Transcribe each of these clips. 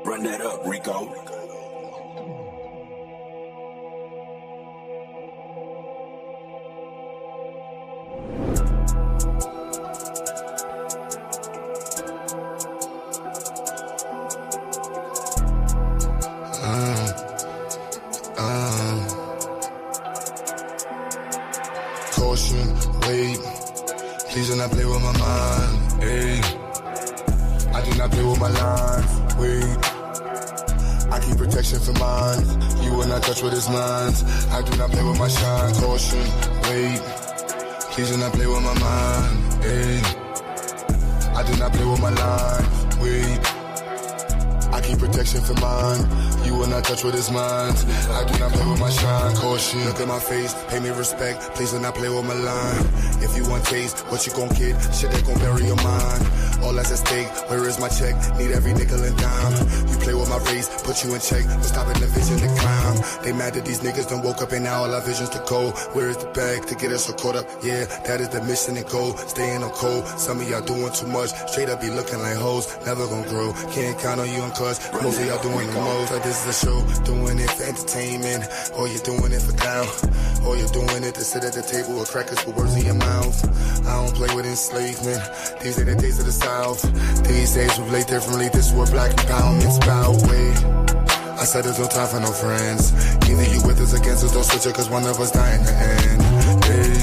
Run that up, Rico. Caution, wait, please do not play with my mind, ayy. I do not play with my lines, wait. I keep protection for mine, you will not touch what is mine. I do not play with my shine, caution, wait, please do not play with my mind, ayy. I do not play with my lines, wait. I keep protection for mine, you will not touch what is mine. I do not play with my shine, caution. Look at my face, pay me respect, please do not play with my line. If you want taste, what you gon' get? Shit that gon' bury your mind. All that's at stake, where is my check? Need every nickel and dime. You play with my race, put you in check, but stopping the vision to climb. They mad that these niggas done woke up and now all our visions to go. Where is the bag to get us so caught up? Yeah, that is the mission and goal. Staying on cold, some of y'all doing too much. Straight up be looking like hoes, never gon' grow. Can't count on you and cuz most of y'all doing the most. Like this is a show, doing it for entertainment, or you're doing it for clout, or you're doing it to sit at the table with crackers with words in your mouth. I don't play with enslavement, these ain't the days of the South. These days we play differently, this is what black empowerment's about. Wait, I said there's no time for no friends. Either you with us against us, don't switch it, cause one of us die in the end. Hey,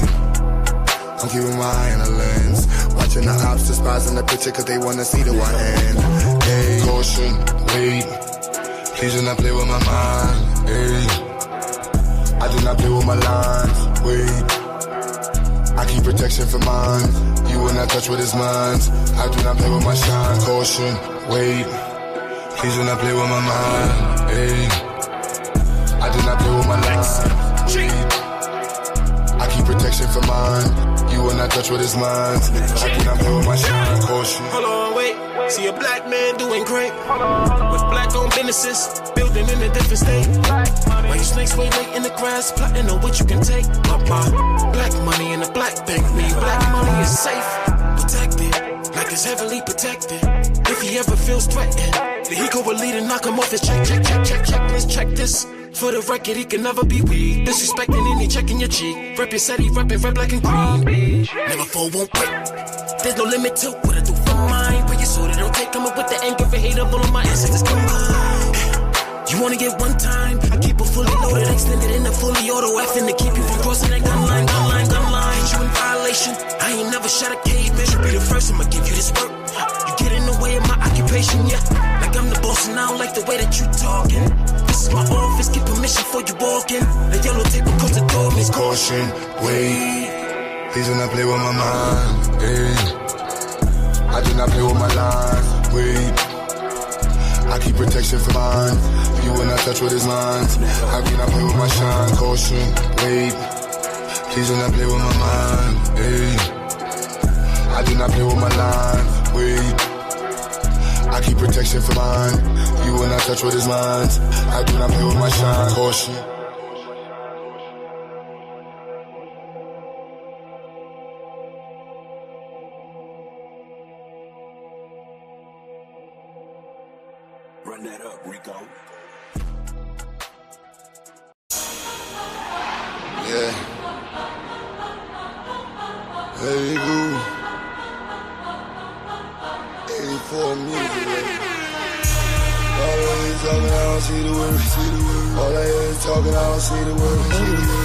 I'm keeping my eye on the lens, watching the ops despising the picture cause they wanna see the one end. Hey, caution, wait, please do not play with my mind. Hey, I do not play with my lines, wait. I keep protection for mine, you will not touch what is mine. I do not play with my shine, caution, wait, please do not play with my mind, ayy. I do not play with my lines, wait. I keep protection for mine, you will not touch what is mine. I do not play with my shine, caution. Hold on, wait, see a black man doing great with black-owned businesses, building in a different state. Why you snakes way late in the grass, plotting on what you can take? Black money in a black bank, mean black money is safe, protected, like it's heavily protected. If he ever feels threatened, then he go a lead and knock him off his check. Let's check this. For the record, he can never be weak. Disrespecting any checking your cheek. Rep your said he reppin' red, black, and green. Never fall, won't quit. There's no limit to what I do for mine. Pray your soul, they don't take coming with the anger for hate up all of my ancestors combined. You wanna get one time? I keep it fully loaded, extended in a fully auto effing to keep you from crossing that gun line. You in violation. I ain't never shot a caveman. Should be the first, I'ma give you this work. You get in the way of my occupation, yeah. Like I'm the boss and I don't like the way that you talking. This is my office, get permission before you walk in. The yellow tape across the door, Miss Caution, wait, please do not play with my mind, ayy. I do not play with my lines, wait. I keep protection for mine, you will not touch what is mine. I do not play with my shine, caution, wait, please do not play with my mind, ayy. I do not play with my line, wait. I keep protection for mine, you will not touch what is mine. I do not play with my shine, caution. Run that up, Rico. Yeah. Let it go. 84 music, baby. All I hear is talking, I don't see the words. All I hear is talking, I don't see the words.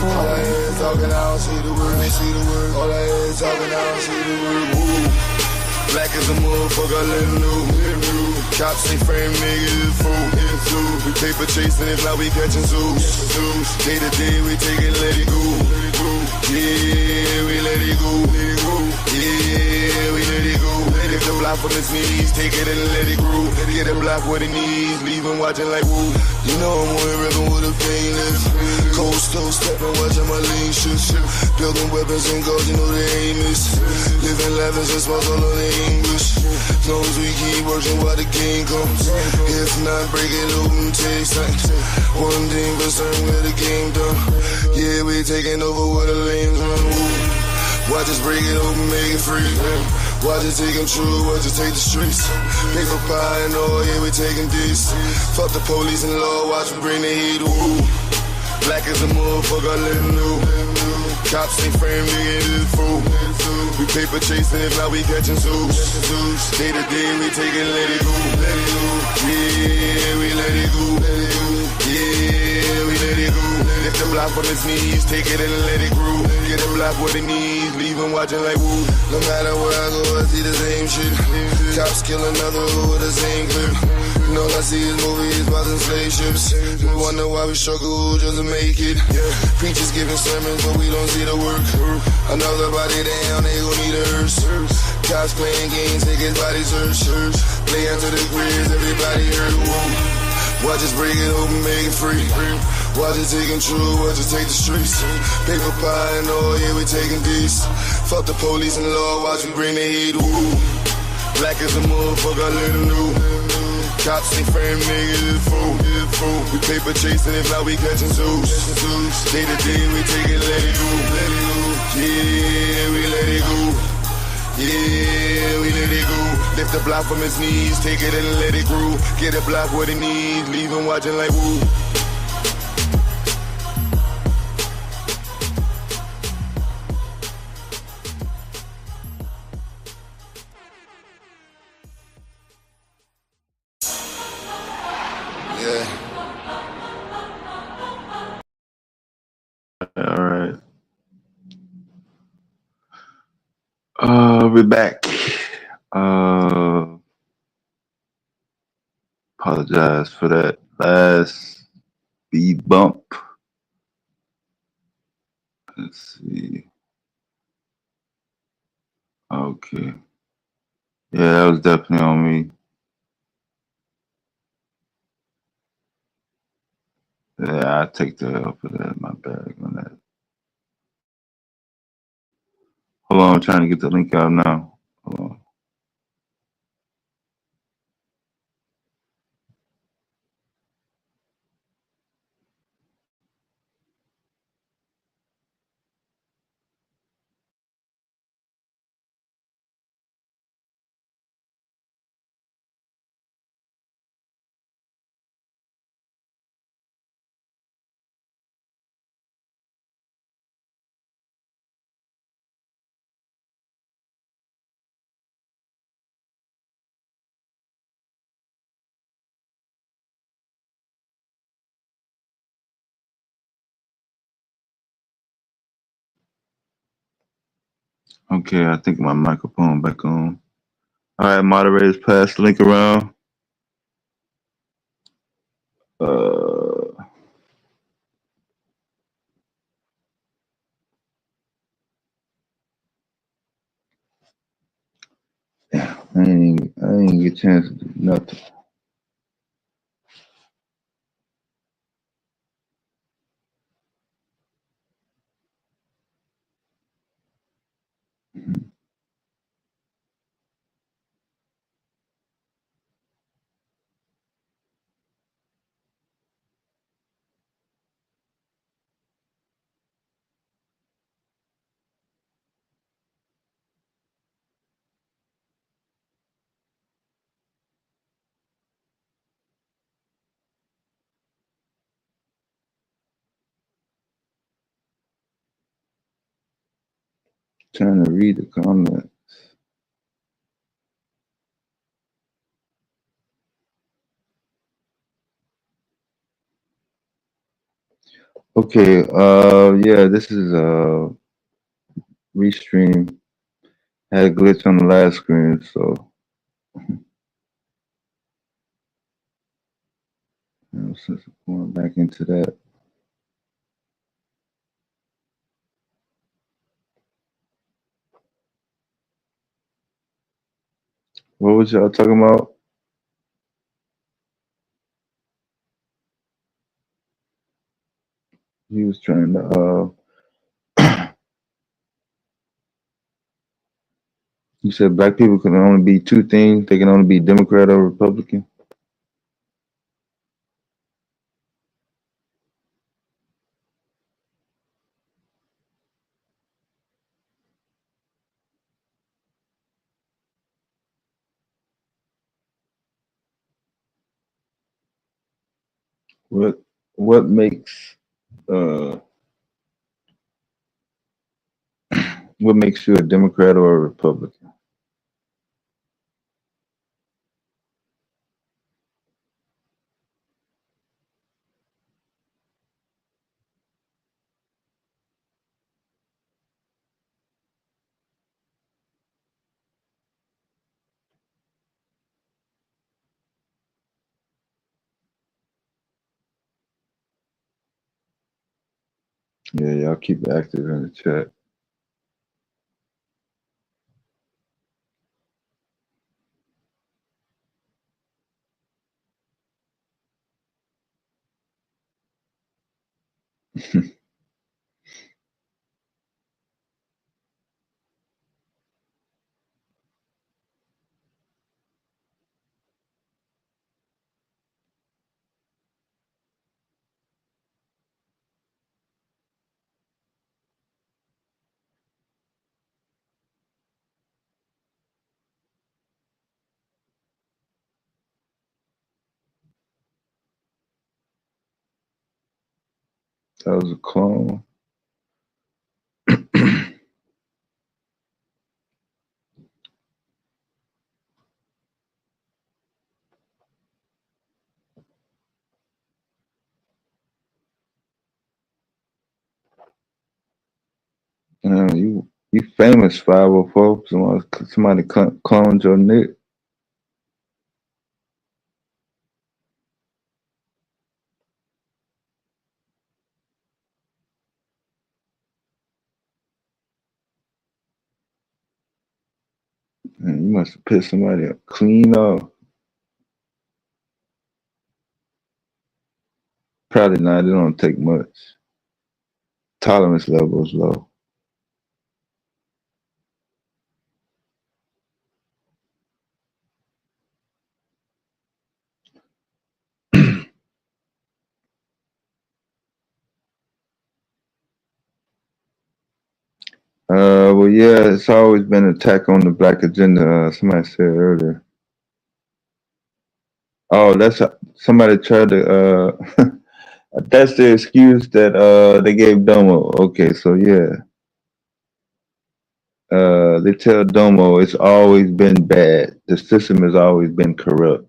All I hear is talking, I don't see the words. All I hear is talking, I don't see the words. Woo. Black as a motherfucker, let him know. Cops ain't frame niggas, it's fool. We paper chasing it like we catching zoos. Day to day, we take it, let it go. Yeah, we let it go. Yeah, we let it go. If the block from his knees, take it and let it grow. Get a block with the knees, leave him watching like woo. You know I'm on the river with a painless. Cold stove stepping, watching my lean shit. Building weapons and guns, you know they aim is. Living lavish and smiles all on the English. As long as we keep working while the game comes. If not, break it open, take sight. One thing for certain, where the game done. Yeah, we taking over where the lanes run. Woo. Watch us break it open, make it free. Watch us take them true, watch us take the streets. Paper pie and all, yeah, we taking this. Fuck the police and law, watch me bring the heat. Ooh. Black as a motherfucker, let him know. Cops ain't frame, nigga, it is fool. We paper chasing, if not, we catching zoos. Day to day, we take it, let it go. Yeah, we let it go. Yeah, we let it go. Lift the block from his knees, take it and let it grow. Get a block with the knees, leave him watching like woo. No matter where I go, I see the same shit. Cops kill another with the same clip. And all I see is movies about them slave ships. We wonder why we struggle just to make it. Preachers giving sermons, but we don't see the work. Another body down, they gon' need a hearse. Cops playing games, take his body search. Play into the grizz, everybody hurt. Whoa. Watch us break it open, make it free. Watch us taking true, watch us take the streets. Paper pie and all, yeah, we taking this. Fuck the police and law, watch me bring the heat. Ooh. Black as a motherfucker, let him know. Cops ain't frame, niggas is fool. We paper chasing, if not, we catching zoos. Day to day, we take it, let it go. Yeah, we let it go. Yeah, we let it go. Lift the block from his knees, take it and let it grow. Get a block what it needs, leave him watching like woo. Yeah. All right. We're back. Apologize for that last speed bump. Let's see. Okay. Yeah, that was definitely on me. Yeah, I take the help for that. My bad on that. Hold on, I'm trying to get the link out now. Hold on. Okay, I think my microphone back on. All right, moderators, pass the link around. Yeah, I ain't get a chance to do nothing. Trying to read the comment. Okay, yeah, this is Restream. Had a glitch on the last screen, so since I'm going back into that. What was y'all talking about? He was trying to you said black people can only be two things. They can only be Democrat or Republican. What what makes uh what makes you a Democrat or a Republican? Yeah, y'all keep it active in the chat. That was a clone. You famous 504. Somebody cloned your nick. Man, you must have pissed somebody up clean off. Probably not. It don't take much. Tolerance level is low. Well, yeah, it's always been an attack on the black agenda. Somebody said earlier. Oh, somebody tried to. That's the excuse that they gave Domo. Okay, so yeah, they tell Domo it's always been bad. The system has always been corrupt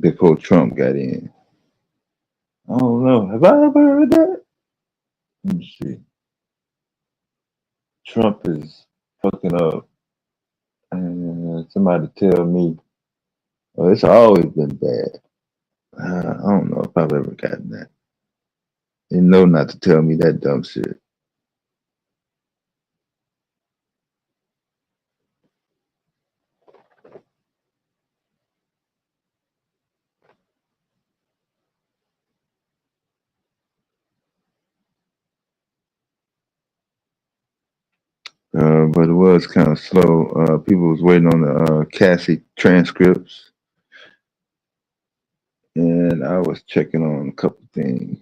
before Trump got in. I don't know. Have I ever heard that? Let me see. Trump is fucking up, and somebody tell me, oh, it's always been bad. I don't know if I've ever gotten that. They know not to tell me that dumb shit. But it was kind of slow. People was waiting on the Cassie transcripts, and I was checking on a couple things.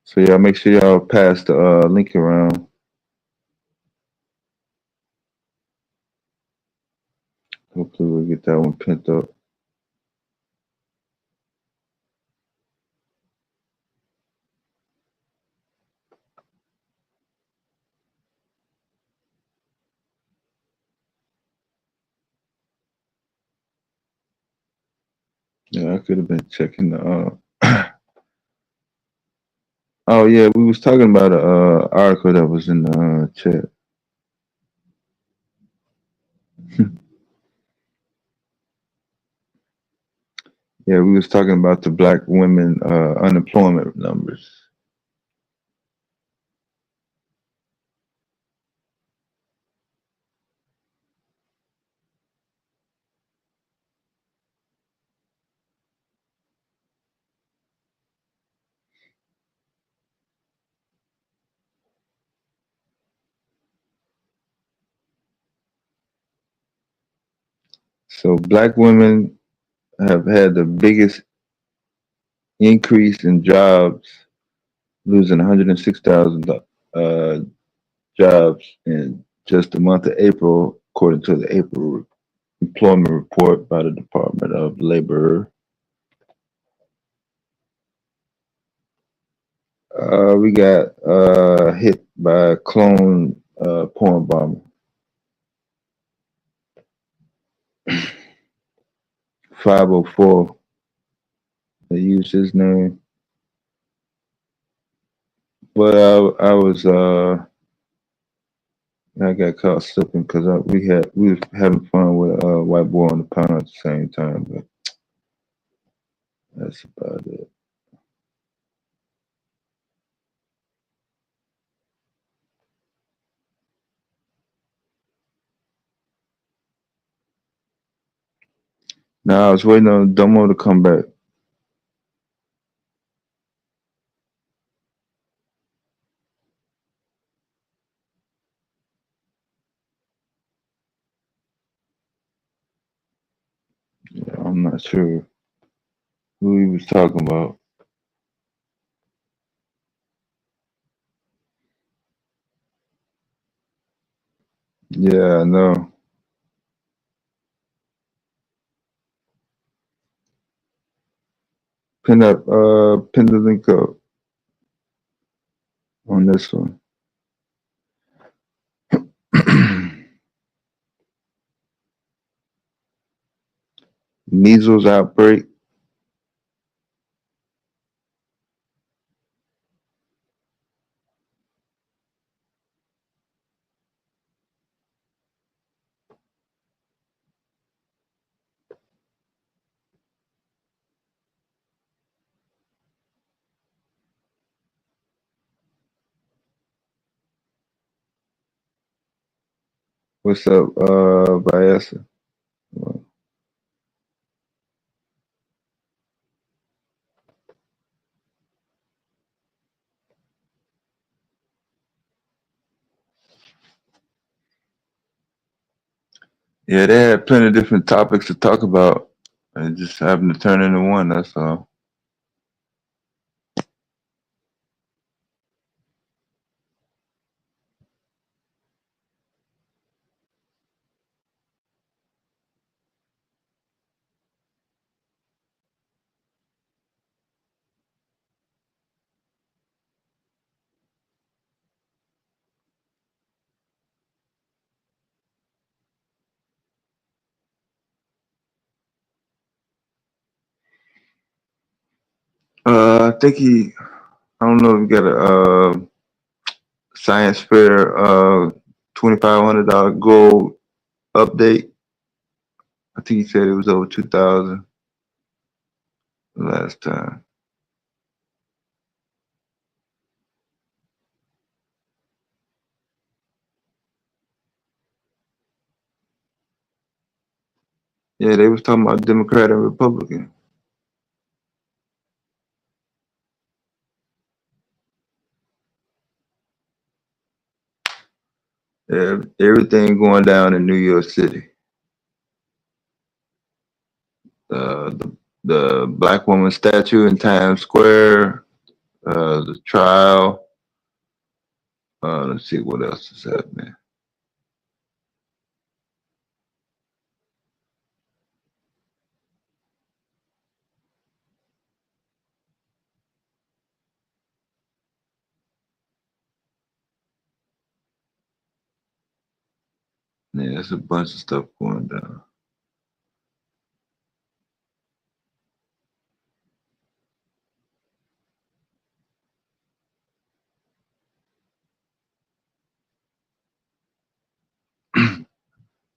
So y'all make sure y'all pass the link around. Hopefully we'll get that one pent up. Yeah, I could have been checking the. Oh yeah, we was talking about a article that was in the chat. Yeah, we was talking about the black women unemployment numbers. So black women have had the biggest increase in jobs, losing 106,000 jobs in just the month of April, according to the April employment report by the Department of Labor. We got hit by a clone porn bomber. 504. They used his name, but I got caught slipping because we was having fun with a white boy on the pond at the same time, but that's about it. Now I was waiting on Domo to come back. Yeah, I'm not sure who he was talking about. Yeah, I know. Pin the link up on this one. Measles outbreak. What's up, Vyasa? Yeah, they had plenty of different topics to talk about. And just happened to turn into one, that's all. I think I don't know if he got a science fair $2,500 gold update. I think he said it was over 2,000 last time. Yeah, they was talking about Democrat and Republican. Yeah, everything going down in New York City. The black woman statue in Times Square, the trial. Let's see what else is happening. Yeah, there's a bunch of stuff going down.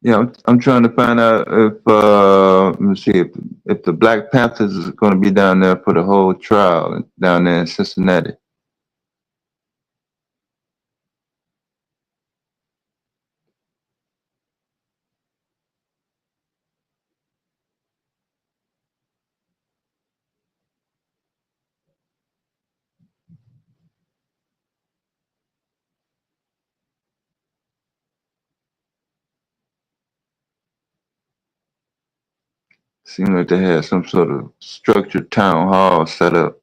Yeah, I'm trying to find out if let me see if the Black Panthers is going to be down there for the whole trial down there in Cincinnati. Seemed like they had some sort of structured town hall set up.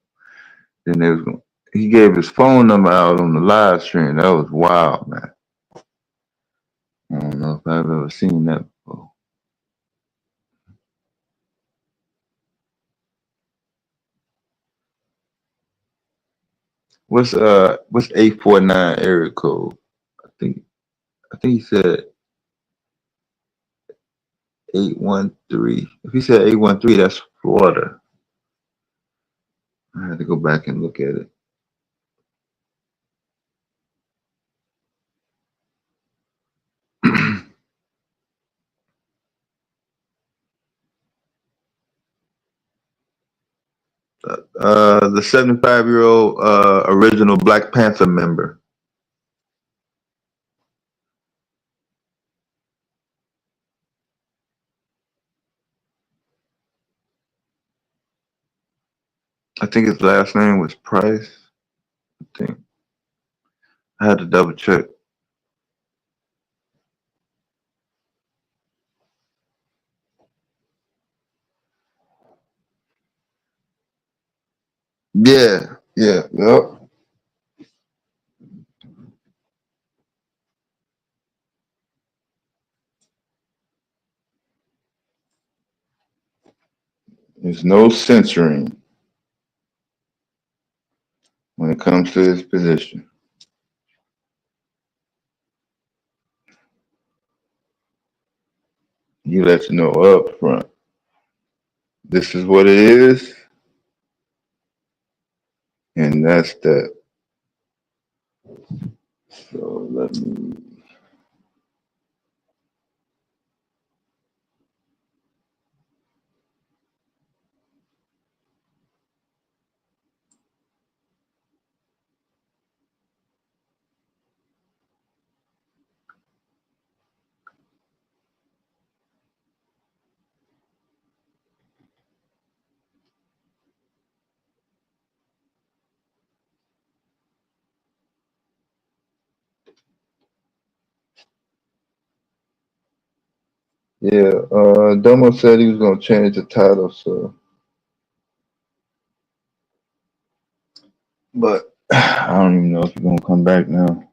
Then they was going. He gave his phone number out on the live stream. That was wild, man. don't know if I've ever seen that before. What's 849 area code? think I think he said 813. If he said 813, that's Florida. I had to go back and look at it. The 75-year-old original Black Panther member. I think his last name was Price. I think I had to double check. Yep. There's no censoring when it comes to his position. He lets you know up front. This is what it is, and that's that. So let me. Yeah, Domo said he was gonna change the title, so but I don't even know if he's gonna come back now.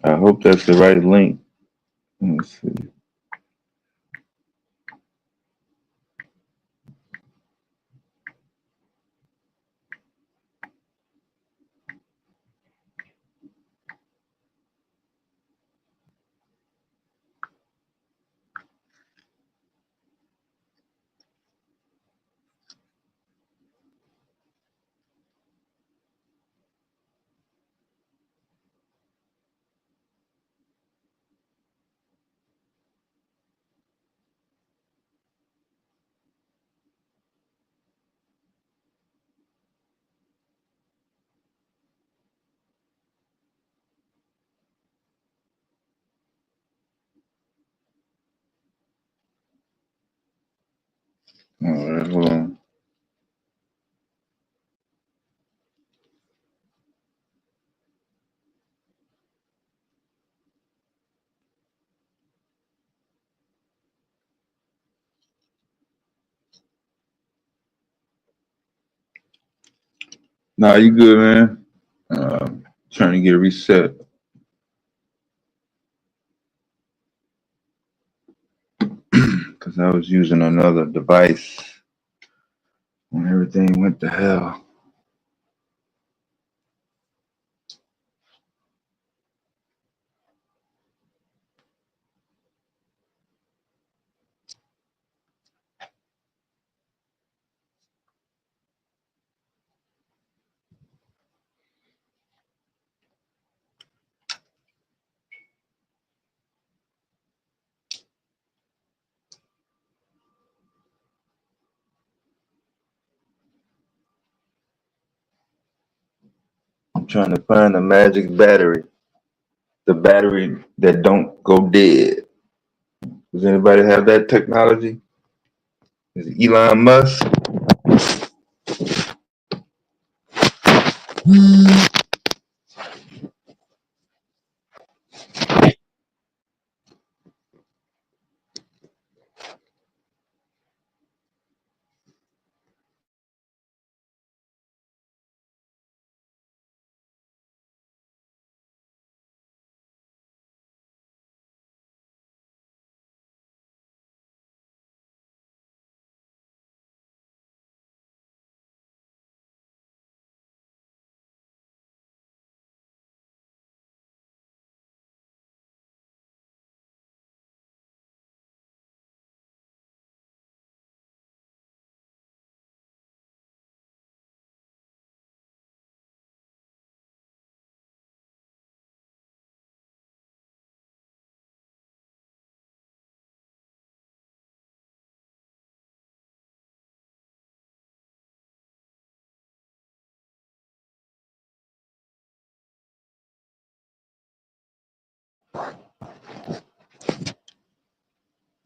I hope that's the right link. Let's see. All right, hold on. Nah, you good, man? Trying to get reset. Because I was using another device when everything went to hell. trying to find the magic battery, the battery that don't go dead. Does anybody have that technology? Is it Elon Musk?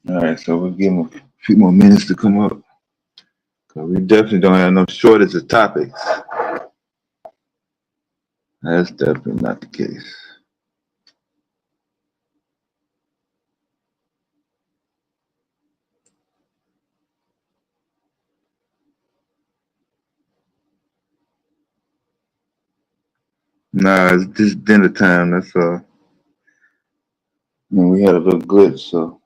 All right, so we'll give them a few more minutes to come up. Cause we definitely don't have no shortage of topics. That's definitely not the case. Nah, it's just dinner time. That's all. We had a little glitch, so.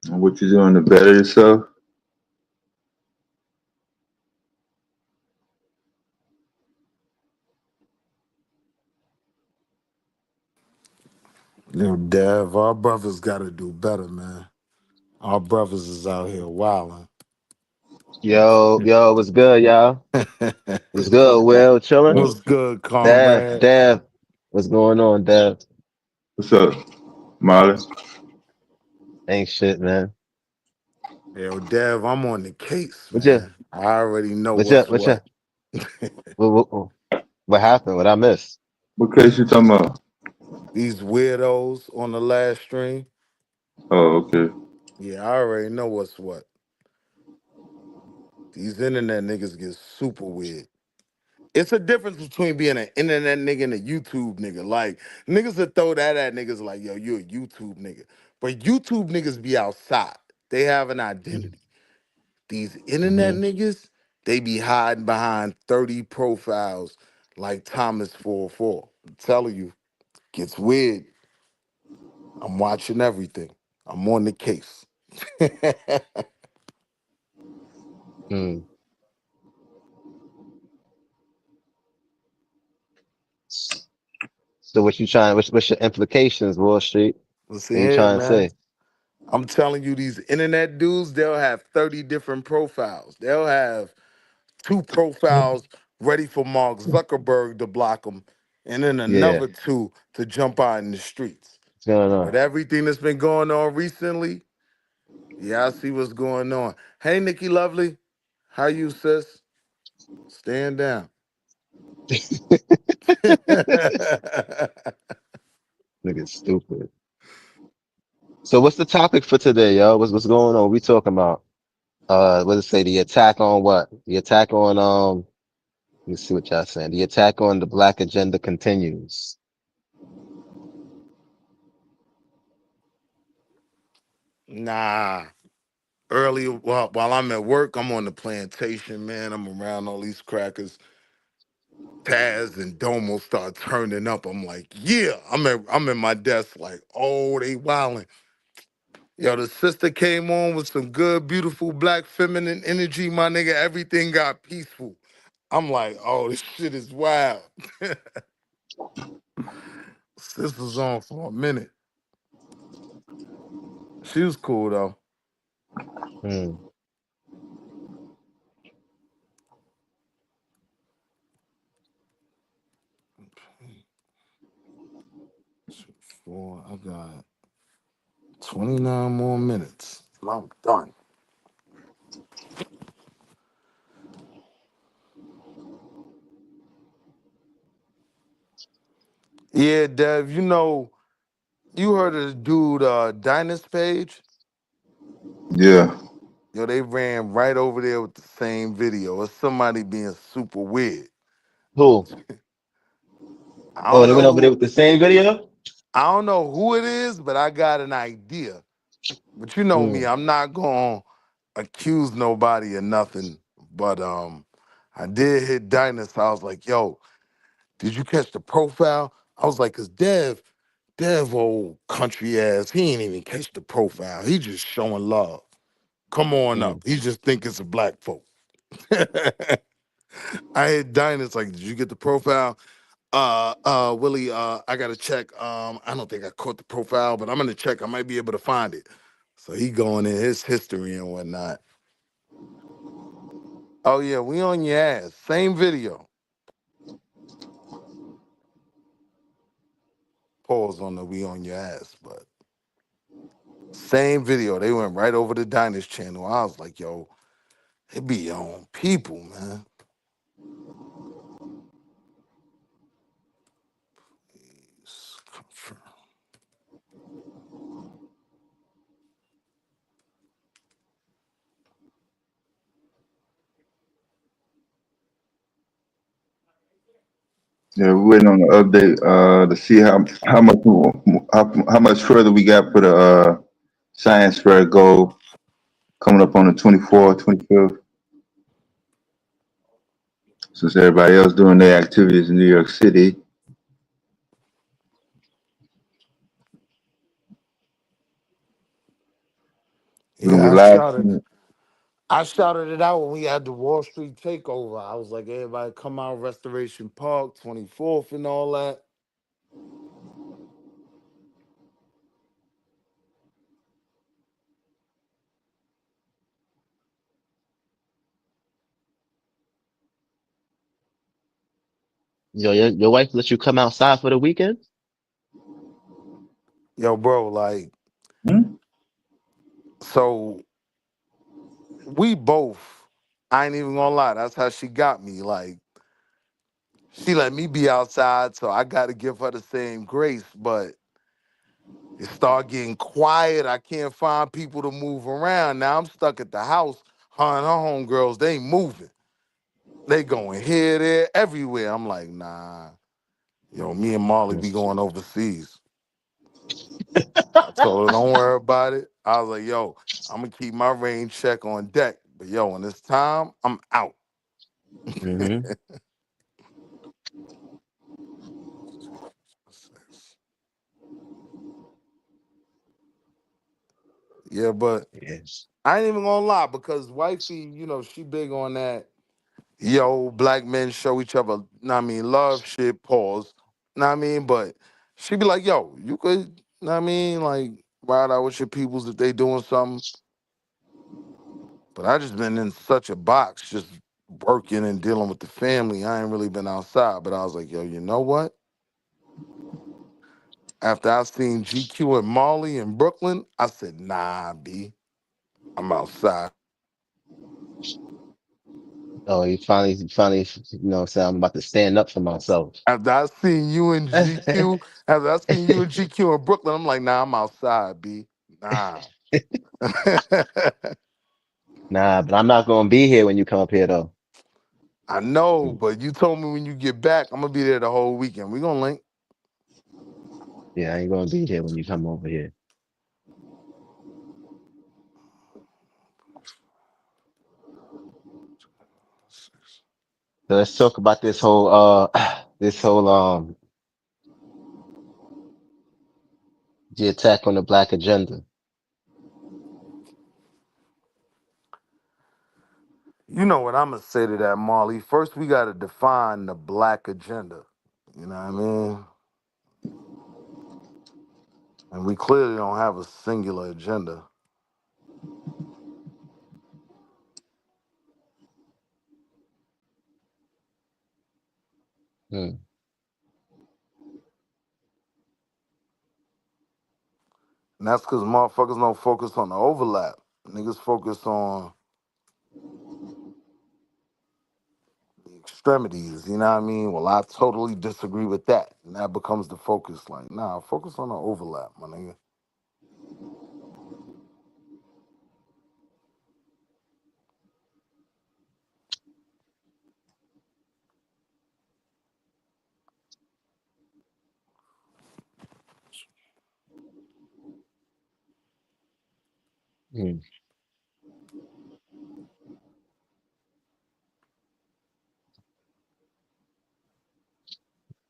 What you doing to better yourself? Yo, Dev, our brothers got to do better, man. Our brothers is out here wilding. Yo, what's good, y'all? What's good, Will? Chilling? What's good, Dev, comrade? Dev. What's going on, Dev? What's up, Marlon? Ain't shit, man. Yo, Dev, I'm on the case, What you, man. I already know what you, what's what you, what. what happened? What I missed? What case you talking about? These weirdos on the last stream. Oh, okay. Yeah, I already know what's what. These internet niggas get super weird. It's a difference between being an internet nigga and a YouTube nigga. Like, niggas that throw that at niggas like, yo, you a YouTube nigga. But YouTube niggas be outside. They have an identity. These internet Mm-hmm. niggas, they be hiding behind 30 profiles like Thomas 44. I'm telling you, gets weird. I'm watching everything. I'm on the case. Mm. So what you trying? What's your implications, Wall Street? Listen What you here, trying to man. say? I'm telling you, these internet dudes, they'll have 30 different profiles. They'll have two profiles ready for Mark Zuckerberg to block them, and then Yeah, another two to jump out in the streets. what's going on? With everything that's been going on recently, yeah, I see what's going on. Hey, Nikki Lovely, how you, sis? Stand down. Nigga, stupid. So what's the topic for today, yo? What's going on? We talking about? What does it say? The attack on what? The attack on Let me see what y'all saying. The attack on the black agenda continues. Nah. Early, while I'm at work, I'm on the plantation, man. I'm around all these crackers. Taz and Domo start turning up. I'm like, yeah. I'm in my desk like, oh, they wilding. Yo, the sister came on with some good, beautiful black feminine energy, my nigga. Everything got peaceful. I'm like, oh, this shit is wild. Sis was on for a minute. She was cool though. Hmm. 4, I got 29 more minutes. I'm done. Yeah, Dev, you heard of the dude, Dynas Page? Yeah. Yo, they ran right over there with the same video. It's somebody being super weird. Who? I Oh, don't they know went over there who with the same video? I don't know who it is, but I got an idea. But you know me, Hmm. I'm not gonna accuse nobody of nothing. But I did hit Dynas. I was like, yo, did you catch the profile? I was like, cause Dev old country ass, he ain't even catch the profile. He just showing love. Come on Hmm. up. He just think it's a black folk. I hit Dynas like, did you get the profile? Willie, I gotta check. I don't think I caught the profile, but I'm gonna check. I might be able to find it. So he going in his history and whatnot. Oh yeah, we on your ass. Same video. Pause on the we on your ass, but same video. They went right over the Diners channel. I was like, yo, it be your own people, man. Please confirm. Yeah, we're waiting on the update to see how much further we got for the science fair goal coming up on the 24th, 25th. Since everybody else doing their activities in New York City, we're gonna Yeah, be live. I shouted it out when we had the Wall Street takeover. I was like, everybody come out Restoration Park, 24th and all that. Yo, your wife let you come outside for the weekend? Yo, bro, like, Hmm? so we both, I ain't even gonna lie, that's how she got me. Like, she let me be outside, so I gotta give her the same grace, but it start getting quiet. I can't find people to move around. Now I'm stuck at the house. Her and her homegirls, they ain't moving. They going here, there, everywhere. I'm like, nah. Yo, me and Molly be going overseas. I told her, don't worry about it. I was like, yo, I'm gonna keep my rain check on deck. But yo, when it's time, I'm out. Mm-hmm. Yeah, but Yes. I ain't even gonna lie because wifey, she big on that. Yo, black men show each other, know what I mean, love shit, pause. Know what I mean? But she be like, yo, you could, know what I mean, like ride out with your peoples if they doing something. But I just been in such a box, just working and dealing with the family. I ain't really been outside. But I was like, yo, you know what? After I seen GQ and Molly in Brooklyn, I said, nah, B, I'm outside. Oh, you finally, I'm about to stand up for myself. After I seen you in GQ, after I seen you in GQ in Brooklyn, I'm like, nah, I'm outside, B. Nah. Nah, but I'm not gonna be here when you come up here though. I know, but you told me when you get back, I'm gonna be there the whole weekend. We gonna link. Yeah, I ain't gonna be here when you come over here. So let's talk about this whole this whole the attack on the black agenda. You know what I'm gonna say to that, Marley. First, we gotta define the black agenda. You know what I mean? And we clearly don't have a singular agenda. Hmm. And that's because motherfuckers don't focus on the overlap. Niggas focus on the extremities, you know what I mean? Well, I totally disagree with that. And that becomes the focus. Like, nah, focus on the overlap, my nigga. Hmm.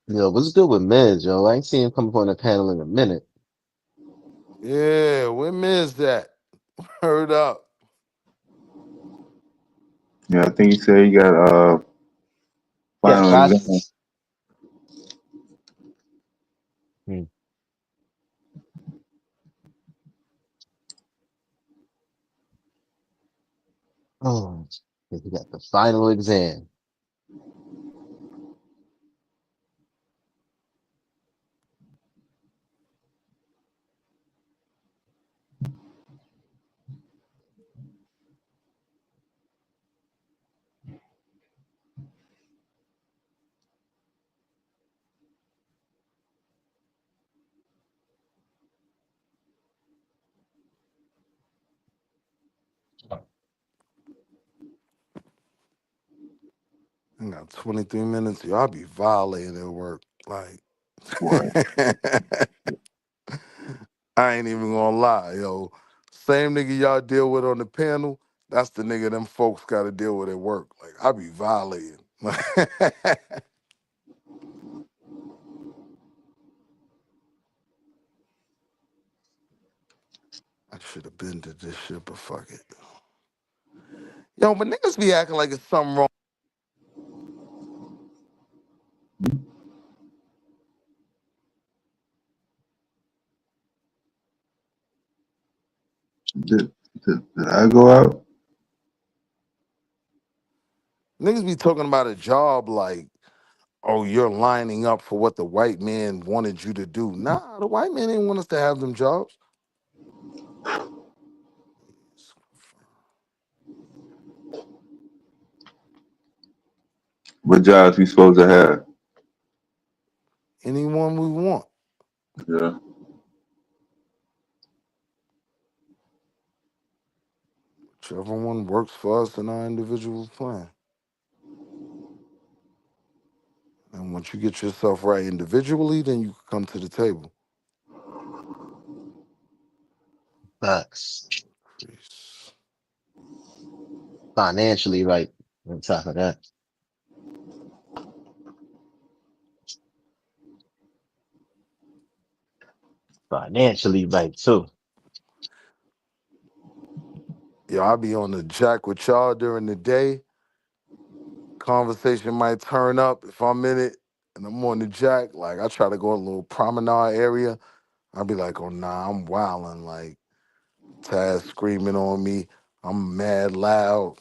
Yo, what's good with Miz, yo? I ain't seen him come up on the panel in a minute. Yeah, where Miz that? Heard up. Yeah, I think he said he got Yeah, final exam. classes. Hmm. Oh, he got the final exam. I got 23 minutes. Y'all be violating at work. Like, Boy, I ain't even gonna lie, yo. Same nigga y'all deal with on the panel, that's the nigga them folks gotta deal with at work. Like, I be violating. I should have been to this shit, but fuck it. Yo, but niggas be acting like it's something wrong. did, did I go out? Niggas be talking about a job like, oh, you're lining up for what the white man wanted you to do. Nah, the white man didn't want us to have them jobs. What jobs we supposed to have? Anyone we want. Yeah. Whichever one works for us in our individual plan. And once you get yourself right individually, then you can come to the table. Facts. Chris. Financially right on top of that. Financially right too. Yeah, I'll be on the jack with y'all during the day. Conversation might turn up if I'm in it and I'm on the jack. Like, I try to go a little promenade area. I'll be like, oh, nah, I'm wilding. Like, Taz screaming on me. I'm mad loud.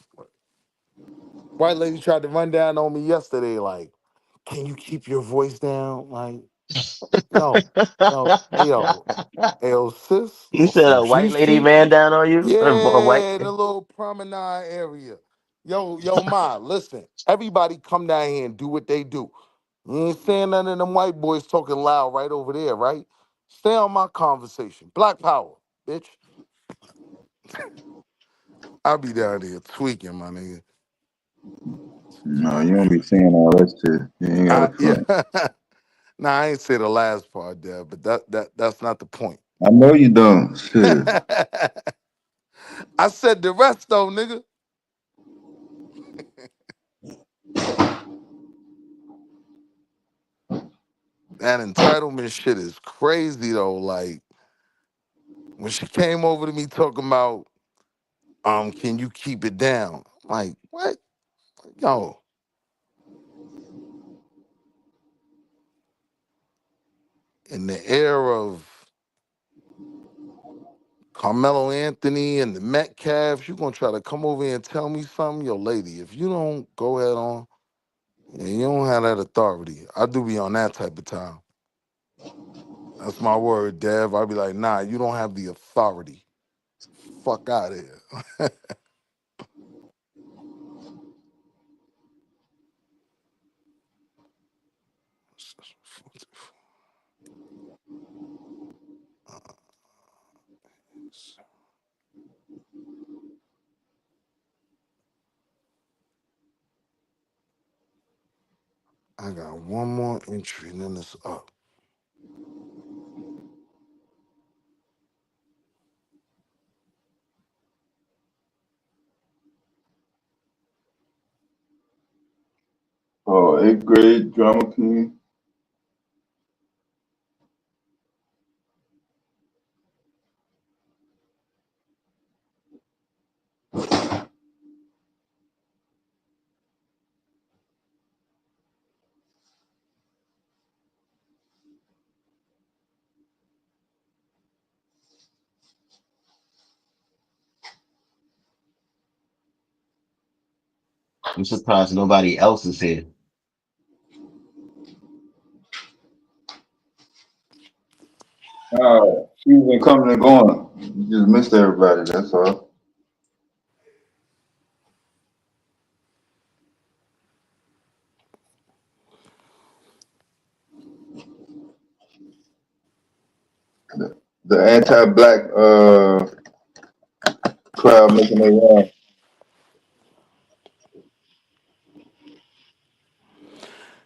White lady tried to run down on me yesterday. Like, can you keep your voice down? Like, yo, yo, sis, You on said some a G white lady shit. ran down on you? A white Yeah, in a little promenade area. Yo, ma, listen. Everybody come down here and do what they do. You ain't saying none of them white boys talking loud right over there, right? Stay on my conversation. Black power, bitch. I'll be down there tweaking, my nigga. No, you don't be saying all that shit. You ain't got I, a yeah. front. Nah, I ain't say the last part there, but that's not the point. I know you don't. Shit. I said the rest though, nigga. That entitlement shit is crazy though. Like when she came over to me talking about, can you keep it down? Like, what? Yo, in the era of Carmelo Anthony and the Metcalfs, you gonna try to come over here and tell me something? Yo, lady, if you don't go ahead on, yeah, you don't have that authority. I do be on that type of time. That's my word, Dev. I be like, nah, you don't have the authority. Fuck out of here. I got one more entry and then it's up. Oh, eighth grade drama king. I'm surprised nobody else is here. She's been coming and going. You just missed everybody. That's all. The anti-black crowd making their round.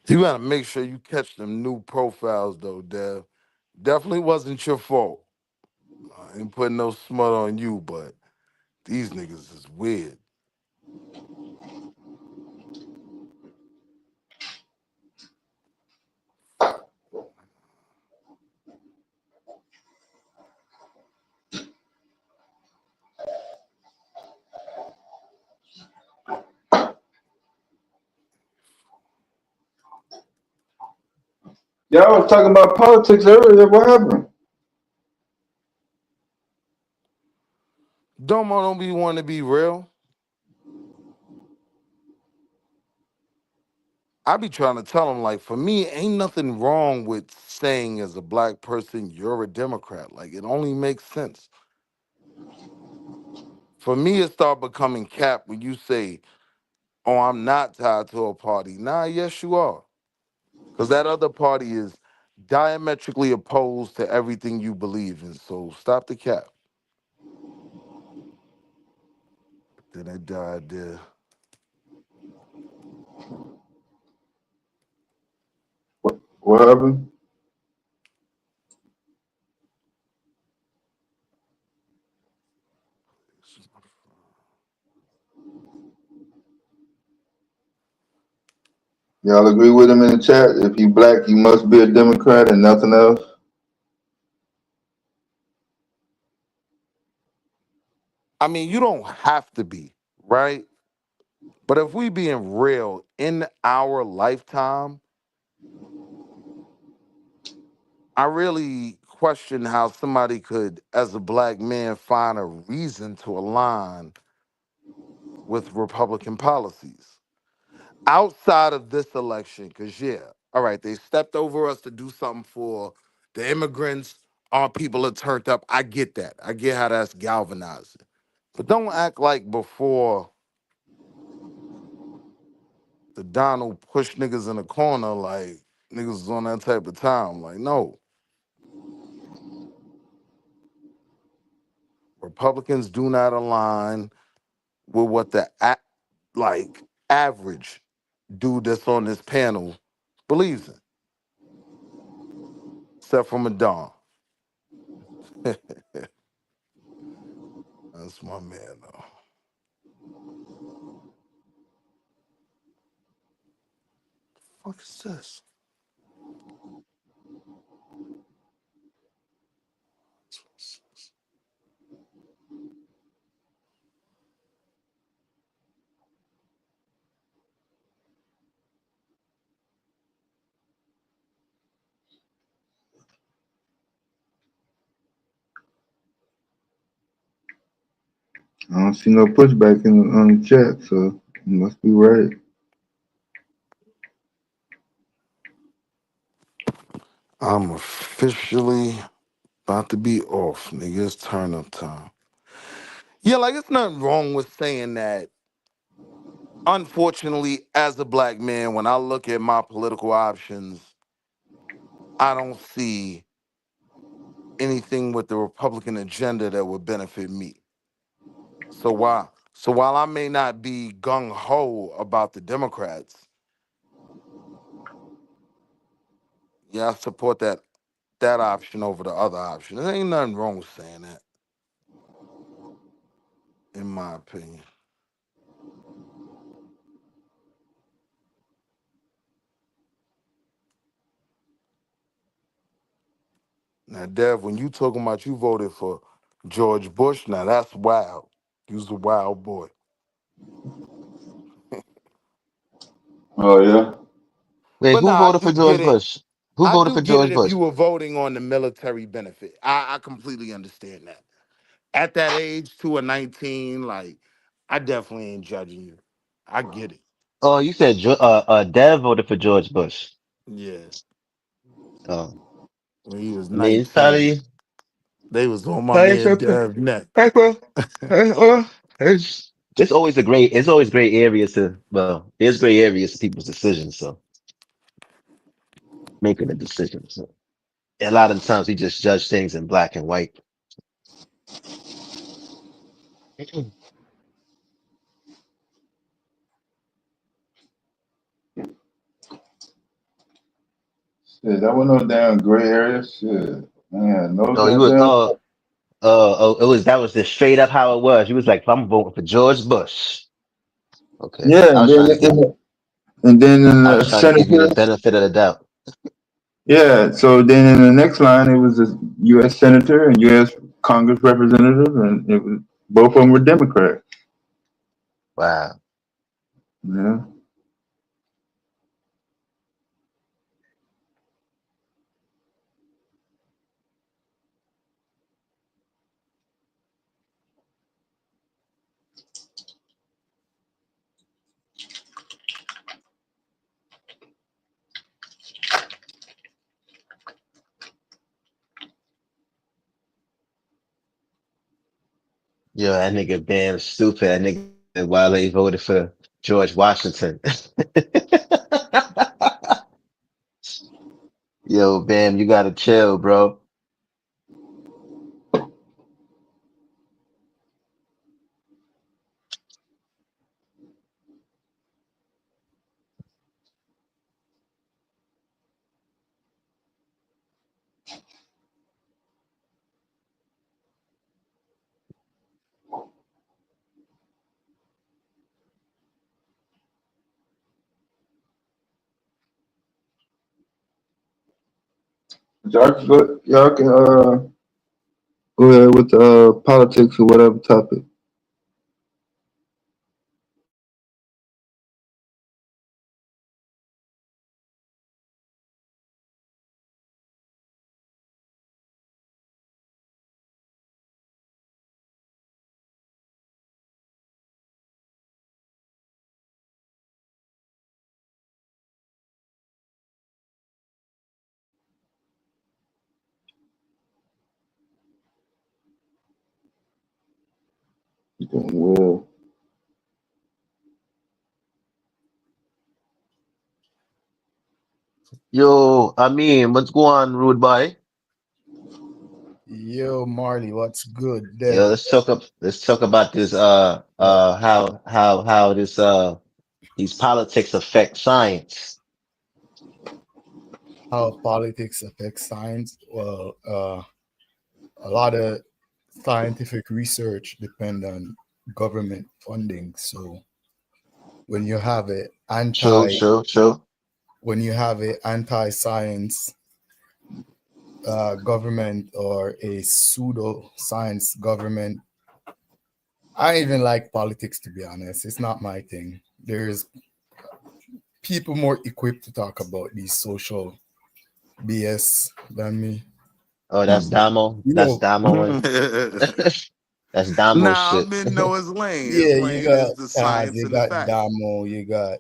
You gotta make sure you catch them new profiles though, Dev. Definitely wasn't your fault. I ain't putting no smut on you, but these niggas is weird. Y'all was talking about politics earlier. What happened? Domo don't be wanting to be real. I be trying to tell him, like, for me, ain't nothing wrong with saying as a black person, you're a Democrat. Like, it only makes sense. For me, it start becoming cap when you say, oh, I'm not tied to a party. Nah, yes, you are. Because that other party is diametrically opposed to everything you believe in. So stop the cap. Then it died there. What happened? Y'all agree with him in the chat? If you black, you must be a Democrat and nothing else. I mean, you don't have to be, right? But if we being real, in our lifetime, I really question how somebody could, as a black man, find a reason to align with Republican policies outside of this election. Because, yeah, all right, they stepped over us to do something for the immigrants. Our people are turned up. I get that. I get how that's galvanizing. But don't act like before the Donald pushed niggas in the corner, like niggas was on that type of time. Like, no. Republicans do not align with what the like average dude that's on this panel believes in, except for Madonna. That's my man though. Fuck is this? I don't see no pushback on the chat, so you must be right. I'm officially about to be off, nigga. It's turn up time. Yeah, like it's nothing wrong with saying that. Unfortunately, as a black man, when I look at my political options, I don't see anything with the Republican agenda that would benefit me. So while I may not be gung ho about the Democrats, yeah, I support that option over the other option. There ain't nothing wrong with saying that, in my opinion. Now, Dev, when you talking about you voted for George Bush, now that's wild. You's a wild boy. Oh yeah. Wait, But who nah, I voted for do get George it. Bush? Who I voted do for get it George if Bush? you were voting on the military benefit. I completely understand that. At that age, 2 or 19, like, I definitely ain't judging you. I get it. Oh, you said Dev voted for George Bush. Yeah. Oh, When he was I mean, it's 19. They was on my probably man something. Dev neck. Well, it's always gray areas to, well, there's gray areas to people's decisions. So making a decision. So a lot of the times we just judge things in black and white. Shit, that was no damn gray area. Shit, man, no Oh, you were, goddamn. that was just straight up how it was. You was like, I'm voting for George Bush. Okay. Yeah, and then in I the was trying to give you the senator. benefit of the doubt. Yeah, so then in the next line it was a U.S. senator and U.S. Congress representative, and it was both of them were Democrats. Wow. Yeah. Yo, that nigga Bam stupid. That nigga Wale voted for George Washington. Yo, Bam, you gotta chill, bro. Y'all can go ahead with politics or whatever topic. You doing well. Yo, I mean, what's going on, rude boy? Yo, Marley, what's good, Yo, Dev? let's talk about this, how this, these politics affect science. How politics affects science? Well, a lot of scientific research depend on government funding. So when you have a True, anti true, true. when you have a anti-science government or a pseudo science government, I even like politics, to be honest. It's not my thing. There's people more equipped to talk about these social BS than me. Oh, that's Damo. You That's know, Damo. That's Damo Nah, shit. men know his lane. His Yeah, you lane got is the Taz, science you and the got facts. Damo, you got,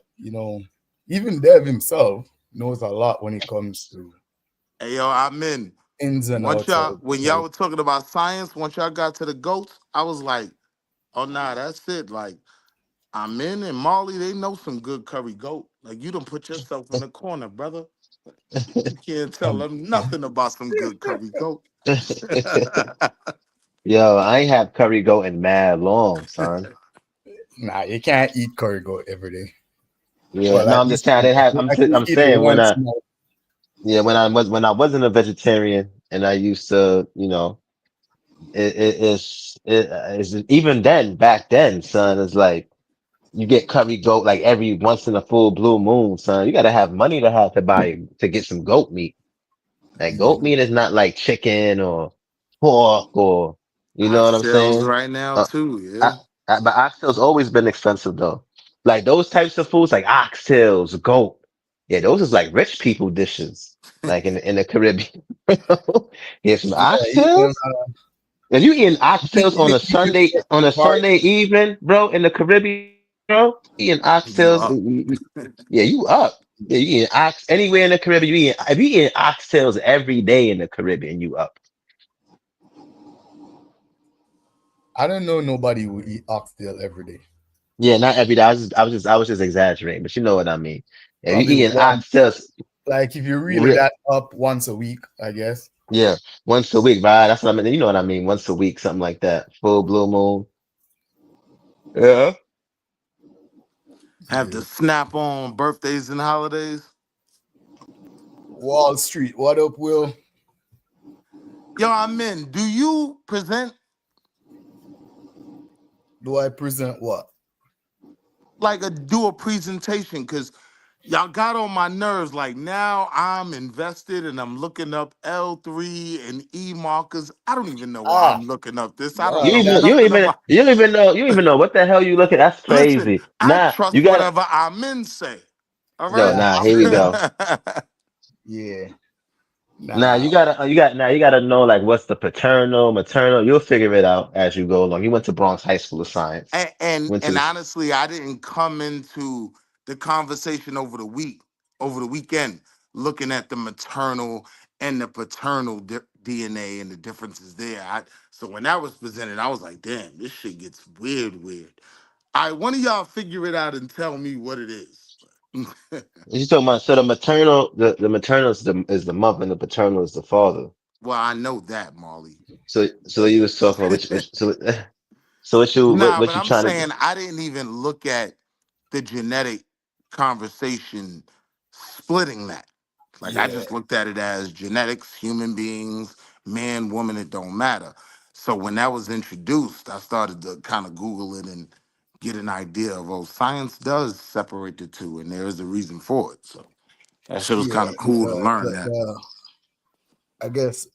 even Dev himself knows a lot when it comes to Hey, yo, I'm in. ins and Once outs of y'all, when y'all it. were talking about science, once y'all got to the goats, I was like, oh nah, that's it. Like, I'm in and Marley, they know some good curry goat. Like, you done put yourself in the corner, brother. You can't tell Um, them nothing about some good curry goat. Yo, I ain't had curry goat in mad long, son. nah, you can't eat curry goat every day. Yeah, Well, no, at I'm just least saying I didn't have. I can I'm eat it saying once in a when I wasn't a vegetarian and I used to, it's even then back then, son. It's like you get curry goat like every once in a full blue moon, son. You gotta have money to buy to get some goat meat. Like goat Mm. meat is not like chicken or pork or you know what I'm Oxtails saying. right now Uh, too, I, yeah. but oxtails always been expensive though. Like those types of foods, like oxtails, goat. Yeah, those is like rich people dishes. Like in the Caribbean. Yeah, some Yeah, even, oxtails. If you eating oxtails even on a party, Sunday evening, bro, in the Caribbean, bro, eating You oxtails, up. yeah, you up. Yeah, you eating anywhere in the Caribbean, if you eating oxtails every day in the Caribbean, you up. I don't know nobody who eat oxtail every day. Yeah, not every day. I was just exaggerating, but you know what I mean. If you Probably eating once, oxtails, like if you really re- that up once a week, I guess. yeah, once a week, right? That's what I mean. You know what I mean? Once a week, something like that. Full blue moon. Yeah. Have to Yeah. snap on birthdays and holidays. Wall Street, what up, Will? Yo, I'm in. Do you present Do I present what? like do a presentation? Because y'all got on my nerves. Like now I'm invested and I'm looking up L3 and E markers. I don't even know why Ah, I'm looking up this. I don't yeah, know that's nothing about. You don't even know what the hell you look at. That's Listen, crazy. I Nah, trust you gotta, whatever Amen say. All yo, right. yeah, nah, here we yeah, go. yeah. Nah, Nah, you gotta know like what's the paternal, maternal. You'll figure it out as you go along. You went to Bronx High School of Science. And Went to and this, honestly, I didn't come into the conversation over the weekend, looking at the maternal and the paternal DNA and the differences there. So when that was presented, I was like, damn, this shit gets weird, weird. All right, one of y'all figure it out and tell me what it is. you talking about, so the maternal, the maternal is the mother and the paternal is the father. Well, I know that, Marley. So you was talking about so Nah, what but you I'm trying to, saying I didn't even look at the genetic conversation splitting that. Like I yeah, just looked at it as genetics, human beings, man, woman, it don't matter. So when that was introduced, I started to kind of Google it and get an idea of, oh, science does separate the two, and there is a reason for it. So that shit was yeah. kind of cool to learn that. I guess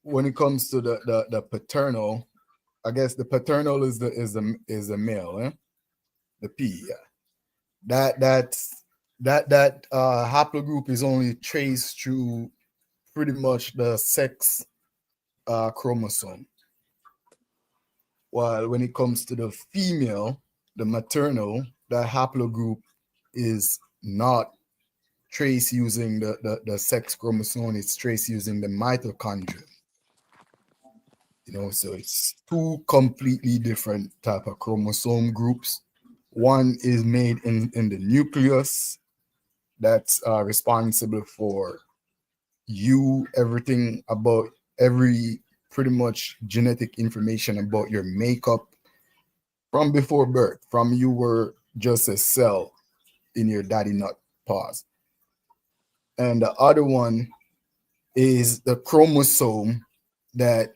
when it comes to the paternal, I guess the paternal is the male, eh? The P, yeah. That haplogroup is only traced through pretty much the sex chromosome. While when it comes to the female, the maternal, that haplogroup is not traced using the sex chromosome, it's traced using the mitochondria. So it's two completely different type of chromosome groups. One is made in the nucleus that's responsible for everything about every pretty much genetic information about your makeup from before birth, from you were just a cell in your daddy nut pause. And the other one is the chromosome that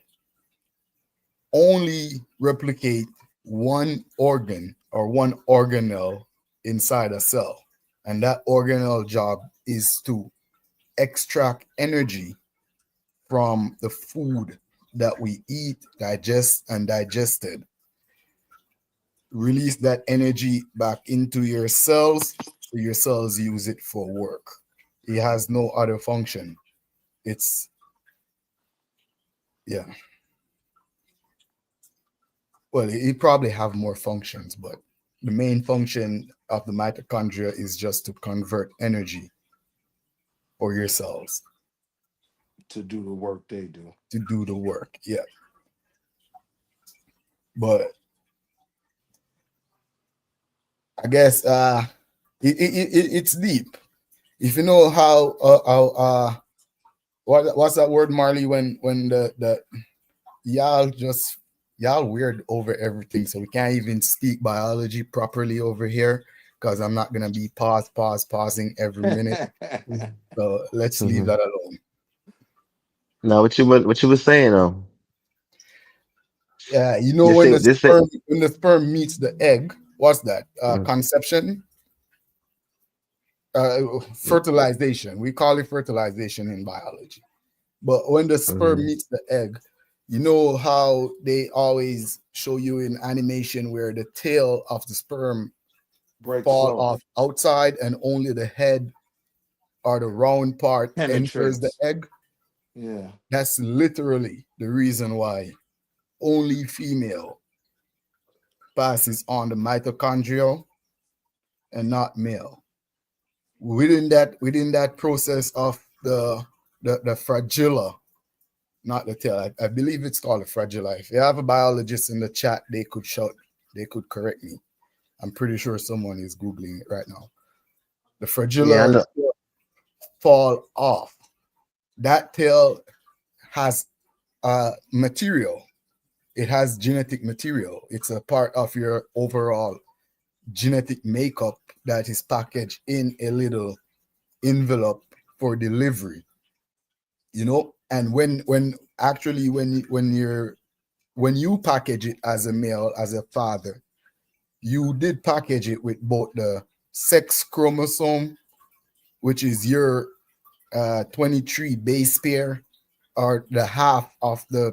only replicate one organ or one organelle inside a cell. And that organelle job is to extract energy from the food that we eat, digest, and digested. Release that energy back into your cells so your cells use it for work. It has no other function. It's, yeah. Well, it probably have more functions, but the main function of the mitochondria is just to convert energy for your cells To do the work they do. to do the work. Yeah. But I guess it's deep. If you know how what's that word, Marley, when the y'all weird over everything, so we can't even speak biology properly over here because I'm not gonna be pausing every minute. So let's leave that alone. Now, what you was saying though? Yeah, you know This when thing, this thing. the sperm meets the egg, what's that? Mhm. Conception, fertilization. We call it fertilization in biology. But when the sperm meets the egg, you know how they always show you in animation where the tail of the sperm Breaks fall off outside and only the head or the round part enters the Penetrates. egg? Yeah. That's literally the reason why only female passes on the mitochondria and not male. Within that process of the flagella, not the tail. I believe it's called a flagella. If you have a biologist in the chat, they could correct me. I'm pretty sure someone is Googling it right now. The Yeah, I flagella know. fall off. That tail has material. It has genetic material. It's a part of your overall genetic makeup that is packaged in a little envelope for delivery. You know, and when you package it as a male, as a father, you did package it with both the sex chromosome, which is your 23 base pair, or the half of the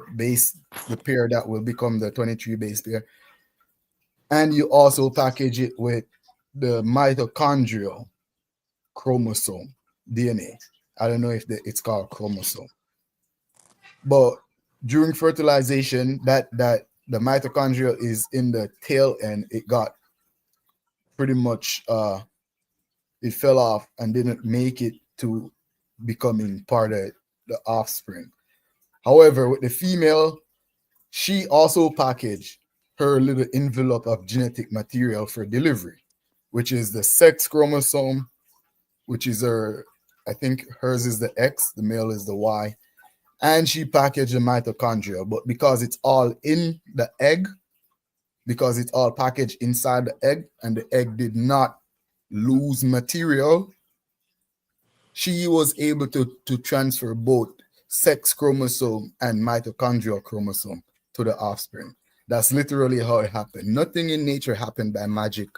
pair that will become the 23 base pair. And you also package it with the mitochondrial chromosome, DNA. I don't know if it's called chromosome. But during fertilization, that the mitochondria is in the tail end. It got pretty much it fell off and didn't make it to becoming part of the offspring. However, with the female, she also packaged her little envelope of genetic material for delivery, which is the sex chromosome, which is I think hers is the X, the male is the Y. And she packaged the mitochondria, but because it's all in the egg, because it's all packaged inside the egg, and the egg did not lose material, she was able to transfer both sex chromosome and mitochondrial chromosome to the offspring. That's literally how it happened. Nothing in nature happened by magic.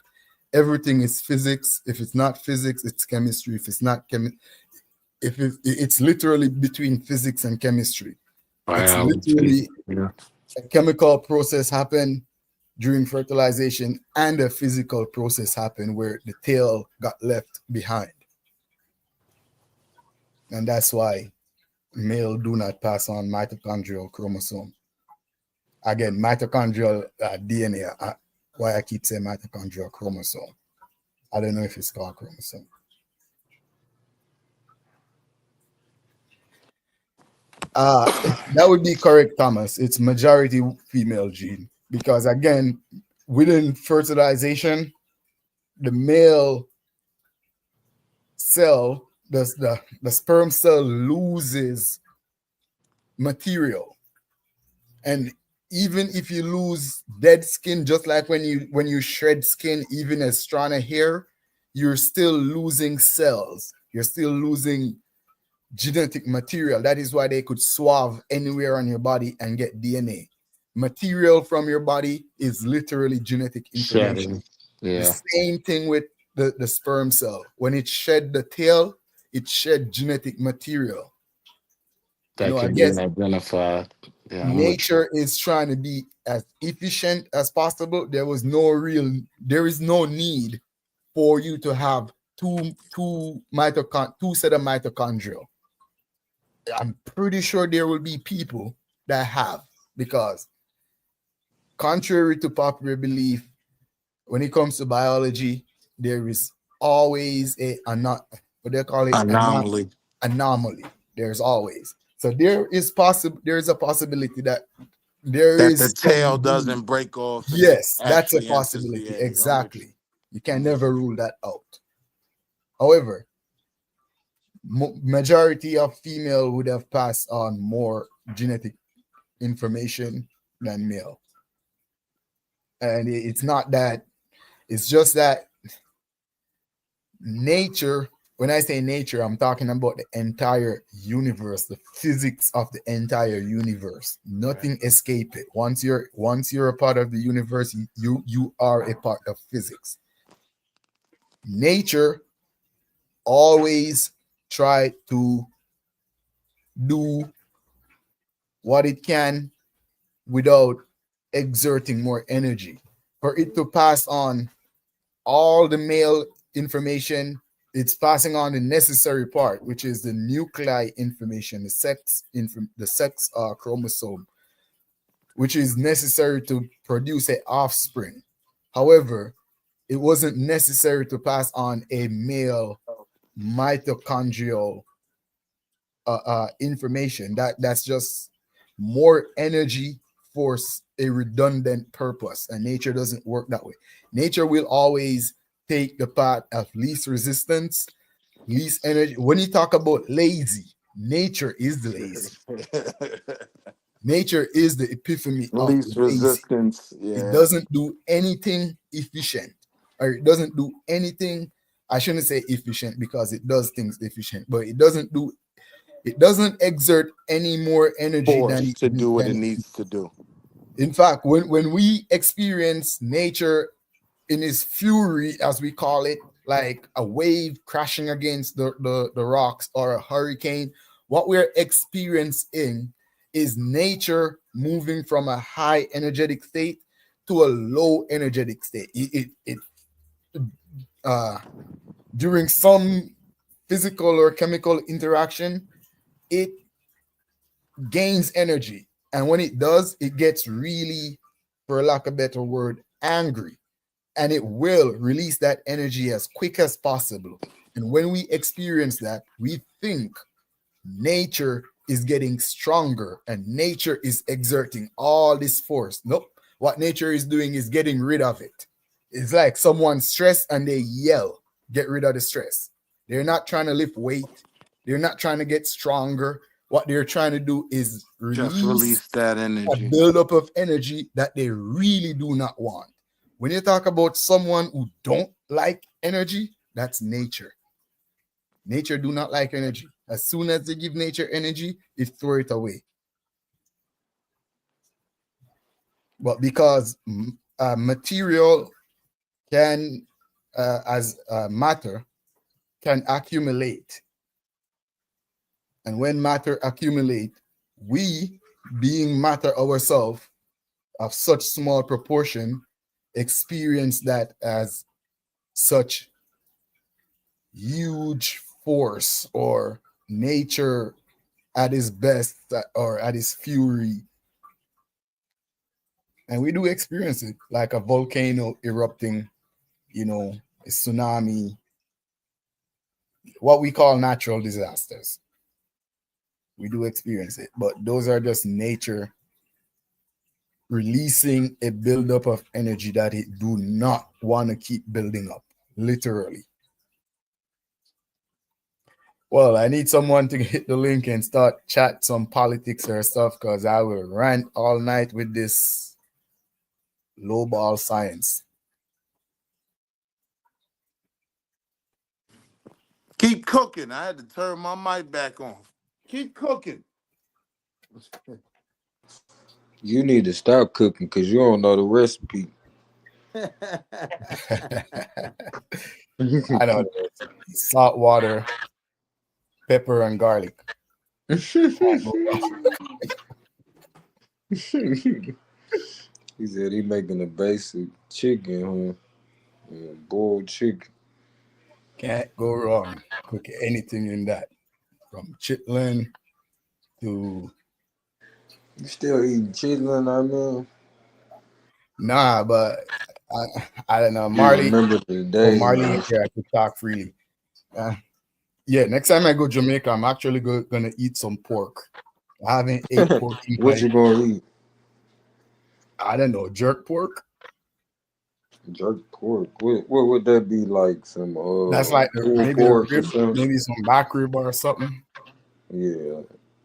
Everything is physics. If it's not physics, it's chemistry. If it's not it's literally between physics and chemistry. It's literally a chemical process happened during fertilization and a physical process happened where the tail got left behind. And that's why male do not pass on mitochondrial chromosome. Again, mitochondrial DNA. Why I keep saying mitochondrial chromosome. I don't know if it's called chromosome. That would be correct, Thomas. It's majority female gene because, again, within fertilization, the male cell, the sperm cell loses material, and even if you lose dead skin, just like when you shred skin, even a strand of hair, you're still losing cells. You're still losing genetic material. That is why they could swab anywhere on your body and get DNA. Material from your body is literally genetic information. Yeah. The same thing with the sperm cell. When it shed the tail, it shed genetic material. That can be identified. Yeah, nature is trying to be as efficient as possible. There is no need for you to have two set of mitochondria. I'm pretty sure there will be people that have, because contrary to popular belief, when it comes to biology, there is always what they call it, Anomaly. anomaly. There's always. So there is a possibility that there That is the tail some- doesn't break off. And Yes, it that's a actually enters the possibility. egg. I'm with Exactly. You can never rule that out. However, majority of female would have passed on more genetic information than male. And it's not that, it's just that nature, when I say nature, I'm talking about the entire universe, the physics of the entire universe. Nothing escape it. Once you're a part of the universe, you are a part of physics. Nature always try to do what it can without exerting more energy. For it to pass on all the male information, it's passing on the necessary part, which is the nuclei information, the sex chromosome, which is necessary to produce an offspring. However, it wasn't necessary to pass on a male mitochondrial information. That's just more energy for a redundant purpose, and nature doesn't work that way. Nature will always take the path of least resistance, least energy. When you talk about lazy, nature is the lazy. Nature is the epiphany of Least lazy. resistance. Yeah. It doesn't do anything efficient, or it doesn't do anything. I shouldn't say efficient because it does things efficient, but it doesn't exert any more energy than to do what it needs to do. In fact, when we experience nature in its fury, as we call it, like a wave crashing against the rocks or a hurricane, what we're experiencing is nature moving from a high energetic state to a low energetic state. During some physical or chemical interaction, it gains energy. And when it does, it gets really, for lack of a better word, angry. And it will release that energy as quick as possible. And when we experience that, we think nature is getting stronger and nature is exerting all this force. Nope. What nature is doing is getting rid of it. It's like someone's stressed and they yell, get rid of the stress. They're not trying to lift weight. They're not trying to get stronger. What they're trying to do is release that energy, a buildup of energy that they really do not want. When you talk about someone who don't like energy, that's nature. Nature do not like energy. As soon as they give nature energy, it throw it away. But because material can, as matter, can accumulate. And when matter accumulate, we, being matter ourselves, of such small proportion, experience that as such huge force, or nature at its best, or at its fury. And we do experience it, like a volcano erupting, a tsunami, what we call natural disasters. We do experience it, but those are just nature releasing a buildup of energy that it do not want to keep building up, literally. Well, I need someone to hit the link and start chat some politics or stuff, because I will rant all night with this lowball science. Keep cooking. I had to turn my mic back on. Keep cooking. You need to stop cooking because you don't know the recipe. I know. Salt water, pepper, and garlic. He said he making a basic chicken, boiled chicken. Can't go wrong. Cook anything in that, from chitlin to. You still eating chitlin, I mean? Nah, but I don't know. You Marley, remember the days, Marley, man. here I could talk freely. Yeah, next time I go Jamaica, I'm actually gonna eat some pork. I haven't ate pork in What you gonna eat? I don't know, jerk pork. Jerk pork. What would that be like? Some That's like pulled maybe the pork or rib, something? maybe some back rib or something. Yeah.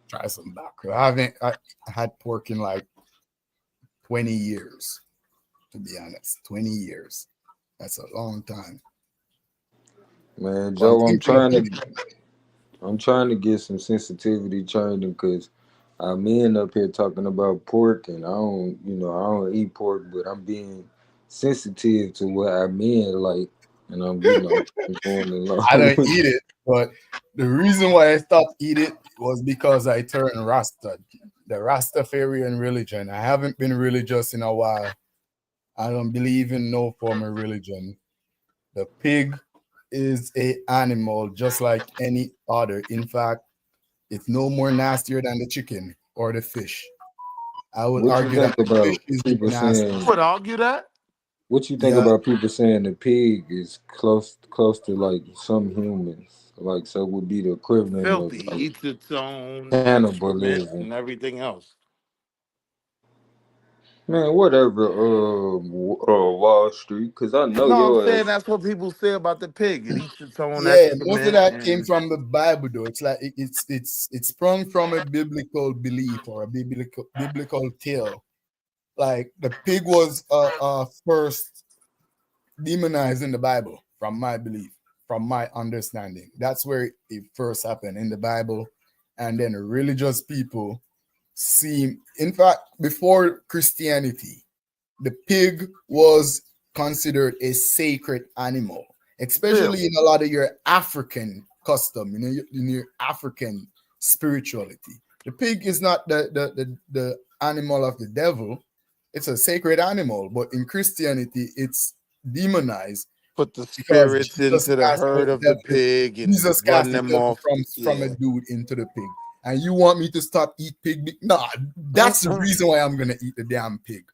Try some back rib. I had pork in like 20 years, to be honest. 20 years. That's a long time. Man, But I'm Joe, I'm thinking of trying to get some sensitivity training because men up here talking about pork and I don't eat pork, but I'm being sensitive to what our men like, and I'm going along I don't with eat it, but the reason why I stopped eating it was because I turned Rasta, the Rastafarian religion. I haven't been religious in a while. I don't believe in no form of religion. The pig is a animal just like any other. In fact, it's no more nastier than the chicken or the fish. I would What you argue that think the fish about is people more nasty. saying? You would argue that? What you think Yeah, about people saying the pig is close to like some humans, like so would be the equivalent of Filthy. like Eats its own excrement cannibalism? and everything else. Man, whatever. Wall Street, because I know No, I'm your saying ass. that's what people say about the pig. It eats its own yeah. Most of excrement that came and from the Bible, though. It's like it's sprung from a biblical belief or a biblical tale. Like the pig was first demonized in the Bible, from my belief, from my understanding. That's where it first happened in the Bible, and then religious people seem. In fact, before Christianity, the pig was considered a sacred animal, especially still. in a lot of your African custom, in your African spirituality. The pig is not the animal of the devil. It's a sacred animal, but in Christianity, it's demonized Put the because spirits into the herd of the pig and Jesus run cast the them devil off. from a Yeah. dude into the pig. And you want me to stop eat pig? Nah, that's the reason why I'm gonna eat the damn pig.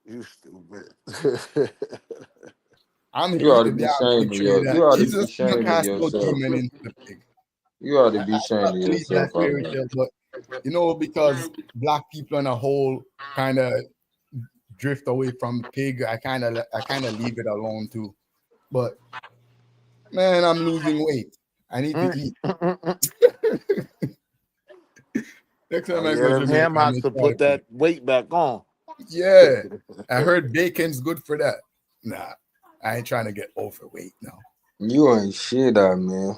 You stupid. I'm gonna You ought eat to the be damn ashamed pig of tree your. that You ought to be Jesus didn't ashamed of cast no yourself. demon into the pig. You ought to be I ashamed of believe that yourself, I fairy mean. tale, but because black people on a whole kind of drift away from the pig, I kind of leave it alone too. But man, I'm losing weight. I need to eat. Next time Oh, I yeah, go to them Jamaica, ham I hocks may to try put pig. that weight back on. Yeah, I heard bacon's good for that. Nah, I ain't trying to get overweight now. You ain't shit out, man.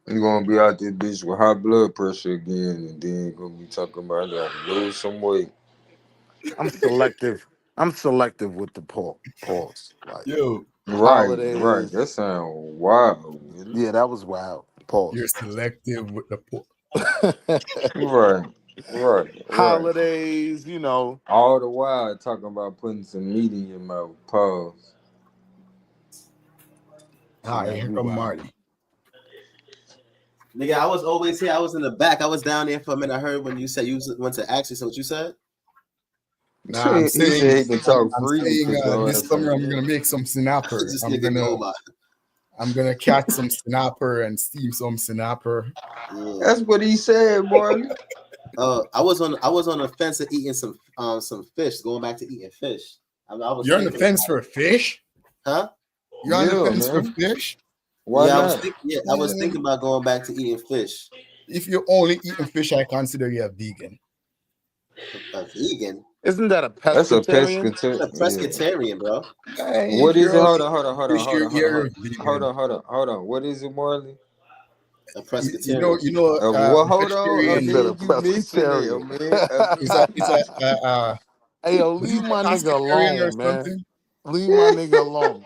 You gonna be out there bitch with high blood pressure again, and then gonna be talking about I gotta lose some weight. I'm selective. I'm selective with the pause. Like Yo, Right. holidays. That sound wild, man. Yeah, that was wild. you're Pause. selective with the pork. Right. Holidays, All the while talking about putting some meat in your mouth. Pause. Hi, yeah, here we come wild. Marty. Nigga, I was always here. I was in the back. I was down there for a minute. I heard when you said you went to ask you. So what you said? Nah, I'm He saying, said he can talk freely because this summer I'm gonna make some snapper. This nigga Noma. I'm gonna catch some snapper and steam some snapper. Yeah. That's what he said, boy. I was on the fence of eating some fish. Going back to eating fish. You're on the fence for fish? Huh? You're on the Yeah, fence man. for fish? Why Yeah, not? I was thinking about going back to eating fish. If you're only eating fish, I consider you a vegan. A vegan? Isn't that a That's a pescatarian? pescatarian. A pescatarian, bro. Hey, What if is you're it? only Hold on. fish, you're a vegan. Hold on. What is it, Marley? A pescatarian. Well, hold on. He said a vegetarian You missing it, pescatarian. man. it's a Hey, yo, is leave it my a nigga pescatarian or alone, man. something? Leave my nigga alone.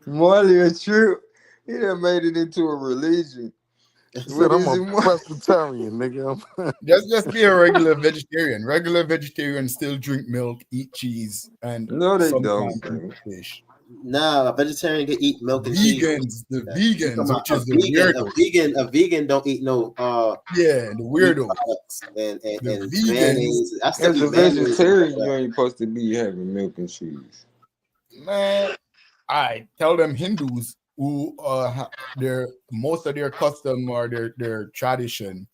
Marley a trip. He done made it into a religion. He What said I'm is a it, Marley? pescatarian, nigga. Just be a regular vegetarian. Regular vegetarians still drink milk, eat cheese, and No, they sometimes don't, eat man. fish. No, a vegetarian can eat milk and cheese. The vegans, which is the weirdo. A vegan don't eat no the weirdo and vegans. Mayonnaise. As a vegetarian, you ain't supposed to be having milk and cheese. Man, I tell them Hindus who their most of their custom or their tradition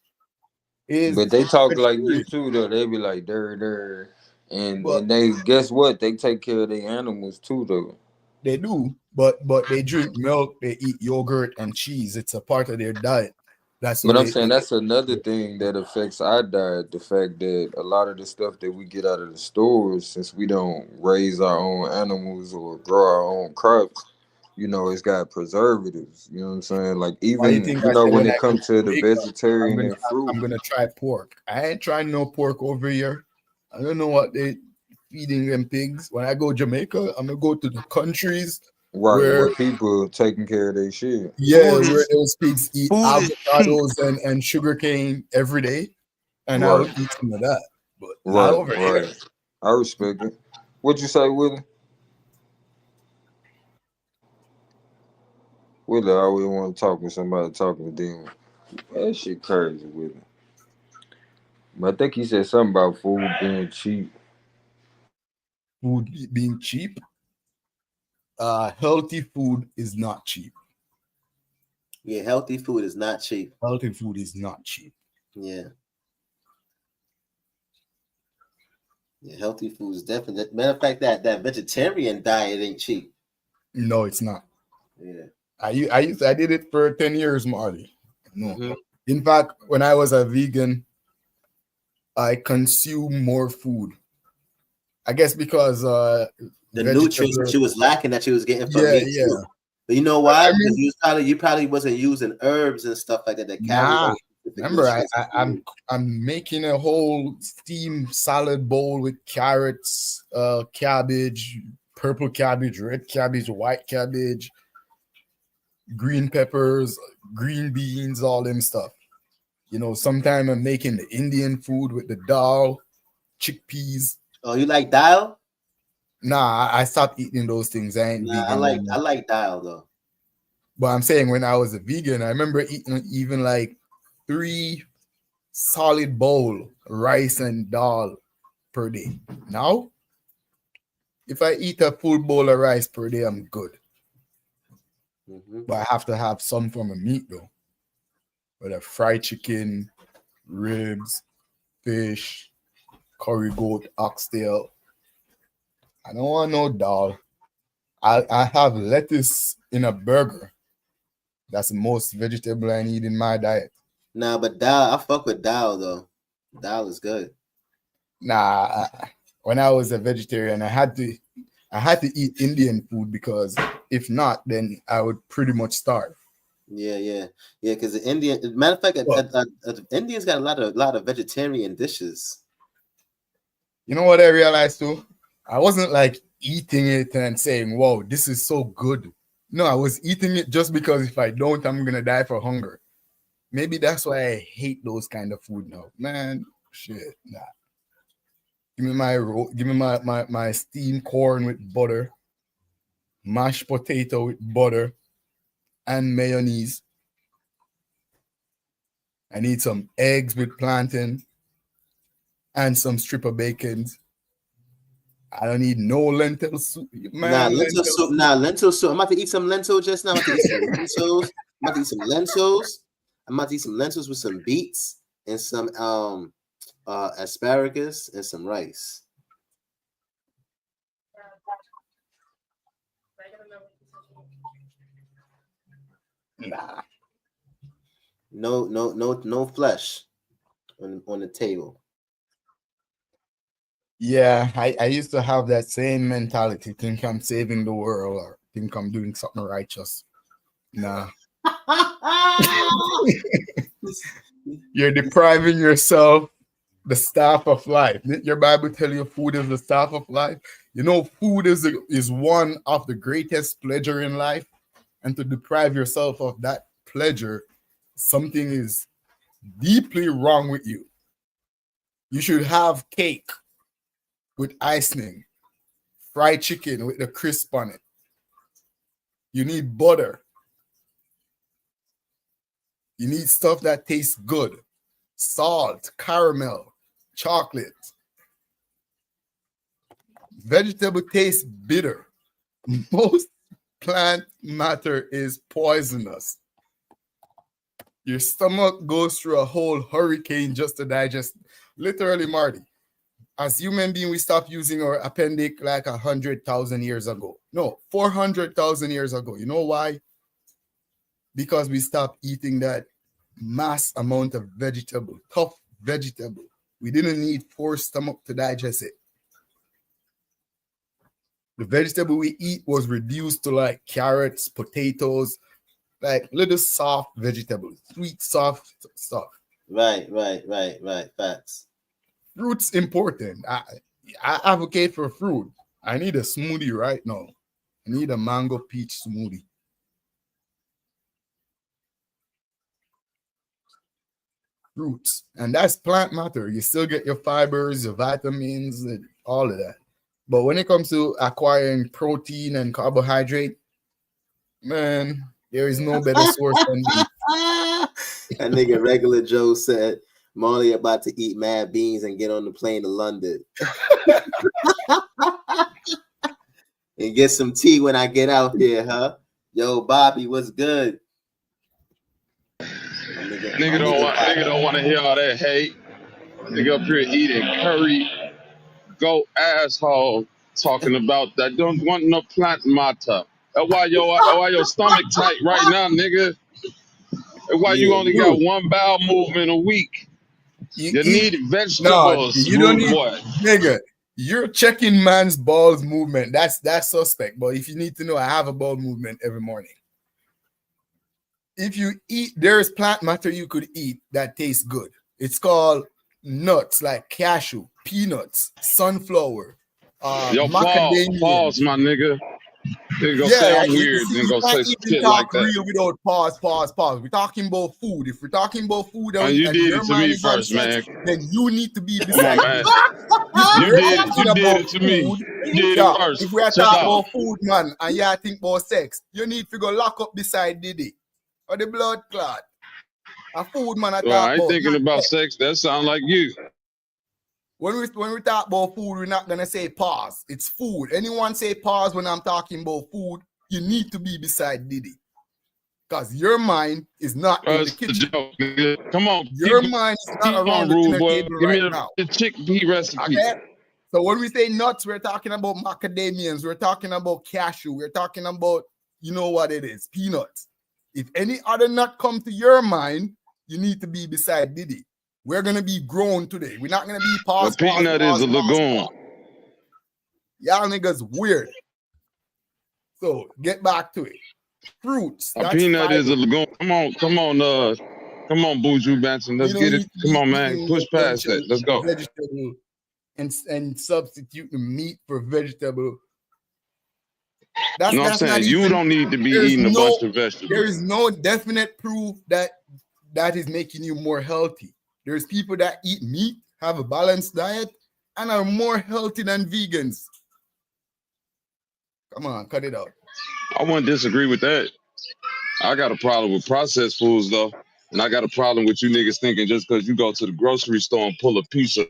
is, but they talk like you too though. They be like der. And they guess what? They take care of their animals too though. They do, but they drink milk, they eat yogurt and cheese. It's a part of their diet. That's I'm saying that's another thing that affects our diet. The fact that a lot of the stuff that we get out of the stores, since we don't raise our own animals or grow our own crops, you know, it's got preservatives. You know what I'm saying? Like even when it comes to the vegetarian and fruit, I'm gonna try pork. I ain't trying no pork over here. I don't know what they feeding them pigs. When I go Jamaica, I'm gonna go to the countries where people taking care of their shit. Yeah, where those pigs eat avocados and sugar cane every day, and I would eat some of that. But not over here. I respect it. What you say, Willie? Willie, I always want to talk with somebody talking with them. That shit crazy, Willie. But I think he said something about food being cheap. Food being cheap? Healthy food is not cheap. Yeah, healthy food is not cheap. Healthy food is not cheap. Yeah. Yeah, healthy food is definitely. Matter of fact, that vegetarian diet ain't cheap. No, it's not. Yeah. I did it for 10 years, Marty. No. Mm-hmm. In fact, when I was a vegan, I consumed more food. I guess because the nutrients that she was lacking that she was getting from meat. Yeah. Too. But you know why? Because you probably wasn't using herbs and stuff like that. Remember, I'm making a whole steamed salad bowl with carrots, cabbage, purple cabbage, red cabbage, white cabbage, green peppers, green beans, all them stuff. You know, sometimes I'm making the Indian food with the dal, chickpeas. Oh, you like dal? Nah, I stopped eating those things. I ain't vegan. I like dal though. But I'm saying when I was a vegan, I remember eating even like 3 solid bowl rice and dal per day. Now, if I eat a full bowl of rice per day, I'm good. Mm-hmm. But I have to have some form of meat though. Whether fried chicken, ribs, fish, curry goat, oxtail. I don't want no dal. I have lettuce in a burger. That's the most vegetable I need in my diet. Nah, but dal, I fuck with dal though. Dal is good. Nah, when I was a vegetarian, I had to eat Indian food because if not, then I would pretty much starve. Yeah. Because the Indian, matter of fact, Indians got a lot of vegetarian dishes. You know what I realized too? I wasn't like eating it and saying, "Wow, this is so good." No, I was eating it just because if I don't, I'm gonna die for hunger. Maybe that's why I hate those kind of food now, man. Shit, nah. Give me my steamed corn with butter, mashed potato with butter, and mayonnaise. I need some eggs with plantain and some strip of bacon. I don't need no lentil soup. Man, lentil soup. I'm about to eat some lentils just now. I'm about to eat some lentils with some beets and some asparagus and some rice. Nah. No flesh on the table. Yeah, I used to have that same mentality. Think I'm saving the world or think I'm doing something righteous. Nah. You're depriving yourself the staff of life. Didn't your Bible tell you food is the staff of life? You know, food is one of the greatest pleasure in life. And to deprive yourself of that pleasure, something is deeply wrong with you. You should have cake with icing, fried chicken with the crisp on it, You need butter. You need stuff that tastes good. Salt, caramel, chocolate. Vegetable tastes bitter. Most plant matter is poisonous. Your stomach goes through a whole hurricane just to digest. Literally, Marty, as human beings, we stopped using our appendix like 100,000 years ago. No, 400,000 years ago. You know why? Because we stopped eating that mass amount of vegetable, tough vegetable. We didn't need poor stomach to digest it. The vegetable we eat was reduced to like carrots, potatoes, like little soft vegetables, sweet, soft stuff. Right. Facts. Fruit's important. I advocate for fruit. I need a smoothie right now. I need a mango peach smoothie. Fruits. And that's plant matter. You still get your fibers, your vitamins, and all of that. But when it comes to acquiring protein and carbohydrate, man, there is no better source than meat. That nigga Regular Joe said, Marley about to eat mad beans and get on the plane to London. And get some tea when I get out here, huh? Yo, Bobby, what's good? Nigga don't want to hear all that hate. Nigga up here eating curry, goat asshole, talking about that. Don't want no plant matter. That's why your stomach tight right now, nigga. That's why you only got one bowel movement a week. You need vegetables. No, you don't need, nigga. You're checking man's bowels movement. That's suspect. But if you need to know, I have a bowel movement every morning. If you eat, there is plant matter you could eat that tastes good. It's called nuts like cashew, peanuts, sunflower, macadamia. Pause, my nigga. They go say I'm weird. Then go say shit like that. Real without pause. We're talking about food. If we're talking about food, and you did it to me first, man. Then you need to be beside me. You did it to me. You did it first. If we are talking about food, man, and you think about sex, you need to go lock up beside Diddy or the blood clot. A food man. I ain't thinking about sex. That sound like you. When we talk about food, we're not gonna say pause. It's food. Anyone say pause when I'm talking about food, you need to be beside Diddy. Because your mind is not in the kitchen. Come on. Your mind is not around the dinner table right now. The chickpea recipe. Okay? So when we say nuts, we're talking about macadamians, we're talking about cashew, we're talking about, you know what it is, peanuts. If any other nut come to your mind, you need to be beside Diddy. We're going to be grown today. We're not going to be pause. The peanut is a lagoon. Y'all niggas weird. So get back to it. Fruits. A peanut is a lagoon. Come on, Buju Benson. Let's get it. Come on, man. Push past that. Let's go. Vegetable and substitute the meat for vegetable. That's what I'm saying. You don't need to be eating a bunch of vegetables. There is no definite proof that is making you more healthy. There's people that eat meat, have a balanced diet, and are more healthy than vegans. Come on, cut it out. I wouldn't disagree with that. I got a problem with processed foods, though. And I got a problem with you niggas thinking just because you go to the grocery store and pull a piece of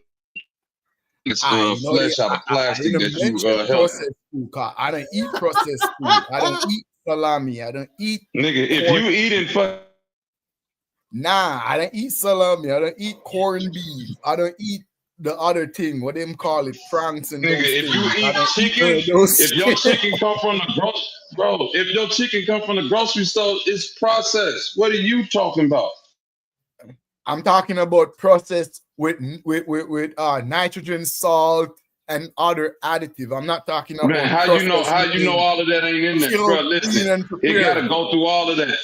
flesh out of plastic that you processed food. I don't eat processed food. I don't eat salami. I don't eat. Nigga, if you eating Nah, I don't eat salami. I don't eat corned beef. I don't eat the other thing. What them call it, Franks and nigga. If you eat chicken, if your chicken come from the grocery store, it's processed. What are you talking about? I'm talking about processed with nitrogen, salt, and other additive. I'm not talking about. Man, how you know all of that ain't in there, bro? Listen, it gotta go through all of that.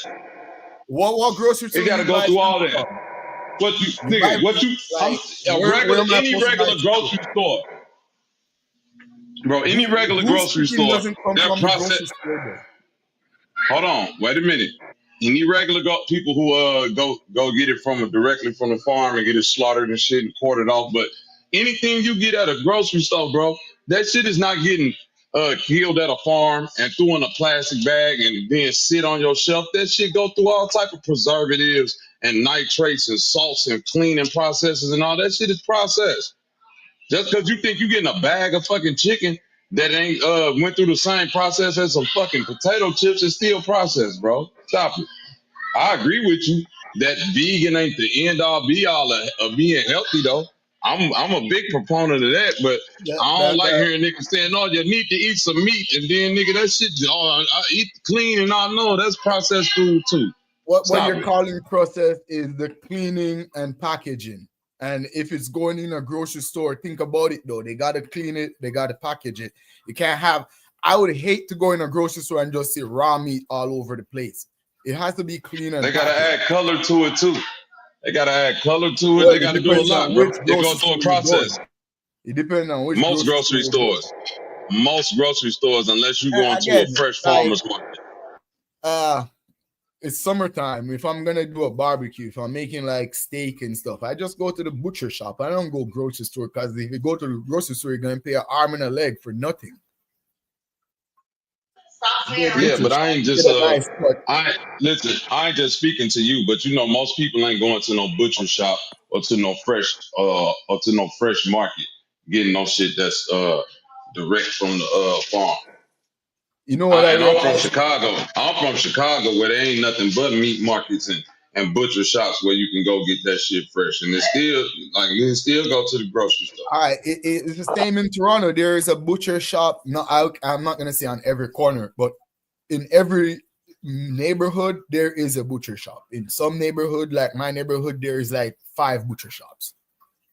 What grocery store? It gotta go through all that. Any regular grocery store, bro. Any regular grocery store, that process. Hold on, wait a minute. Any regular people who go get it directly from the farm and get it slaughtered and shit and quartered off, but anything you get at a grocery store, bro, that shit is not getting killed at a farm and threw in a plastic bag and then sit on your shelf. That shit go through all type of preservatives and nitrates and salts and cleaning processes and all that shit is processed. Just because you think you getting a bag of fucking chicken that ain't went through the same process as some fucking potato chips, is still processed, bro. Stop it. I agree with you that vegan ain't the end all be all of being healthy though. I'm a big proponent of that, but I don't like hearing niggas saying, "Oh, you need to eat some meat," and then nigga, that shit, oh, I eat clean, and I know that's processed food too. What you're calling processed is the cleaning and packaging. And if it's going in a grocery store, think about it though. They gotta clean it, they gotta package it. You can't have. I would hate to go in a grocery store and just see raw meat all over the place. It has to be clean and they gotta add color to it too. They gotta add color to it. Well, they gotta do a lot, bro. It goes through a process. It depends on which most grocery stores. Most grocery stores, unless you go into a fresh farmer's market. It's summertime. If I'm gonna do a barbecue, if I'm making like steak and stuff, I just go to the butcher shop. I don't go grocery store, because if you go to the grocery store, you're gonna pay an arm and a leg for nothing. Yeah, but I ain't just I ain't just speaking to you, but you know, most people ain't going to no butcher shop or to no fresh market getting no shit that's direct from the farm. You know what? I'm from Chicago. I'm from Chicago, where there ain't nothing but meat markets and butcher shops where you can go get that shit fresh, and it's still like you can still go to the grocery store. All right, it's the same in Toronto. There is a butcher shop. No, I'm not gonna say on every corner, but in every neighborhood there is a butcher shop. In some neighborhood, like my neighborhood, there is like 5 butcher shops.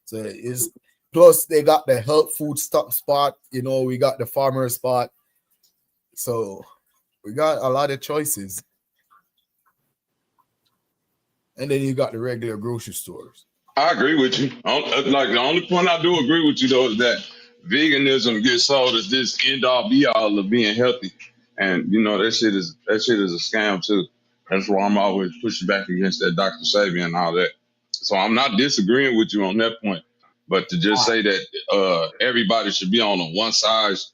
So it is. Plus, they got the health food stock spot. You know, we got the farmer spot. So we got a lot of choices. And then you got the regular grocery stores. I agree with you. Like the only point I do agree with you though is that veganism gets sold as this end all be all of being healthy, and you know that shit is a scam too. That's why I'm always pushing back against that Dr. Sabi and all that. So I'm not disagreeing with you on that point, but to just say that everybody should be on a one size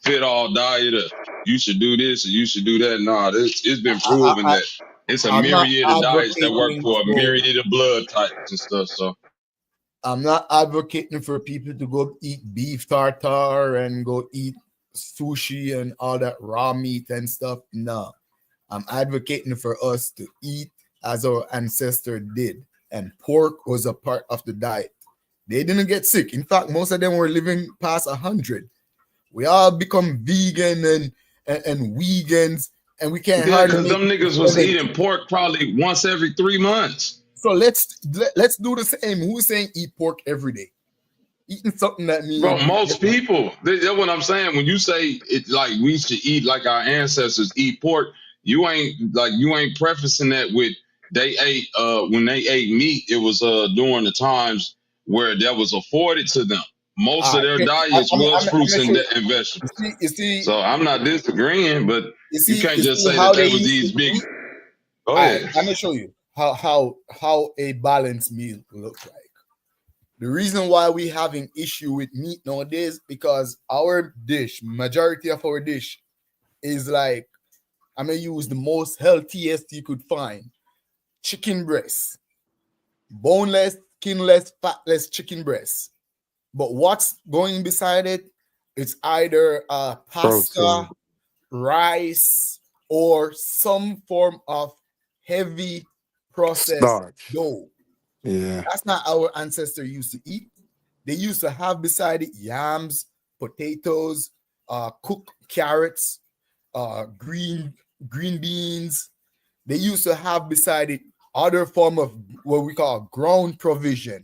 fit all diet, or you should do this or you should do that. Nah, it's been proven that it's a myriad of diets that work for a myriad of blood types and stuff. So I'm not advocating for people to go eat beef tartare and go eat sushi and all that raw meat and stuff. No, I'm advocating for us to eat as our ancestor did, and pork was a part of the diet. They didn't get sick. In fact, most of them were living past 100. We all become vegan and vegans, and we can't hardly. Because them niggas was eating pork probably once every 3 months. So let's do the same. Who's saying eat pork every day? Eating something that means. Bro, most people. That's what I'm saying. When you say it, like we should eat like our ancestors eat pork, you ain't prefacing that with they ate when they ate meat. It was during the times where that was afforded to them. Most of their diets was fruits and vegetables. You see, so I'm not disagreeing, but you can't just say that they was these big. Go ahead. I'm gonna show you how a balanced meal looks like. The reason why we having issue with meat nowadays because our dish, majority of our dish, is like I'm gonna use the most healthiest you could find: chicken breast, boneless, skinless, fatless chicken breast. But what's going beside it? It's either pasta, rice, or some form of heavy processed dough. Yeah, that's not our ancestor used to eat. They used to have beside it yams, potatoes, cooked carrots, green beans. They used to have beside it other form of what we call ground provision.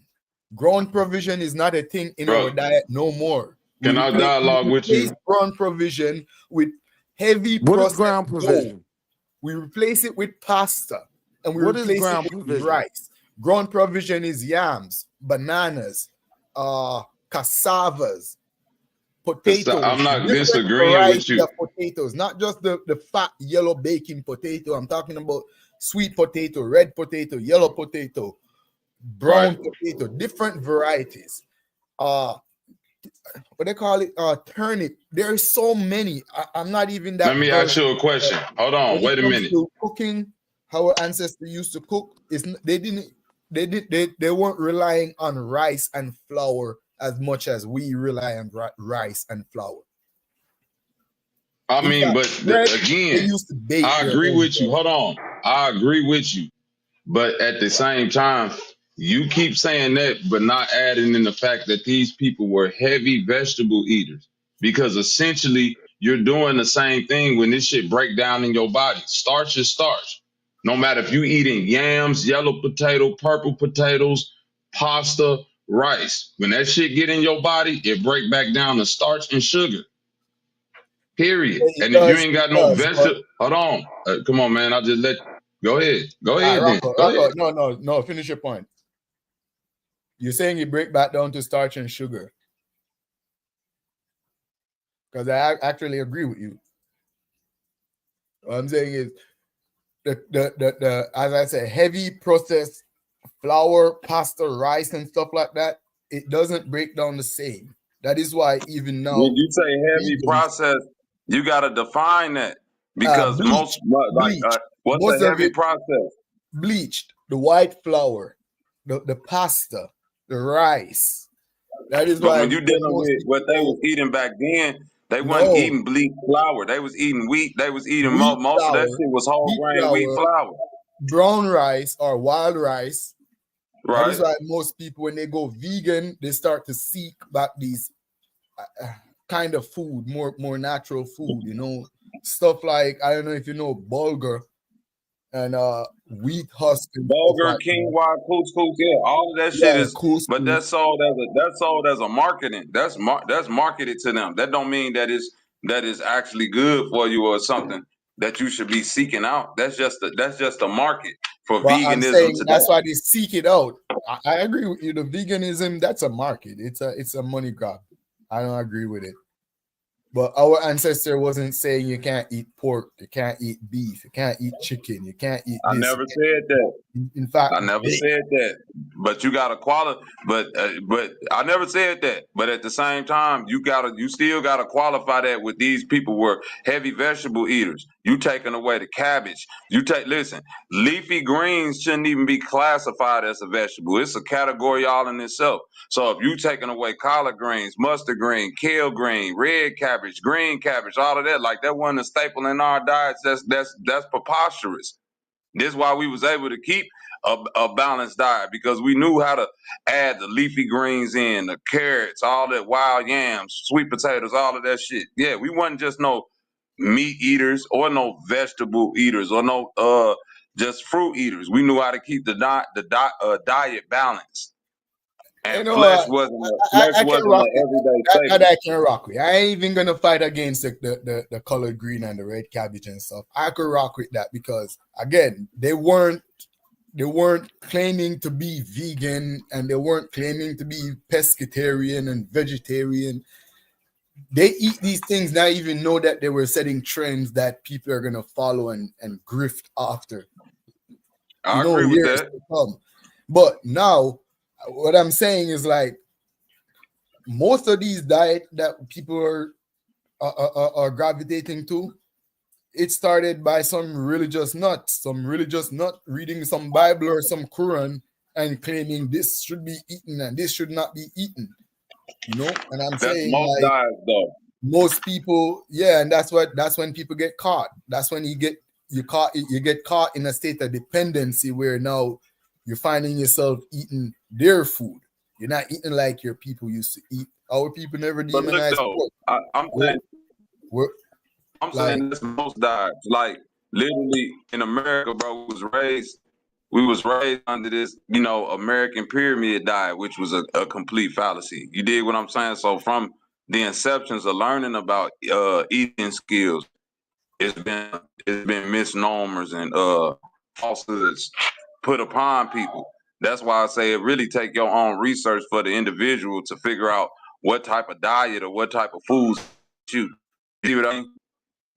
Ground provision is not a thing in our diet no more. Can I dialogue with you? Ground provision with heavy processed ground provision? Dough. We replace it with pasta, and we replace it with rice. Ground provision is yams, bananas, cassavas, potatoes. I'm not disagreeing with you. Potatoes, not just the fat yellow baking potato. I'm talking about sweet potato, red potato, yellow potato, brown potato, different varieties. what they call it, turnip. There are so many. I'm not even that. Let me ask you a question. Hold on, wait a minute. Cooking, how our ancestors used to cook, they weren't relying on rice and flour as much as we rely on rice and flour. I mean, but again, I agree with you. Hold on, I agree with you, but at the same time, you keep saying that, but not adding in the fact that these people were heavy vegetable eaters, because essentially you're doing the same thing when this shit break down in your body. Starch is starch. No matter if you eating yams, yellow potato, purple potatoes, pasta, rice, when that shit get in your body, it break back down to starch and sugar. Period. And if you ain't got no vegetable, hold on. Come on, man. I'll just let go ahead. Go ahead. Then. Go ahead. No. Finish your point. You're saying you break back down to starch and sugar. Because I actually agree with you. What I'm saying is the as I said, heavy processed flour, pasta, rice, and stuff like that, it doesn't break down the same. That is why even now, when you say heavy process, you got to define that, because what's a heavy process? Bleached, the white flour, the pasta, the rice. That is why when you're dealing with what they was eating back then, they wasn't eating bleached flour. They was eating wheat. They was eating most of that shit was whole grain wheat flour. Brown rice or wild rice. Right. That is why most people, when they go vegan, they start to seek back these kind of food, more natural food, you know, stuff like, I don't know if you know, bulgur and wheat husk. Bulgur, quinoa, couscous, yeah, all of that shit is couscous. But that's sold as a marketing. That's marketed to them. That don't mean that is actually good for you or something that you should be seeking out. That's just a market for veganism today. That's why they seek it out. I agree with you. The veganism, that's a market. It's a money grab. I don't agree with it. But our ancestor wasn't saying you can't eat pork, you can't eat beef, you can't eat chicken, you can't eat this. I never said that. In fact, I never said that. But you got to qualify. But I never said that. But at the same time, you still gotta qualify that with these people were heavy vegetable eaters. You taking away the cabbage. Listen, leafy greens shouldn't even be classified as a vegetable. It's a category all in itself. So if you taking away collard greens, mustard green, kale green, red cabbage, green cabbage, all of that, like that wasn't a staple in our diets, that's preposterous. This is why we was able to keep a balanced diet, because we knew how to add the leafy greens in, the carrots, all that, wild yams, sweet potatoes, all of that shit. Yeah, we wasn't just no meat eaters or no vegetable eaters or no just fruit eaters. We knew how to keep the diet balanced. And flesh wasn't an everyday staple. I can rock with. I ain't even gonna fight against the colored green and the red cabbage and stuff. I could rock with that because again, they weren't claiming to be vegan and they weren't claiming to be pescatarian and vegetarian. They eat these things, not even know that they were setting trends that people are gonna follow and grift after. I agree with that. But now, what I'm saying is like most of these diet that people are gravitating to, it started by some religious nut reading some Bible or some Quran and claiming this should be eaten and this should not be eaten. You know, and I'm saying most like, diets, though. Most people, yeah, and that's when people get caught. That's when you get caught in a state of dependency where now you're finding yourself eating their food. You're not eating like your people used to eat. Our people never demonized pork. I'm saying this most diets. Like literally in America, bro, we was raised under this, American pyramid diet, which was a complete fallacy. You dig what I'm saying? So from the inceptions of learning about eating skills, it's been misnomers and falsehoods put upon people. That's why I say it really take your own research for the individual to figure out what type of diet or what type of foods you see what I mean?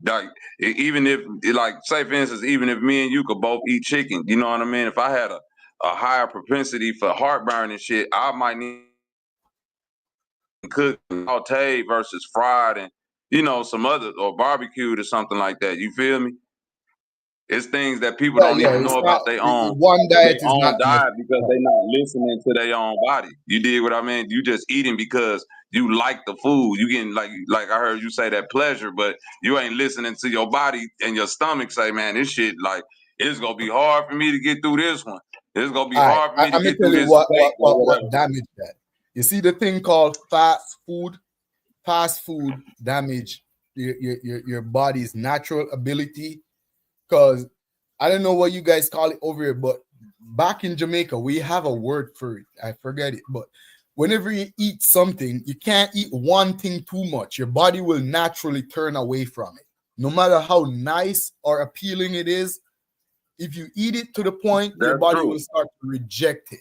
Like even if, like, say for instance, even if me and you could both eat chicken, you know what I mean? If I had a higher propensity for heartburn and shit, I might need cooked sauteed versus fried and, you know, some other, or barbecued or something like that. You feel me? It's things that people don't even know about their own diet because they're not listening to their own body. You dig what I mean? You just eating because you like the food. You getting like I heard you say that pleasure, but you ain't listening to your body and your stomach say, man, this shit, like, it's gonna be hard for me to get through this one. It's gonna be hard for me to get through this. What damage that? You see the thing called fast food? Fast food damage your body's natural ability. Because I don't know what you guys call it over here, but back in Jamaica, we have a word for it. I forget it. But whenever you eat something, you can't eat one thing too much. Your body will naturally turn away from it. No matter how nice or appealing it is, if you eat it to the point, your body will start to reject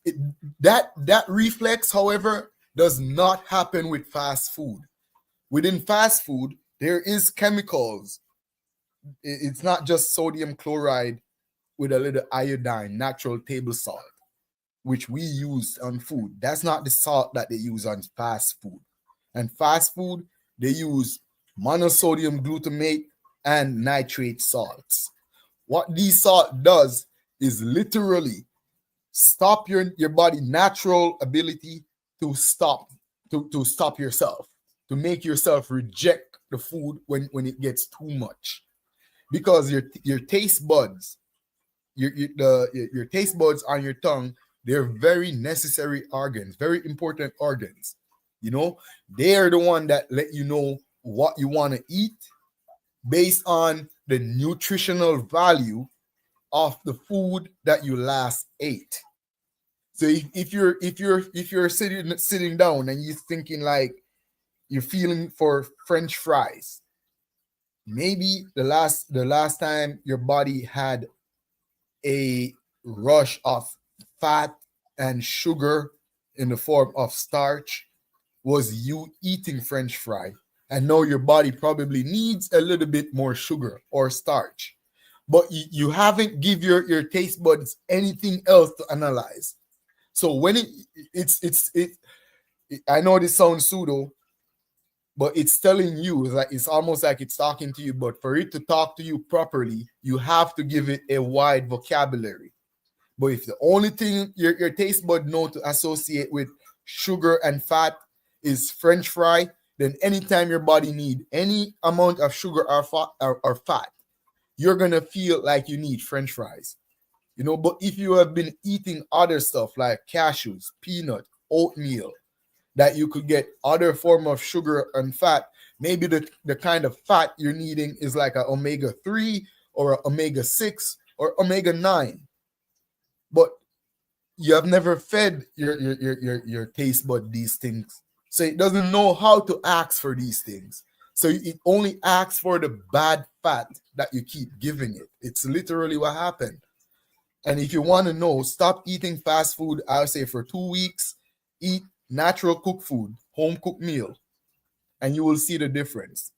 it. That reflex, however, does not happen with fast food. Within fast food, there is chemicals. It's not just sodium chloride with a little iodine, natural table salt, which we use on food. That's not the salt that they use on fast food. And fast food, they use monosodium glutamate and nitrate salts. What these salt does is literally stop your body natural ability to stop yourself, to make yourself reject the food when it gets too much. Because your taste buds, your taste buds on your tongue, they're very necessary organs, very important organs. You know, they're the one that let you know what you want to eat based on the nutritional value of the food that you last ate. So if you're sitting down and you're thinking like you're feeling for French fries, maybe the last time your body had a rush of fat and sugar in the form of starch was you eating French fry. And now your body probably needs a little bit more sugar or starch. But you haven't give your taste buds anything else to analyze. So when I know this sounds pseudo, but it's telling you that it's almost like it's talking to you. But for it to talk to you properly, you have to give it a wide vocabulary. But if the only thing your taste bud know to associate with sugar and fat is French fry, then anytime your body need any amount of sugar or fat, you're gonna feel like you need French fries. You know, but if you have been eating other stuff like cashews, peanut, oatmeal, that you could get other form of sugar and fat, maybe the kind of fat you're needing is like an omega-3 or an omega-6 or omega-9. But you have never fed your taste bud these things. So it doesn't know how to ask for these things. So it only asks for the bad fat that you keep giving it. It's literally what happened. And if you want to know, stop eating fast food, I'll say for 2 weeks, eat natural cooked food, home cooked meal, and you will see the difference.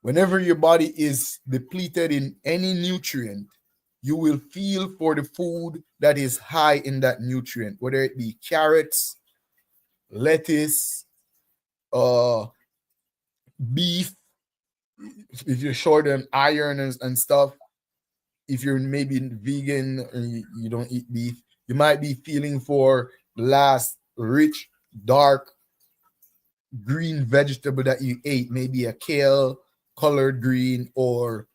Whenever your body is depleted in any nutrient, you will feel for the food that is high in that nutrient, whether it be carrots, lettuce, beef, if you're short on iron and stuff. If you're maybe vegan and you don't eat beef, you might be feeling for the last rich, dark, green vegetable that you ate, maybe a kale, colored green, or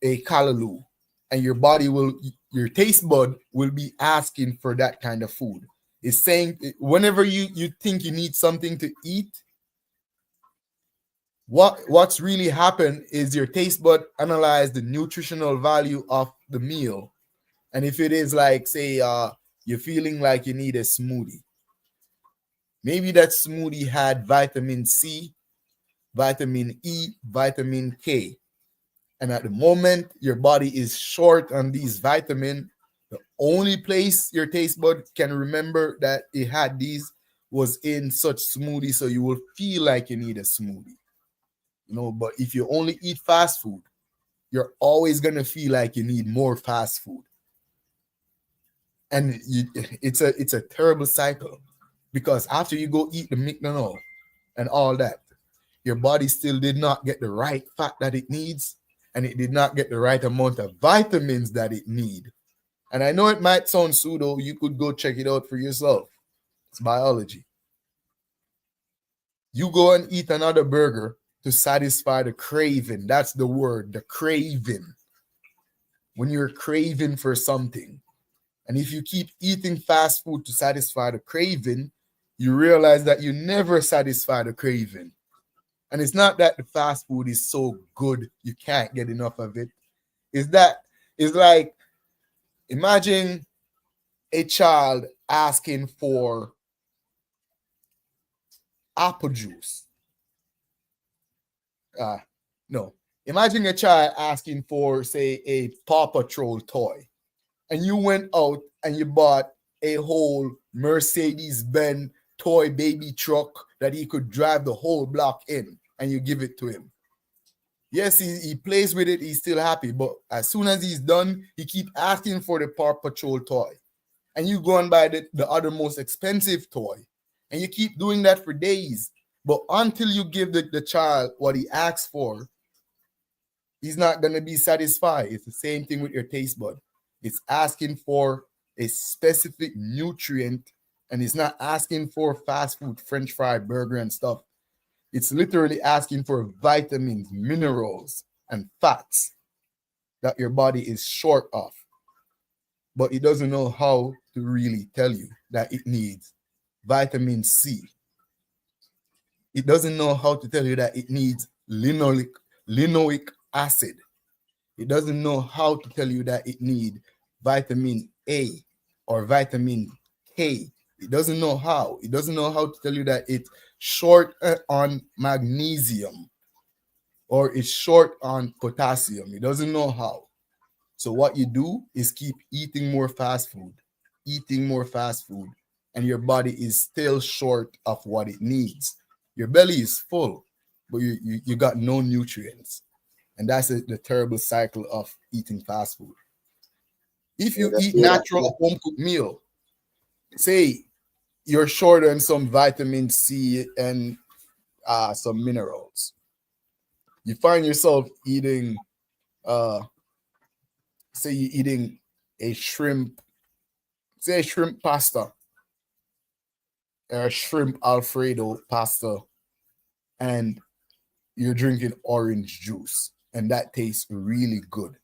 a callaloo. And your taste bud will be asking for that kind of food. It's saying whenever you think you need something to eat, what's really happened is your taste bud analyze the nutritional value of the meal. And if it is like, say, you're feeling like you need a smoothie, maybe that smoothie had vitamin C, vitamin E, vitamin K. And at the moment your body is short on these vitamins, the only place your taste bud can remember that it had these was in such smoothie. So you will feel like you need a smoothie. You know, but if you only eat fast food, you're always going to feel like you need more fast food. And it's a terrible cycle. Because after you go eat the McDonald's and all that, your body still did not get the right fat that it needs, and it did not get the right amount of vitamins that it needs. And I know it might sound pseudo. You could go check it out for yourself. It's biology. You go and eat another burger to satisfy the craving. That's the word, the craving. When you're craving for something. And if you keep eating fast food to satisfy the craving, you realize that you never satisfy the craving. And it's not that the fast food is so good you can't get enough of it. It's like, imagine a child asking for apple juice. No. Imagine a child asking for, say, a Paw Patrol toy. And you went out and you bought a whole Mercedes-Benz toy baby truck that he could drive the whole block in, and you give it to him. Yes, he plays with it, he's still happy, but as soon as he's done, he keep asking for the Paw Patrol toy. And you go and buy the other most expensive toy. And you keep doing that for days. But until you give the child what he asks for, he's not going to be satisfied. It's the same thing with your taste bud. It's asking for a specific nutrient, and it's not asking for fast food, French fry, burger, and stuff. It's literally asking for vitamins, minerals, and fats that your body is short of. But it doesn't know how to really tell you that it needs vitamin C. It doesn't know how to tell you that it needs linoleic acid. It doesn't know how to tell you that it needs vitamin A or vitamin K. It doesn't know how. It doesn't know how to tell you that it's short on magnesium or it's short on potassium. It doesn't know how. So what you do is keep eating more fast food, and your body is still short of what it needs. Your belly is full, but you got no nutrients. And that's the terrible cycle of eating fast food. If you eat natural home-cooked meal, say you're short on some vitamin C and some minerals. You find yourself eating, say you're eating a shrimp pasta, or a shrimp Alfredo pasta, and you're drinking orange juice, and that tastes really good.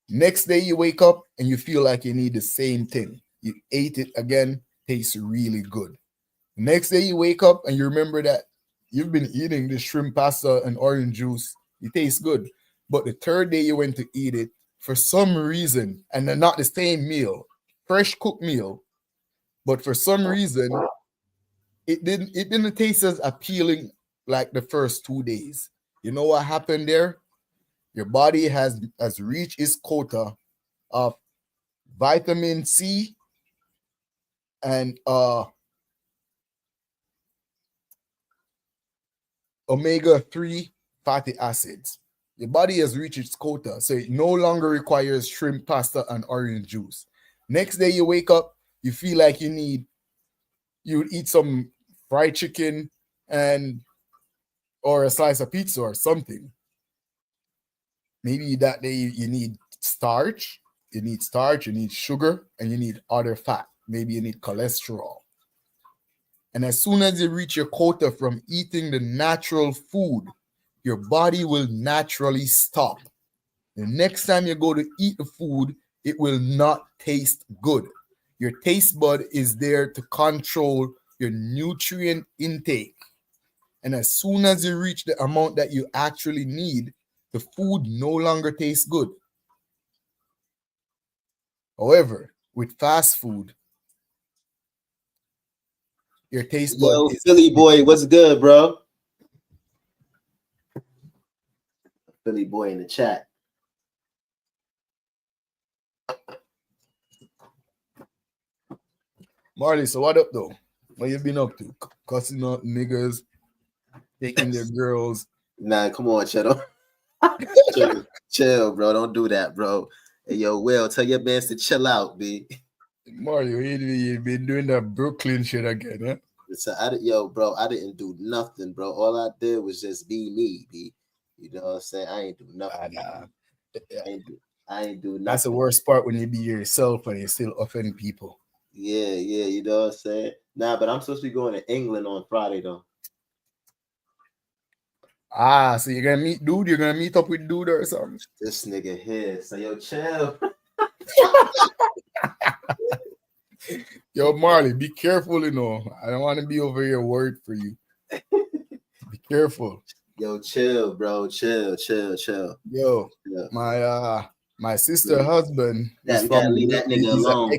Next day you wake up and you feel like you need the same thing. You ate it again, tastes really good. Next day you wake up and you remember that you've been eating this shrimp pasta and orange juice. It tastes good. But the third day you went to eat it, for some reason, and then not the same meal, fresh cooked meal, but for some reason, it didn't taste as appealing like the first 2 days. You know what happened there? Your body has reached its quota of vitamin C and omega-3 fatty acids. Your body has reached its quota, so it no longer requires shrimp pasta and orange juice. Next day you wake up, you feel like you eat some fried chicken or a slice of pizza or something. Maybe that day you need starch, you need sugar, and you need other fat. Maybe you need cholesterol. And as soon as you reach your quota from eating the natural food, your body will naturally stop. The next time you go to eat the food, it will not taste good. Your taste bud is there to control your nutrient intake. And as soon as you reach the amount that you actually need, the food no longer tastes good. However, with fast food, your taste bud is... Philly boy, what's good, bro? Philly boy in the chat. Marley, so what up though? What you been up to? Cussing out niggas, taking their girls. Nah, come on, Cheddar. chill, bro. Don't do that, bro. Hey, yo, Will, tell your mans to chill out, B. Mario, you've been doing that Brooklyn shit again, huh? So yo, bro, I didn't do nothing, bro. All I did was just be me, B. You know what I'm saying? I ain't do nothing. Nah. I ain't do nothing. That's the worst part when you be yourself and you still offend people. Yeah, you know what I'm saying? Nah, but I'm supposed to be going to England on Friday, though. So you're gonna meet dude? You're gonna meet up with dude or something? This nigga here. So yo, chill. Yo, Marley, be careful, you know. I don't want to be over here worried for you. Be careful. Yo, chill, bro. Chill. Yo, yeah. My sister husband is from leave that nigga alone.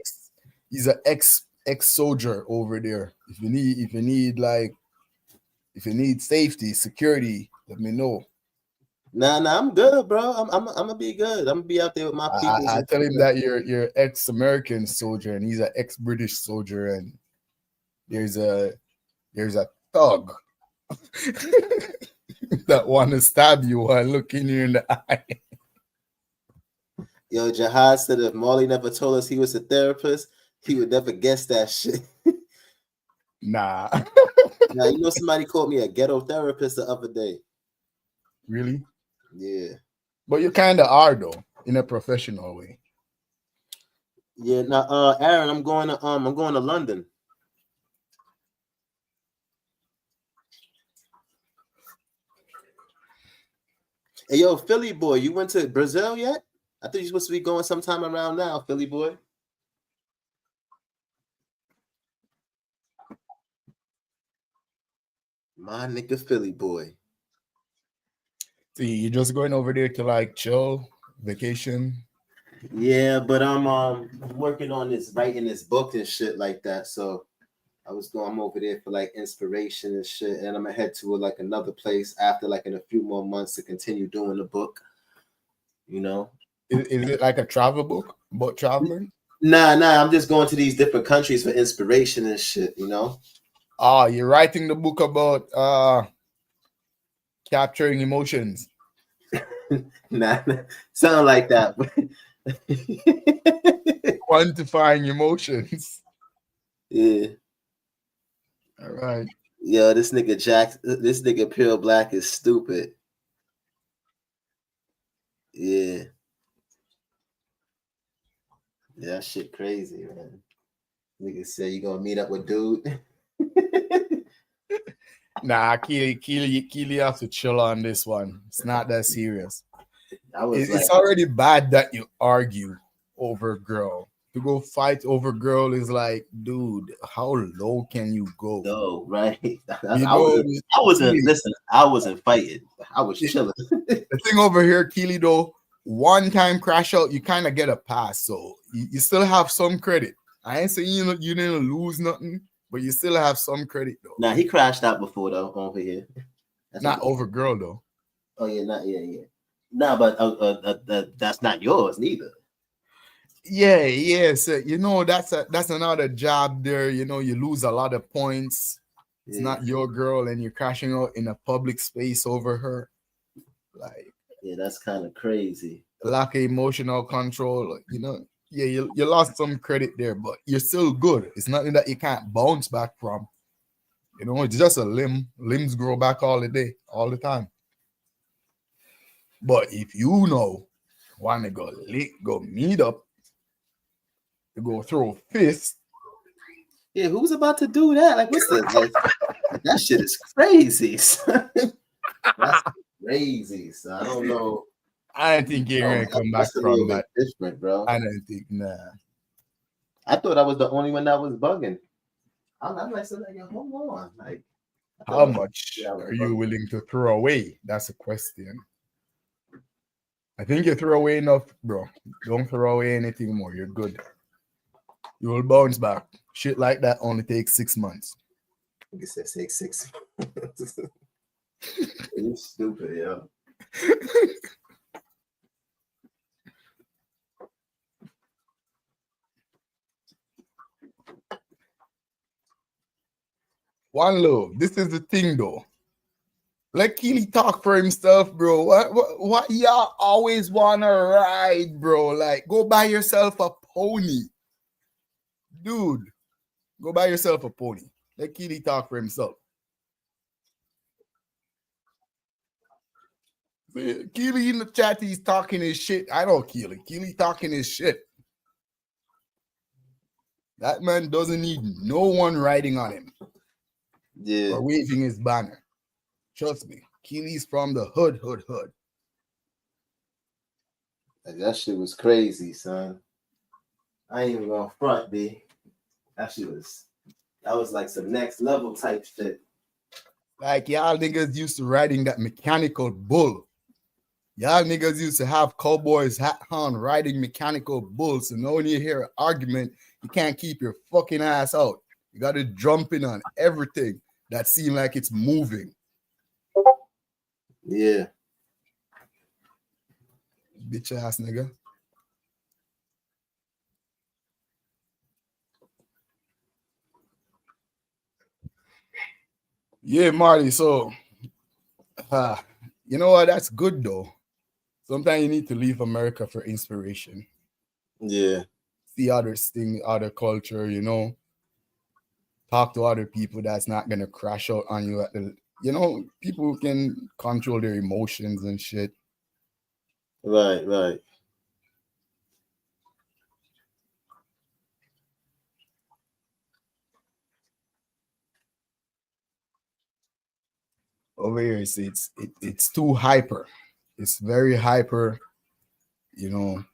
He's an ex-soldier over there. If you need safety, security, let me know. Nah, I'm good, bro. I'm gonna be good. I'm gonna be out there with my people. I tell him that you're ex-American soldier and he's an ex-British soldier, and there's a thug that want to stab you while looking you in the eye. Yo, Jihad said if Marley never told us he was a therapist, he would never guess that shit. Nah. Now, you know, somebody called me a ghetto therapist the other day. Really? Yeah. But you kind of are, though, in a professional way. Yeah. Now, Aaron, I'm going to London. Hey, yo, Philly boy, you went to Brazil yet? I think you're supposed to be going sometime around now, Philly boy. My nigga Philly boy. See, you're just going over there to like chill, vacation. Yeah, but I'm working on writing this book and shit like that. So I'm over there for like inspiration and shit, and I'm gonna head to like another place after like in a few more months to continue doing the book. You know, is it like a travel book about traveling? Nah. I'm just going to these different countries for inspiration and shit. You know. Oh, you're writing the book about capturing emotions. Nah, sound like that. Quantifying emotions. Yeah. All right. Yo, this nigga Pure Black is stupid. Yeah. Yeah, that shit crazy, man. Nigga said you gonna meet up with dude. Nah, Keely have to chill on this one. It's not that serious. It's already bad that you argue over girl. To go fight over girl is like, dude, how low can you go? No, right. I wasn't fighting. I was chilling. The thing over here, Keely, though, one time crash out, you kind of get a pass. So you still have some credit. I ain't saying you didn't lose nothing, but you still have some credit though. Nah, he crashed out before though over here. Not over girl though. Oh yeah. Nah, but that's not yours neither. Yeah. So that's another job there. You know, you lose a lot of points. It's not your girl, and you're crashing out in a public space over her. Like, yeah, that's kind of crazy. Lack of emotional control. You know. Yeah, you lost some credit there, but you're still good. It's nothing that you can't bounce back from. You know, it's just a limb. Limbs grow back all the time. But if you want to go meet up, to go throw fists. Yeah, who's about to do that? Like, what's that shit is crazy. That's crazy. So I don't know. I don't think you're gonna come back from that. Different, bro. I don't think, nah. I thought I was the only one that was bugging. I'm like, hold on. Like, how much are you willing to throw away? That's a question. I think you throw away enough, bro. Don't throw away anything more. You're good. You will bounce back. Shit like that only takes 6 months. I guess that takes 6 months. You stupid, yo. One love. This is the thing, though. Let Keely talk for himself, bro. What y'all always wanna ride, bro? Like, go buy yourself a pony. Dude, go buy yourself a pony. Let Keely talk for himself. Keely in the chat, he's talking his shit. I know Keely. Keely talking his shit. That man doesn't need no one riding on him. Yeah. Or waving his banner. Trust me. Keely's from the hood. Like, that shit was crazy, son. I ain't even gonna front, B. That was like some next level type shit. Like y'all niggas used to riding that mechanical bull. Y'all niggas used to have cowboys hat on riding mechanical bulls. So now when you hear an argument, you can't keep your fucking ass out. You gotta jump in on everything that seems like it's moving. Yeah. Bitch ass nigga. Yeah, Marty. So, you know what? That's good though. Sometimes you need to leave America for inspiration. Yeah. See other things, other culture, you know. Talk to other people that's not gonna crash out on you at the, you know, people who can control their emotions and shit. Right. Over here, it's too hyper. It's very hyper, you know,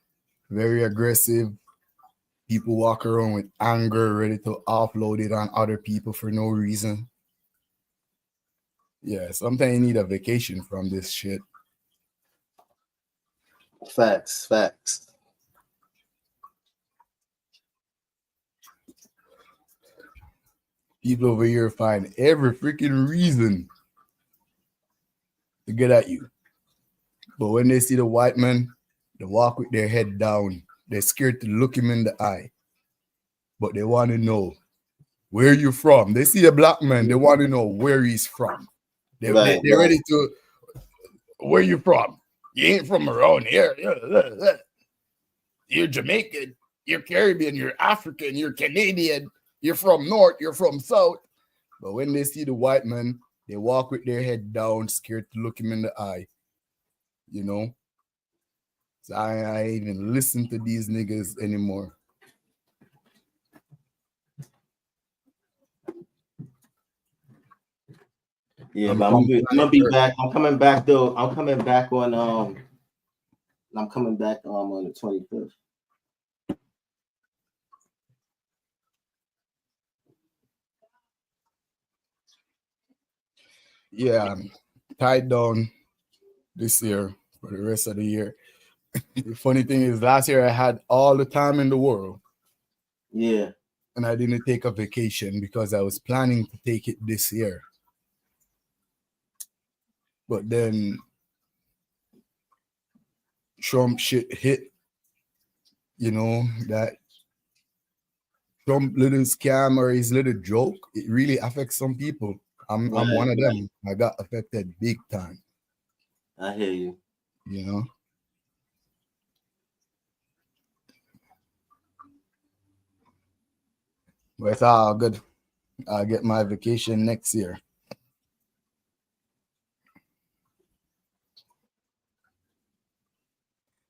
very aggressive. People walk around with anger, ready to offload it on other people for no reason. Yeah, sometimes you need a vacation from this shit. Facts. People over here find every freaking reason to get at you. But when they see the white man, they walk with their head down. They're scared to look him in the eye. But they want to know where you from. They see a black man, they want to know where he's from. They're ready to, where you from? You ain't from around here. You're Jamaican, you're Caribbean, you're African, you're Canadian, you're from North, you're from South. But when they see the white man, they walk with their head down, scared to look him in the eye. You know? So I ain't even listen to these niggas anymore. Yeah, but I'm gonna be back. I'm coming back though. I'm coming back on the 25th. Yeah, I'm tied down this year for the rest of the year. The funny thing is, last year I had all the time in the world. Yeah. And I didn't take a vacation because I was planning to take it this year. But then Trump shit hit, you know, that Trump little scam or his little joke, it really affects some people. I'm one of them. I got affected big time. I hear you. You know? But it's all good. I'll get my vacation next year.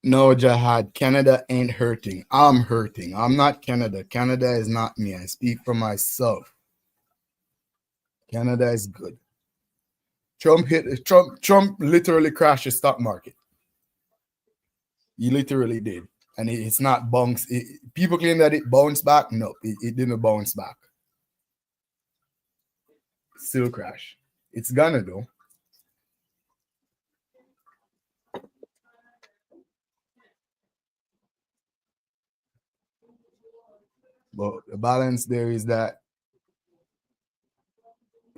No, Jihad, Canada ain't hurting. I'm hurting. I'm not Canada. Canada is not me. I speak for myself. Canada is good. Trump literally crashed the stock market. He literally did. And it's not bounced. People claim that it bounced back. No, it didn't bounce back. Still crash. It's gonna though. But the balance there is that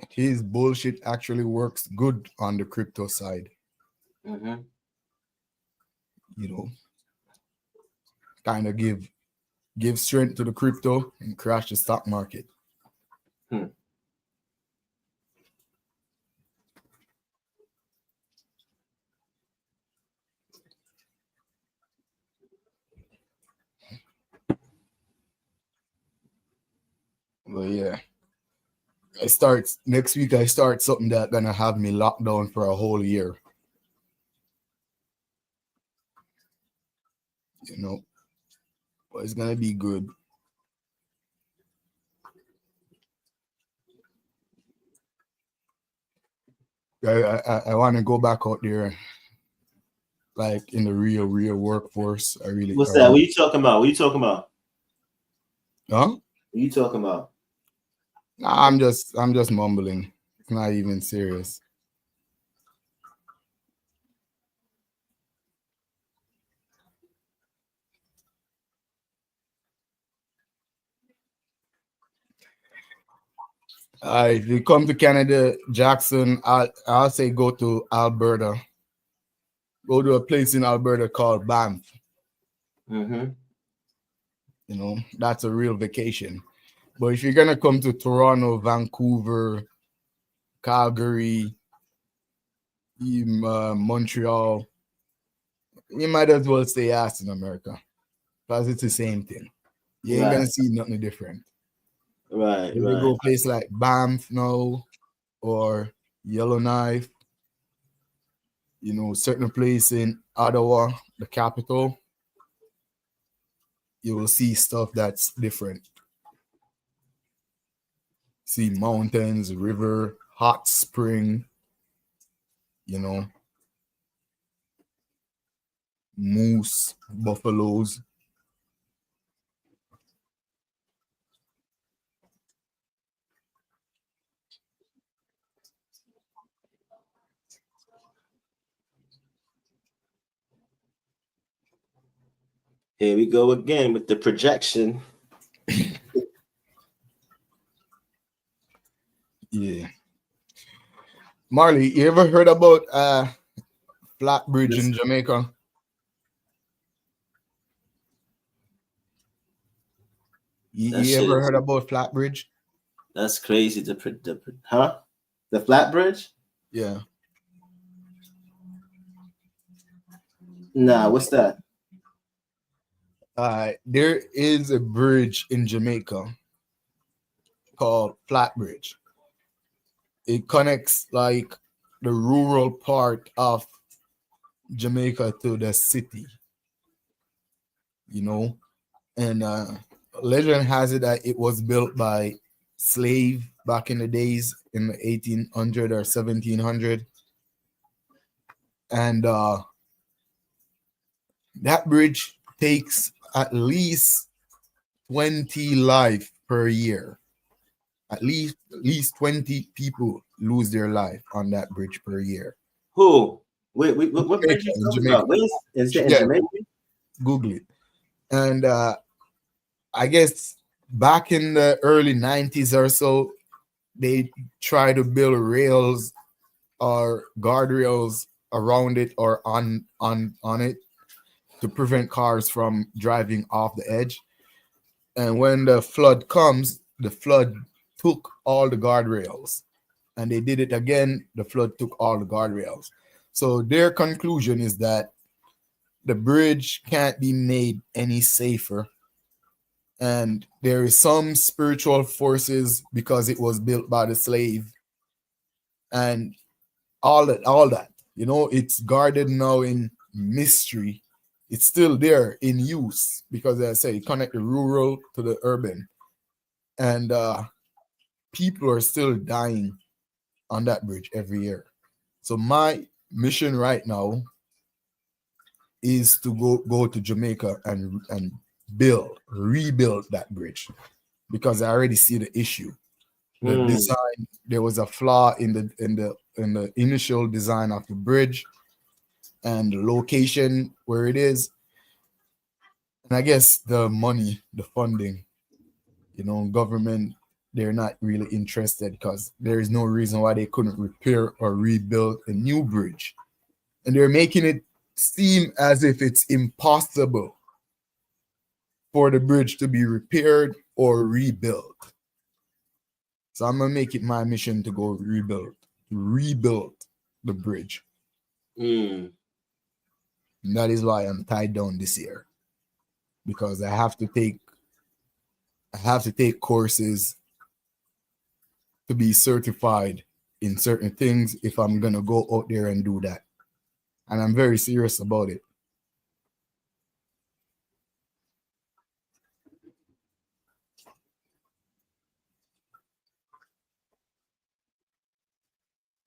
his bullshit actually works good on the crypto side. Mm-hmm. You know, kind of give strength to the crypto and crash the stock market. But yeah, I start next week. I start something that's gonna have me locked down for a whole year. You know, but it's gonna be good. I want to go back out there, like in the real workforce. What's that? What are you talking about? What are you talking about? Huh? What are you talking about? Nah, I'm just mumbling. It's not even serious. If you come to Canada, Jackson, I'll say go to Alberta. Go to a place in Alberta called Banff. Mm-hmm. You know, that's a real vacation. But if you're gonna come to Toronto, Vancouver, Calgary, Montreal, you might as well stay ass in America because it's the same thing. You ain't gonna see nothing different. Right. If you go a place like Banff now or Yellowknife, you know, certain place in Ottawa, the capital, you will see stuff that's different. See mountains, river, hot spring, you know, moose, buffaloes. Here we go again with the projection. Yeah. Marley, you ever heard about Flat Bridge in Jamaica? You ever heard about Flat Bridge? That's crazy. The Flat Bridge? Yeah. Nah, what's that? There is a bridge in Jamaica called Flat Bridge. It connects like the rural part of Jamaica to the city, you know, and legend has it that it was built by slave back in the days in the 1800 or 1700, and that bridge takes at least 20 lives per year. At least 20 people lose their life on that bridge per year. Who? Wait, what bridge you talking about? Is it in Jamaica? Google it. And I guess back in the early 90s or so, they try to build rails or guardrails around it or on it to prevent cars from driving off the edge. And when the flood comes, the flood took all the guardrails, and they did it again. The flood took all the guardrails. So their conclusion is that the bridge can't be made any safer, and there is some spiritual forces because it was built by the slave, and all that. You know, it's guarded now in mystery. It's still there in use because, as I say, it connects the rural to the urban, and people are still dying on that bridge every year. So my mission right now is to go to Jamaica and rebuild that bridge, because I already see the issue. The design, there was a flaw in the initial design of the bridge and the location where it is. And I guess the money, the funding, you know, government, they're not really interested because there is no reason why they couldn't repair or rebuild a new bridge. And they're making it seem as if it's impossible for the bridge to be repaired or rebuilt. So I'm gonna make it my mission to go rebuild the bridge. And that is why I'm tied down this year, because I have to take courses to be certified in certain things if I'm gonna go out there and do that. And I'm very serious about it.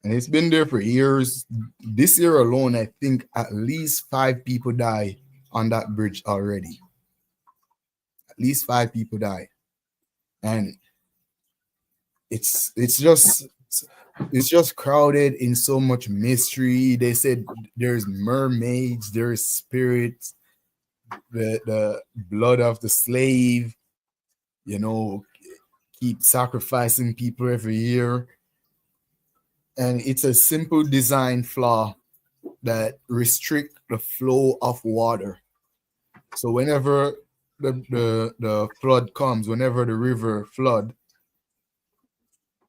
And it's been there for years. This year alone, I think at least 5 people die on that bridge already. At least 5 people die. And it's just crowded in so much mystery. They said there's mermaids, there's spirits, the blood of the slave, you know, keep sacrificing people every year. And it's a simple design flaw that restrict the flow of water. So whenever the flood comes, whenever the river flood,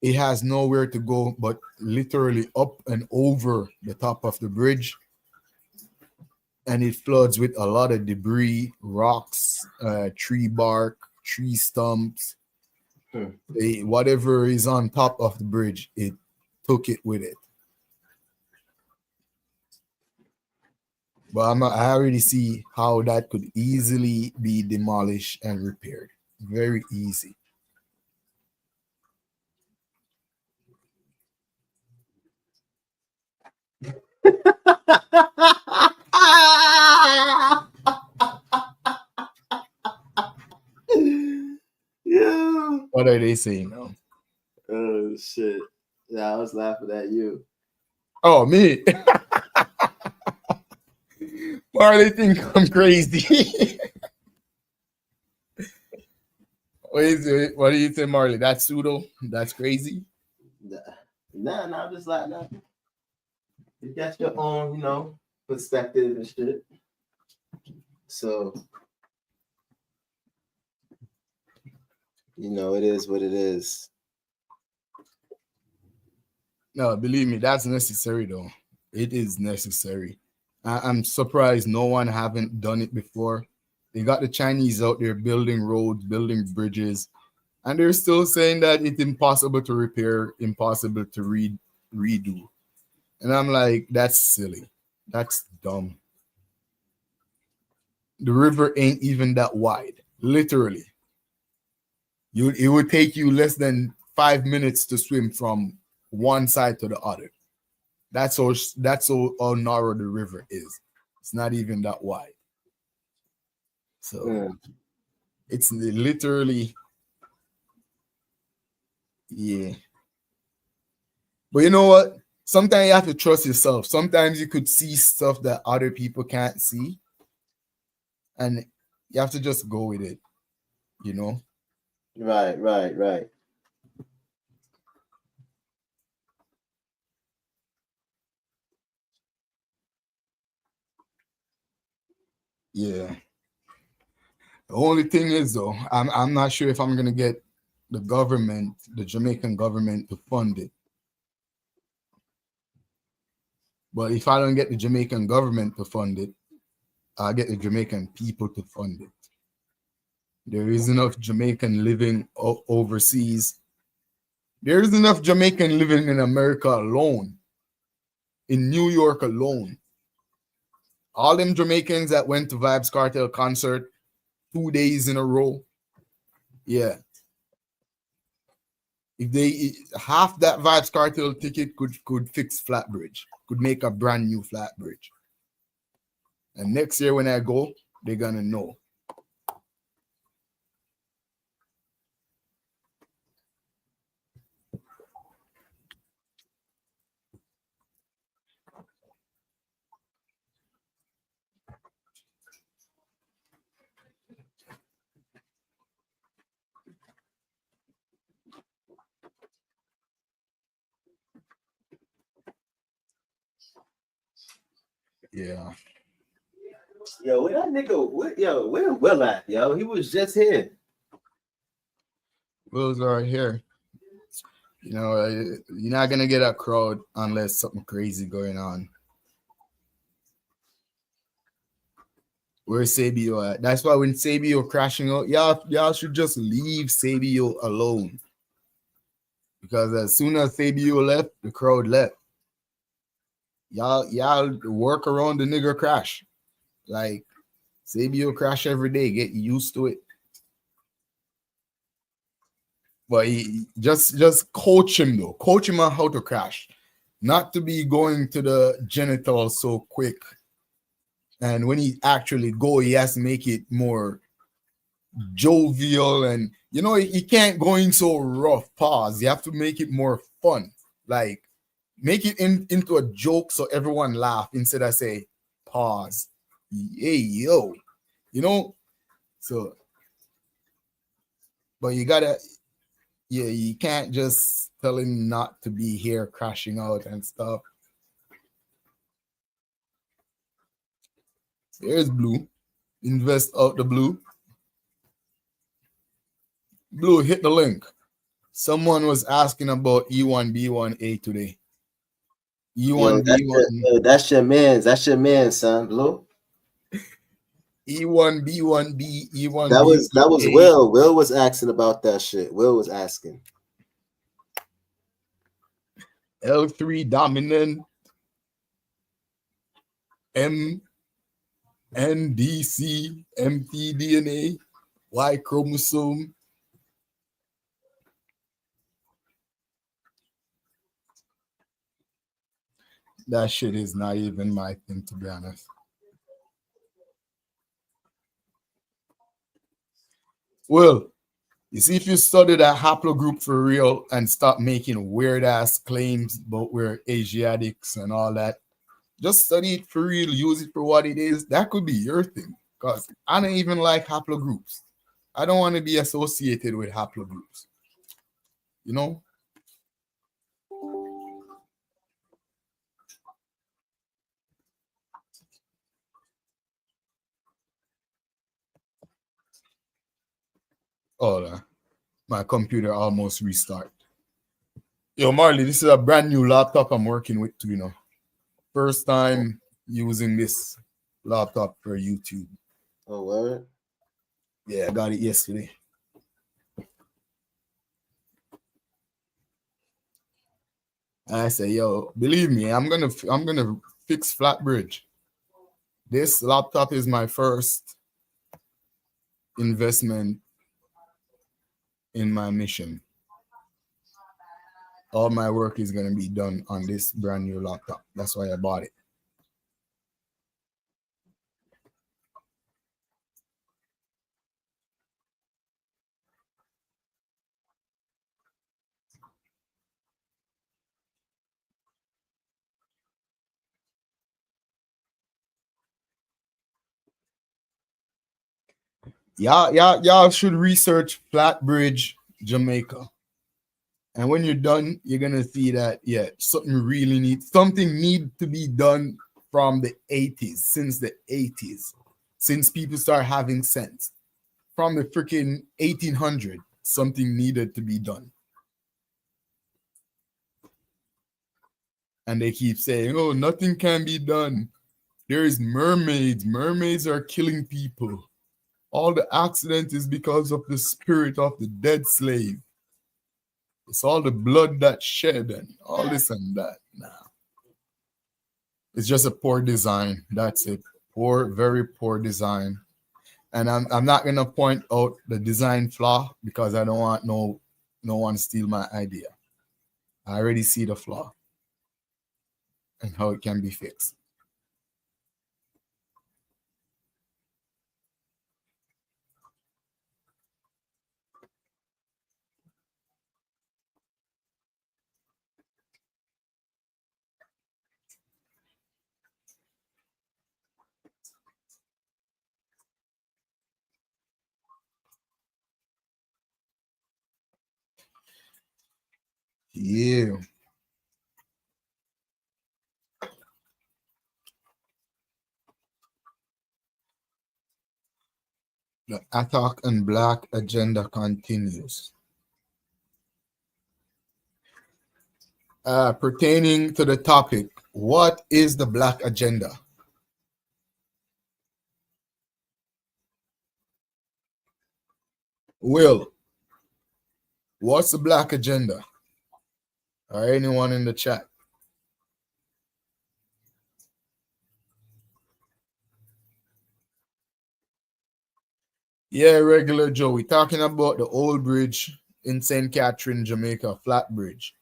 it has nowhere to go but literally up and over the top of the bridge. And it floods with a lot of debris, rocks, tree bark, tree stumps. Whatever is on top of the bridge, it took it with it. But I already see how that could easily be demolished and repaired. Very easy. Yeah. What are they saying now? Oh shit. Yeah, I was laughing at you. Oh, me. Marley think I'm crazy. What do you think, Marley? That's pseudo? That's crazy? Nah, I'm just like, nah. You got your own, you know, perspective and shit. So, you know, it is what it is. No, believe me, that's necessary though. It is necessary. I'm surprised no one haven't done it before. They got the Chinese out there building roads, building bridges, and they're still saying that it's impossible to repair, impossible to redo. And I'm like, that's silly. That's dumb. The river ain't even that wide, literally. It would take you less than 5 minutes to swim from one side to the other. That's how narrow the river is. It's not even that wide. So it's literally, yeah. But you know what? Sometimes you have to trust yourself. Sometimes you could see stuff that other people can't see. And you have to just go with it, you know? Right. Yeah. The only thing is though, I'm not sure if I'm gonna get the government, the Jamaican government, to fund it. But if I don't get the Jamaican government to fund it, I'll get the Jamaican people to fund it. There is enough Jamaican living overseas. There is enough Jamaican living in America alone, in New York alone. All them Jamaicans that went to Vybz Kartel concert 2 days in a row. Yeah. If they half that Vybz Kartel ticket could fix Flatbridge, could make a brand new Flatbridge. And next year when I go, they're gonna know. Yeah. Yo, where that nigga? Where Will at? Yo, he was just here. Will's right here. You know, you're not gonna get a crowd unless something crazy going on. Where's Sabio at? That's why when Sabio crashing out, y'all should just leave Sabio alone. Because as soon as Fabio left, the crowd left. Y'all work around the nigger crash. Like Sabio crash every day. Get used to it. But he just coach him though. Coach him on how to crash. Not to be going to the genitals so quick. And when he actually go, he has to make it more jovial, and you know he can't go in so rough. Pause. You have to make it more fun. Like make it into a joke so everyone laugh instead of say pause. Hey yo, you know. So, but you gotta, yeah, you can't just tell him not to be here crashing out and stuff. There's Blue. Invest out the Blue. Blue, hit the link. Someone was asking about E1B1A today. E1B1. That's your man's. That's your man, son. Blue. E1B1B. E1. That was Will. Will was asking about that shit. Will was asking. L3 dominant. M. NDC, mtDNA, Y chromosome. That shit is not even my thing, to be honest. Well, you see, if you study that haplogroup for real and stop making weird ass claims about we're Asiatics and all that, just study it for real, use it for what it is. That could be your thing. Because I don't even like haplogroups. I don't want to be associated with haplogroups. You know? Oh, my computer almost restart. Yo, Marley, this is a brand new laptop I'm working with too, you know. First time using this laptop for YouTube. Oh, word? Yeah, I got it yesterday. And I say, yo, believe me, I'm gonna fix Flatbridge. This laptop is my first investment in my mission. All my work is gonna be done on this brand new laptop. That's why I bought it. Y'all should research Flatbridge, Jamaica. And when you're done, you're gonna see that something need to be done from the 80s, since the 80s, since people start having sense. From the freaking 1800s, something needed to be done. And they keep saying, oh, nothing can be done. There's mermaids. Mermaids are killing people. All the accident is because of the spirit of the dead slave. It's all the blood that shed and all this and that. Nah. It's just a poor design. That's it. Poor, very poor design. And I'm not gonna point out the design flaw because I don't want no one steal my idea. I already see the flaw and how it can be fixed. Yeah. The attack on Black agenda continues. Pertaining to the topic, what is the Black agenda? Will, what's the Black agenda? or anyone in the chat. Yeah, regular Joe. We're talking about the old bridge in St. Catherine, Jamaica, flat bridge.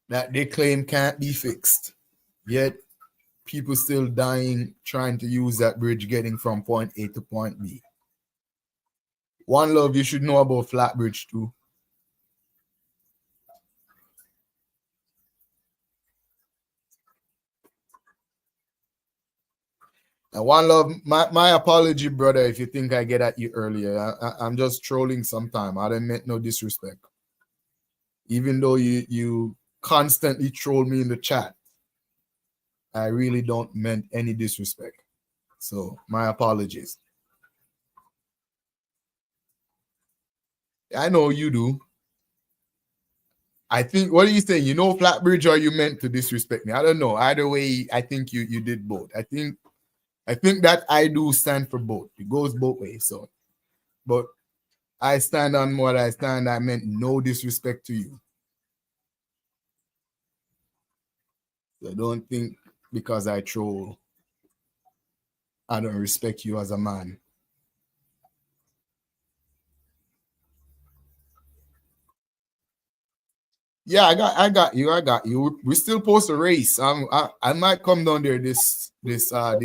That they claim can't be fixed. Yet people still dying trying to use that bridge getting from point A to point B. One Love, you should know about flat bridge too. And One Love, my apology, brother, if you think I get at you earlier. I'm just trolling sometime. I didn't meant no disrespect. Even though you constantly troll me in the chat, I really don't meant any disrespect. So my apologies. I know you do. I think, what are you saying? You know Flatbridge, or you meant to disrespect me? I don't know. Either way, I think you did both. I think that I do stand for both. It goes both ways. So, but I stand on what I stand. I meant no disrespect to you. So don't think because I troll, I don't respect you as a man. Yeah, I got you. We still post a race. I might come down there this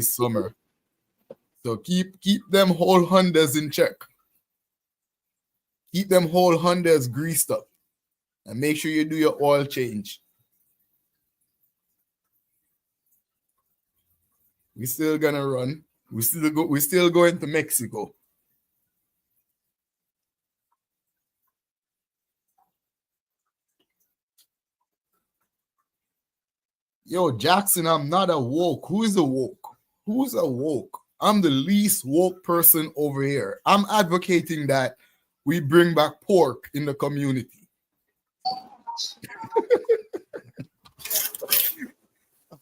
summer. So keep them whole Hondas in check. Keep them whole Hondas greased up, and make sure you do your oil change. We still gonna run. We still going to Mexico. Yo, Jackson, I'm not a woke. Who is a woke? Who's a woke? I'm the least woke person over here. I'm advocating that we bring back pork in the community.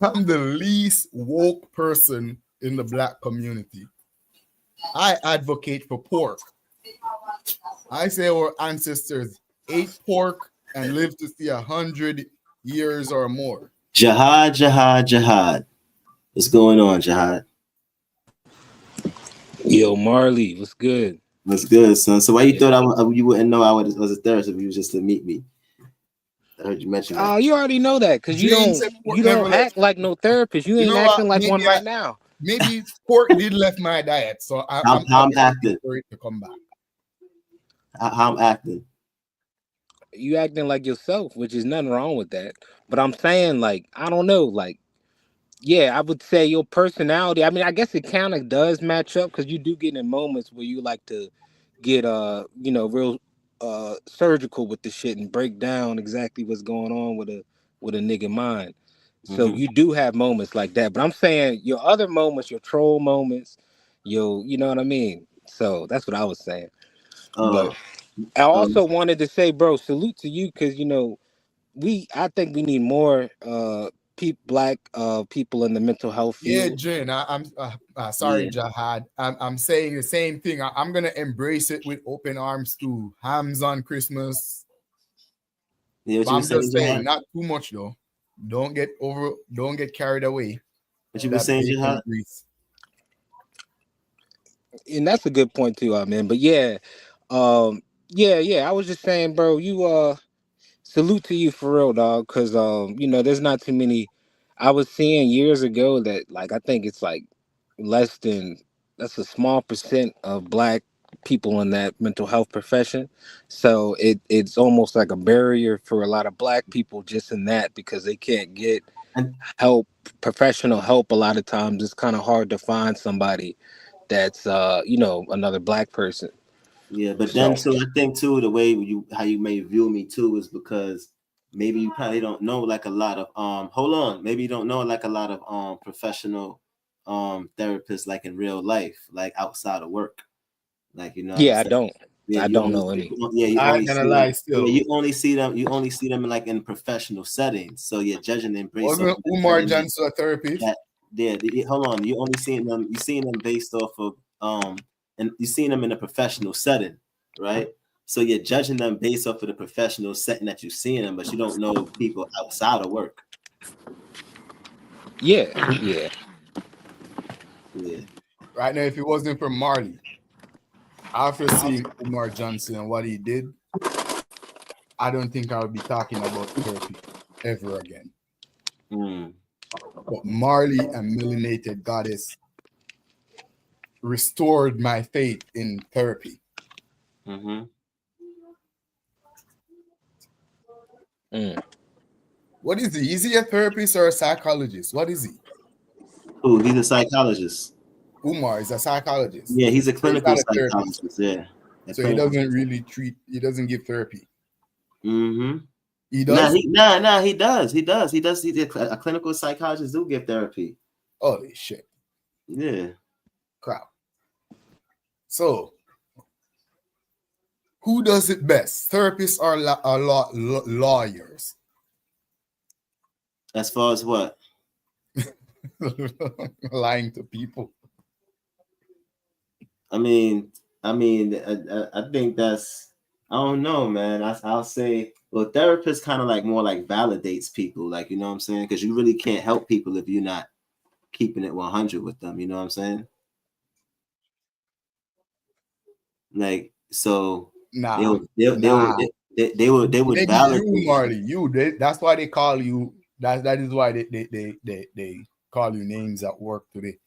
I'm the least woke person in the black community. I advocate for pork. I say our ancestors ate pork and lived to see 100 years or more. Jihad. What's going on, Jihad? Yo, Marley, what's good? What's good, son? So why you thought you wouldn't know I was a therapist if you was just to meet me? I heard you mention that. Oh, you already know that because you don't act like no therapist. You ain't acting like one right now. Maybe pork did left my diet, so I'm acting for it to come back. How I'm acting? You acting like yourself, which is nothing wrong with that. But I'm saying, like, I don't know, like, yeah, I would say your personality. I mean, I guess it kind of does match up because you do get in moments where you like to get real surgical with the shit and break down exactly what's going on with a nigga mind. So you do have moments like that. But I'm saying your other moments, your troll moments, you know what I mean? So that's what I was saying. But I also wanted to say, bro, salute to you because I think we need more black people in the mental health field. Yeah, Jen, I'm sorry, Jihad. I'm saying the same thing. I'm gonna embrace it with open arms too. Hams on Christmas. Yeah, I'm just saying, not too much though. Don't get carried away. What you were saying, Jihad? And that's a good point too, man. But yeah, I was just saying, bro, you salute to you for real, dog, because there's not too many. I was seeing years ago that, like, I think it's like that's a small percent of black people in that mental health profession. So it's almost like a barrier for a lot of black people just in that, because they can't get help, professional help. A lot of times it's kind of hard to find somebody that's another black person. Yeah, but then so I think too, the way how you may view me too is because maybe you probably don't know like a lot of maybe you don't know like a lot of professional therapists like in real life, like outside of work. Like, I don't. Yeah, I don't know any. You only see them in like in professional settings. So you're judging them based off Umar Johnson therapy. Hold on. You only seeing them based off of and you're seeing them in a professional setting, right? So you're judging them based off of the professional setting that you're seeing them, but you don't know people outside of work. Yeah. Right now, if it wasn't for Marley, after seeing Umar Johnson and what he did, I don't think I would be talking about therapy ever again. But Marley and Melanated Goddess restored my faith in therapy. What is he? Is he a therapist or a psychologist? What is he? Oh, he's a psychologist. Umar is a psychologist. Yeah, he's a clinical So he's psychologist. Yeah. So he doesn't really treat. He doesn't give therapy. He does. does. Nah, he does. He does. He's a clinical psychologist do give therapy. Holy shit. Yeah. Crap. So, who does it best? Therapists or lawyers? As far as what? Lying to people. I mean, I think that's, I don't know, man. I'll say, well, therapist kind of like more like validates people, like, you know what I'm saying? Because you really can't help people if you're not keeping it 100 with them. You know what I'm saying? Like, so they would validate you, Marley. That's why they call you. That is why they call you names at work today,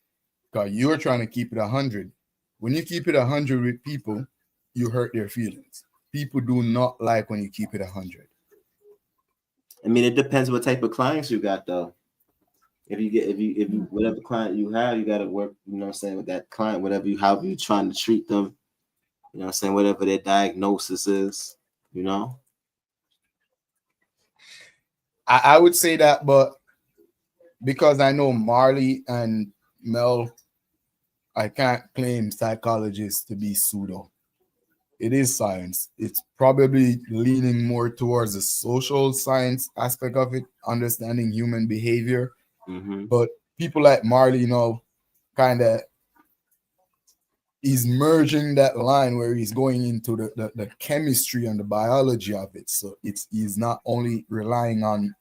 because you're trying to keep it 100. When you keep it 100 with people, you hurt their feelings. People do not like when you keep it 100. I mean, it depends what type of clients you got, though. If you whatever client you have, you got to work, you know what I'm saying, with that client, however you trying to treat them, you know what I'm saying, whatever their diagnosis is, you know. I would say that, but because I know Marley and Mel, I can't claim psychologists to be pseudo. It is science. It's probably leaning more towards the social science aspect of it, understanding human behavior. But people like Marley, you know, kind of, he's merging that line where he's going into the chemistry and the biology of it. So he's not only relying on,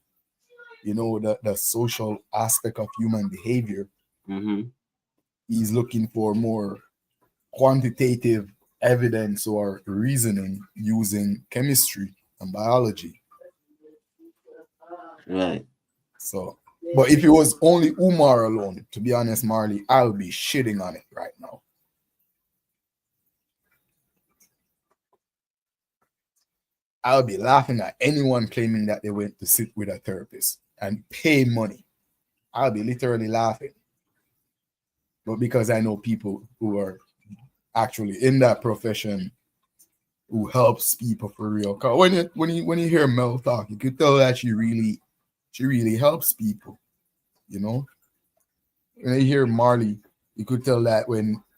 you know, the social aspect of human behavior. He's looking for more quantitative evidence or reasoning using chemistry and biology. Right. So, but if it was only Umar alone, to be honest, Marley, I'll be shitting on it right now. I'll be laughing at anyone claiming that they went to sit with a therapist and pay money. I'll be literally laughing. But because I know people who are actually in that profession who helps people for real. Cause when you hear Mel talk, you could tell that she really helps people, you know. When you hear Marley, you could tell that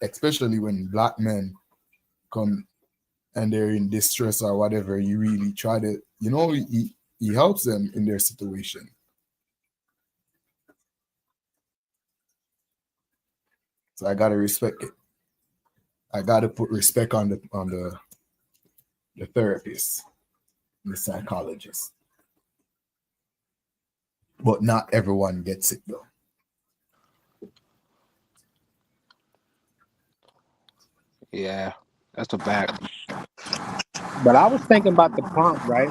especially when black men come and they're in distress or whatever, you really try to, you know, he helps them in their situation. So I gotta respect it. I gotta put respect on the therapist, the psychologist. But not everyone gets it though. Yeah, that's a fact. But I was thinking about the prompt, right?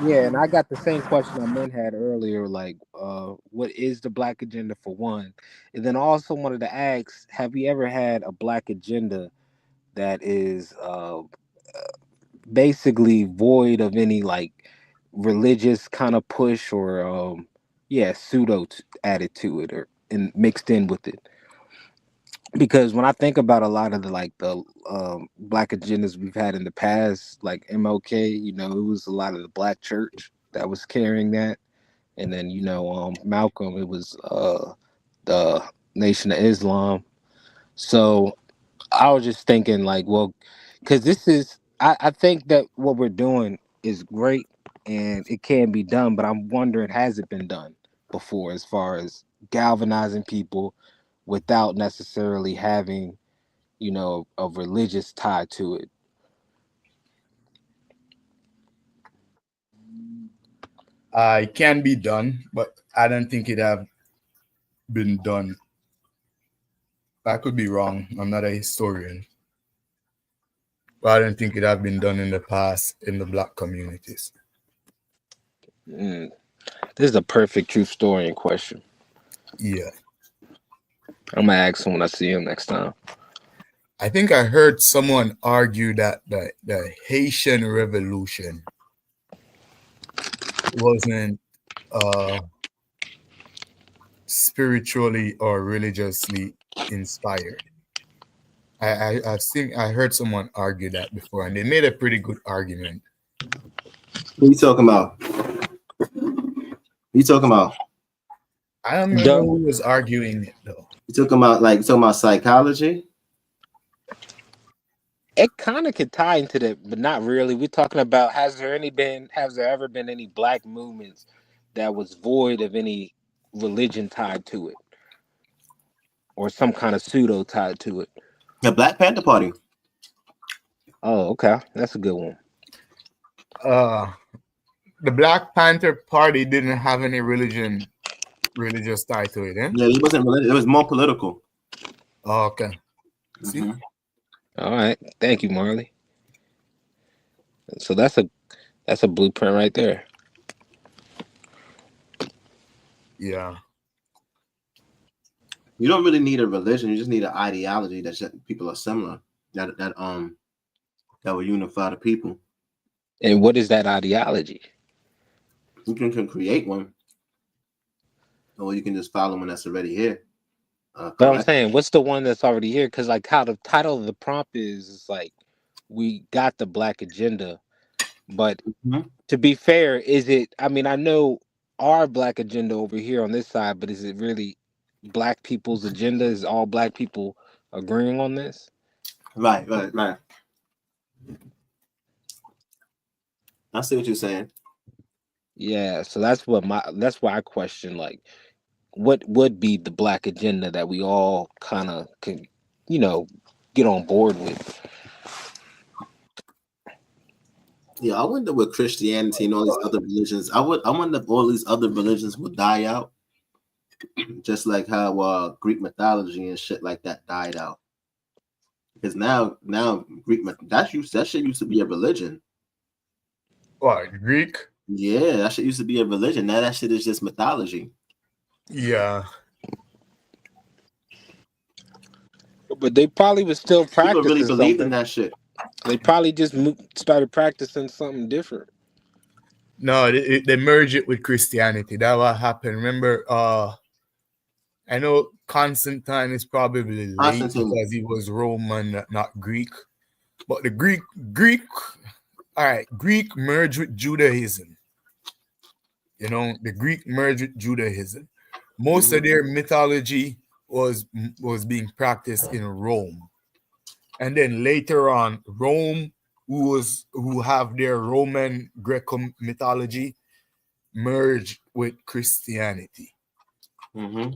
Yeah, and I got the same question Amin had earlier, like, what is the black agenda for one? And then I also wanted to ask, have you ever had a black agenda that is basically void of any like religious kind of push or pseudo added to it or mixed in with it? Because when I think about a lot of the black agendas we've had in the past, like MLK, you know, it was a lot of the black church that was carrying that, and then you know Malcolm, it was the Nation of Islam. So I was just thinking like, well, because I think that what we're doing is great and it can be done, but I'm wondering, has it been done before as far as galvanizing people without necessarily having you know, a religious tie to it. It can be done, but I don't think it have been done. I could be wrong. I'm not a historian, but I don't think it have been done in the past in the black communities. This is a perfect true story in question. Yeah. I'm gonna ask him when I see him next time. I think I heard someone argue that the Haitian Revolution wasn't spiritually or religiously inspired. I heard someone argue that before, and they made a pretty good argument. What are you talking about? I don't remember who was arguing it though. You talking about psychology? It kind of could tie into that, but not really. We're talking about has there ever been any black movements that was void of any religion tied to it, or some kind of pseudo tied to it? The Black Panther Party. Oh, okay, that's a good one. The Black Panther Party didn't have any religious tie to it, eh? Yeah, it wasn't religious. It was more political. Oh, okay. See? Mm-hmm. All right, thank you, Marley. So that's a blueprint right there. Yeah. You don't really need a religion. You just need an ideology that people are similar. That will unify the people. And what is that ideology? You can create one, or you can just follow one that's already here. But I'm saying, what's the one that's already here? Because like how the title of the prompt is like, we got the black agenda. But to be fair, is it? I mean, I know our black agenda over here on this side, but is it really black people's agenda? Is all black people agreeing on this? Right. I see what you're saying. Yeah, so that's why I question, like, what would be the black agenda that we all kind of can, you know, get on board with. Yeah, I wonder with Christianity and all these other religions. I wonder if all these other religions would die out, just like how Greek mythology and shit like that died out. Because now Greek that shit used to be a religion. What, Greek? Yeah, that shit used to be a religion. Now that shit is just mythology. Yeah. But they probably was still practicing. People really believed something. in that shit. They probably just started practicing something different. No, they merged it with Christianity. That's what happened. Remember, I know Constantine is probably late because he was Roman, not Greek. But the Greek, all right, Greek merged with Judaism. You know, the Greek merged with Judaism. Most of their mythology was being practiced in Rome. And then later on, Rome, who have their Roman Greco mythology, merged with Christianity. So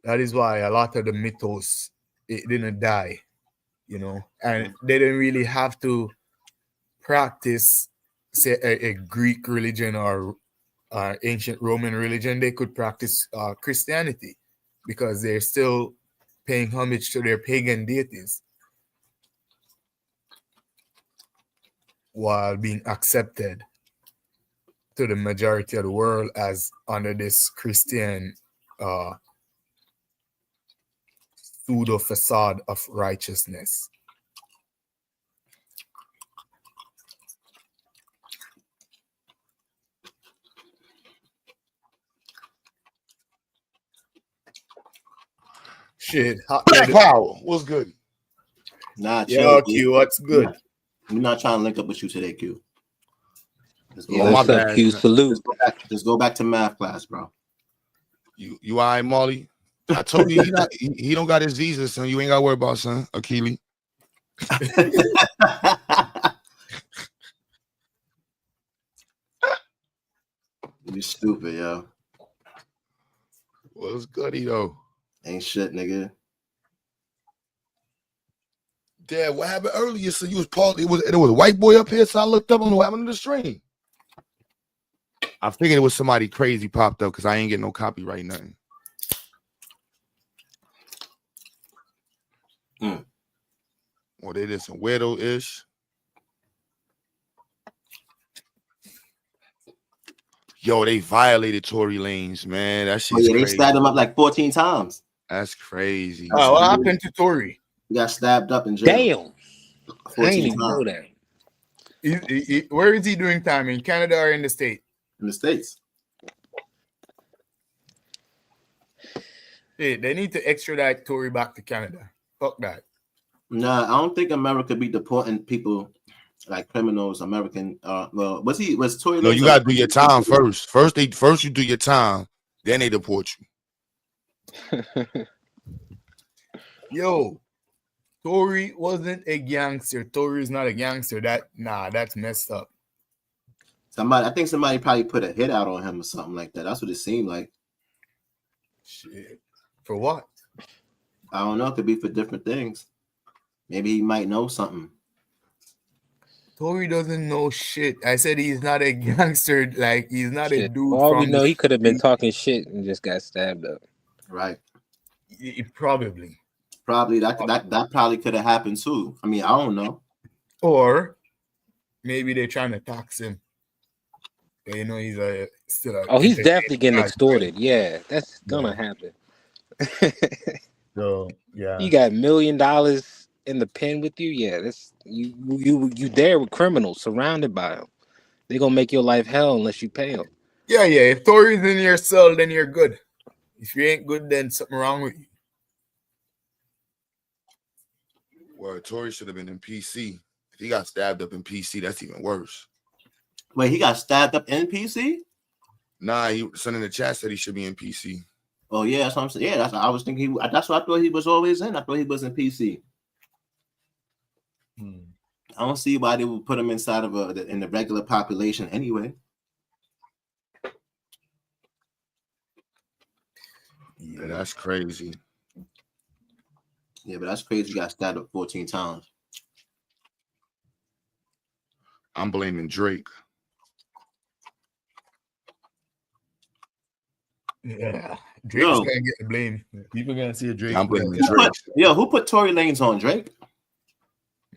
that is why a lot of the mythos, it didn't die, you know, and they didn't really have to practice, say, a Greek religion or ancient Roman religion. They could practice Christianity because they're still paying homage to their pagan deities while being accepted to the majority of the world as under this Christian pseudo facade of righteousness. Shit. Black Power. What's good? Nah, chill, Q. What's good? We're not trying to link up with you today, Q. What's up, Q? Salute. Just go back to math class, bro. You all right, Molly? I told you he don't got his visa, son. You ain't got to worry about, son. Akili. You stupid, yo. What's goody though? Ain't shit, nigga. Dad, what happened earlier? So you was Paul. It was a white boy up here. So I looked up on what happened to the stream. I figured it was somebody crazy popped up because I ain't getting no copyright nothing. Well, they did some weirdo-ish. Yo, they violated Tory Lanez, man. That shit's they crazy. stabbed him up like 14 times. That's crazy. Oh, what happened to Tory? He got stabbed up in jail. Damn. I didn't even know that. Where is he doing time? In Canada or in the States? In the States. Hey, they need to extradite Tory back to Canada. Fuck that. Nah, I don't think America be deporting people like criminals. American. Well, was Tory? No, you gotta do your time first. First you do your time, then they deport you. Yo, Tory wasn't a gangster. Tory is not a gangster. That's messed up. I think somebody probably put a hit out on him or something like that. That's what it seemed like. Shit. For what? I don't know. It could be for different things. Maybe he might know something. Tory doesn't know shit. I said he's not a gangster. Like, he's not a dude. All we know, he could have been talking shit and just got stabbed up. Right. Probably. That probably could have happened too. I mean, I don't know. Or maybe they're trying to tax him. You know, he's still a. Oh, he's definitely getting extorted. Yeah, that's gonna happen. So yeah, you got $1 million in the pen with you. Yeah, that's you there with criminals, surrounded by them. They're gonna make your life hell unless you pay them. Yeah. If Tory's in your cell, then you're good. If you ain't good, then something wrong with you. Well, Tory should have been in PC. If he got stabbed up in PC, that's even worse. Wait, he got stabbed up in PC? Nah, son in the chat said he should be in PC. Oh yeah, that's what I'm saying. Yeah, that's what I was thinking. That's what I thought he was always in. I thought he was in PC. I don't see why they would put him inside of in the regular population anyway. Yeah, that's crazy. Yeah, but that's crazy. He got stabbed up 14 times. I'm blaming Drake. Yeah, Drake's gonna get the blame. People gonna see a Drake. I'm blaming Drake. Who put Tory Lanez on? Drake?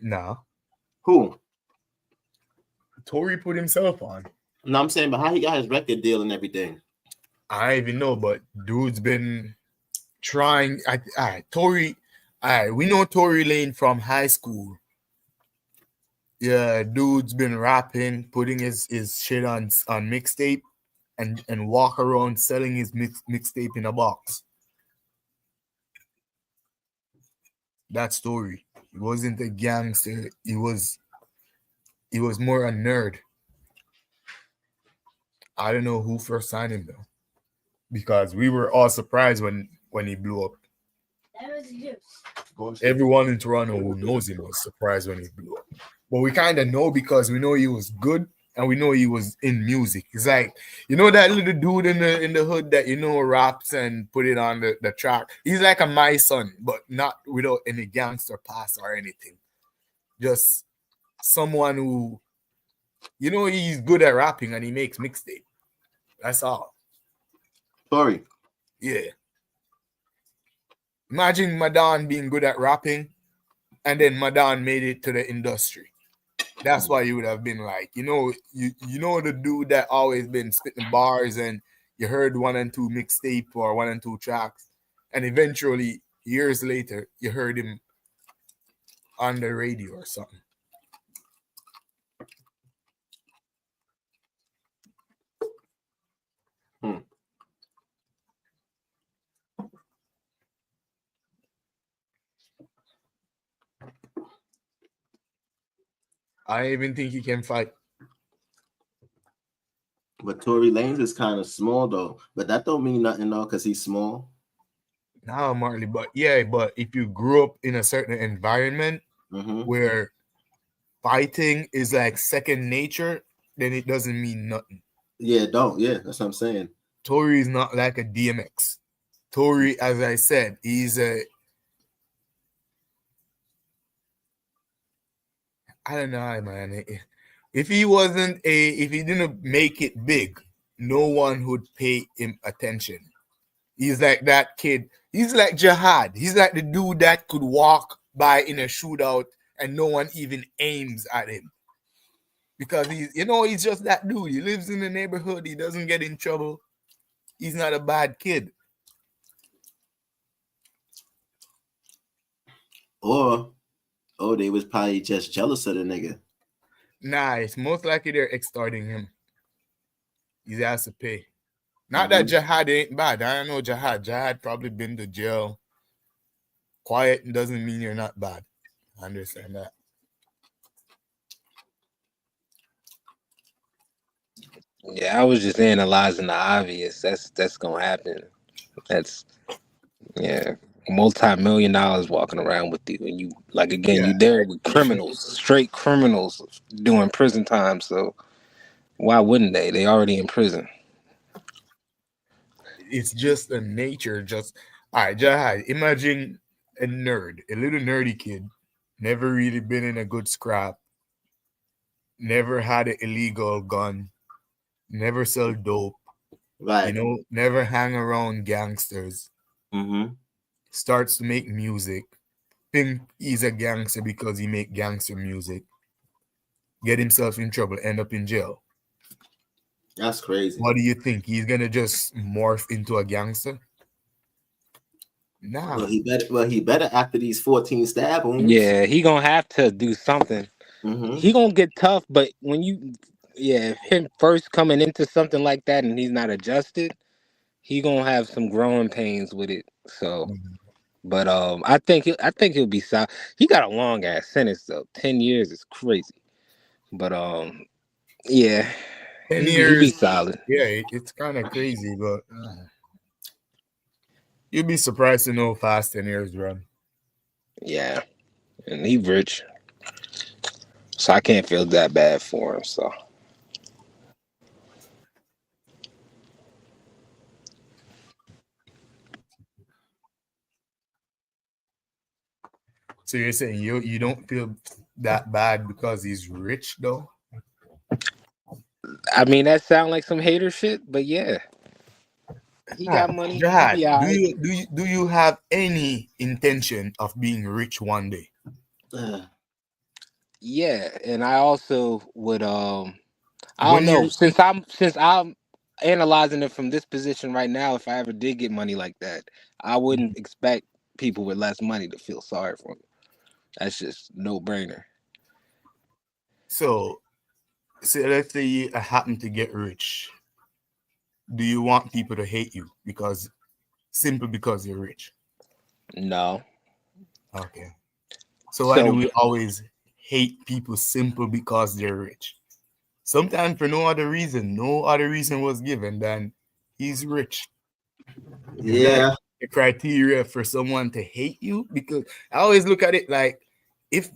No. Who? Tory put himself on. No, I'm saying, but how he got his record deal and everything? I don't even know, but dude's been trying. Tory. We know Tory Lane from high school. Yeah, dude's been rapping, putting his shit on mixtape, and walk around selling his mixtape in a box. That story. He wasn't a gangster. He was more a nerd. I don't know who first signed him though, because we were all surprised when he blew up. Everyone in Toronto who knows him was surprised when he blew up. But we kind of know because we know he was good and we know he was in music. It's like, you know, that little dude in the hood that, you know, raps and put it on the track. He's like a My Son, but not without any gangster past or anything. Just someone who, you know, he's good at rapping and he makes mixtape. That's all. Sorry. Yeah. Imagine Madan being good at rapping and then Madan made it to the industry. That's why you would have been like, you know the dude that always been spitting bars and you heard 1 and 2 mixtape or 1 and 2 tracks, and eventually years later you heard him on the radio or something. I even think he can fight. But Tory Lanez is kind of small though. But that don't mean nothing though, because he's small. No, Marley, but if you grew up in a certain environment where fighting is like second nature, then it doesn't mean nothing. Yeah, don't. Yeah, that's what I'm saying. Tory is not like a DMX. Tory, as I said, he's a. I don't know, man. If he didn't make it big, no one would pay him attention. He's like that kid. He's like Jihad. He's like the dude that could walk by in a shootout and no one even aims at him. Because he's just that dude. He lives in the neighborhood. He doesn't get in trouble. He's not a bad kid. Or they was probably just jealous of the nigga. Nah, it's most likely they're extorting him. He has to pay. Not that Jihad ain't bad. I don't know Jihad. Jihad probably been to jail. Quiet doesn't mean you're not bad. I understand that. Yeah, I was just analyzing the obvious. That's gonna happen. That's $multi-million walking around with you, and you you there with criminals, straight criminals doing prison time. So why wouldn't they? They already in prison. It's just a nature. All right, Jihad. Imagine a nerd, a little nerdy kid, never really been in a good scrap, never had an illegal gun, never sell dope, right? Never hang around gangsters. Starts to make music, think he's a gangster because he make gangster music, get himself in trouble, end up in jail. That's crazy. What do you think? He's gonna just morph into a gangster? Nah. Well, he better after these 14 stab wounds. Yeah, he gonna have to do something. He gonna get tough, but when him first coming into something like that and he's not adjusted, he gonna have some growing pains with it. So, but I think he'll be solid. He got a long ass sentence though. 10 years is crazy. But 10 years, he'll be solid. Yeah, it's kind of crazy, but you'd be surprised to know how fast 10 years run. Yeah, and he rich, so I can't feel that bad for him. So. So you're saying you don't feel that bad because he's rich though? I mean, that sounds like some hater shit, but yeah. He got money. Jihad, do you have any intention of being rich one day? Yeah, and I also would I don't know, since I'm analyzing it from this position right now, if I ever did get money like that, I wouldn't expect people with less money to feel sorry for me. That's just no-brainer. So let's say you happen to get rich. Do you want people to hate you simply because you're rich? No. Okay. So why do we always hate people simply because they're rich? Sometimes for no other reason. No other reason was given than he's rich. Yeah. The criteria for someone to hate you, because I always look at it like if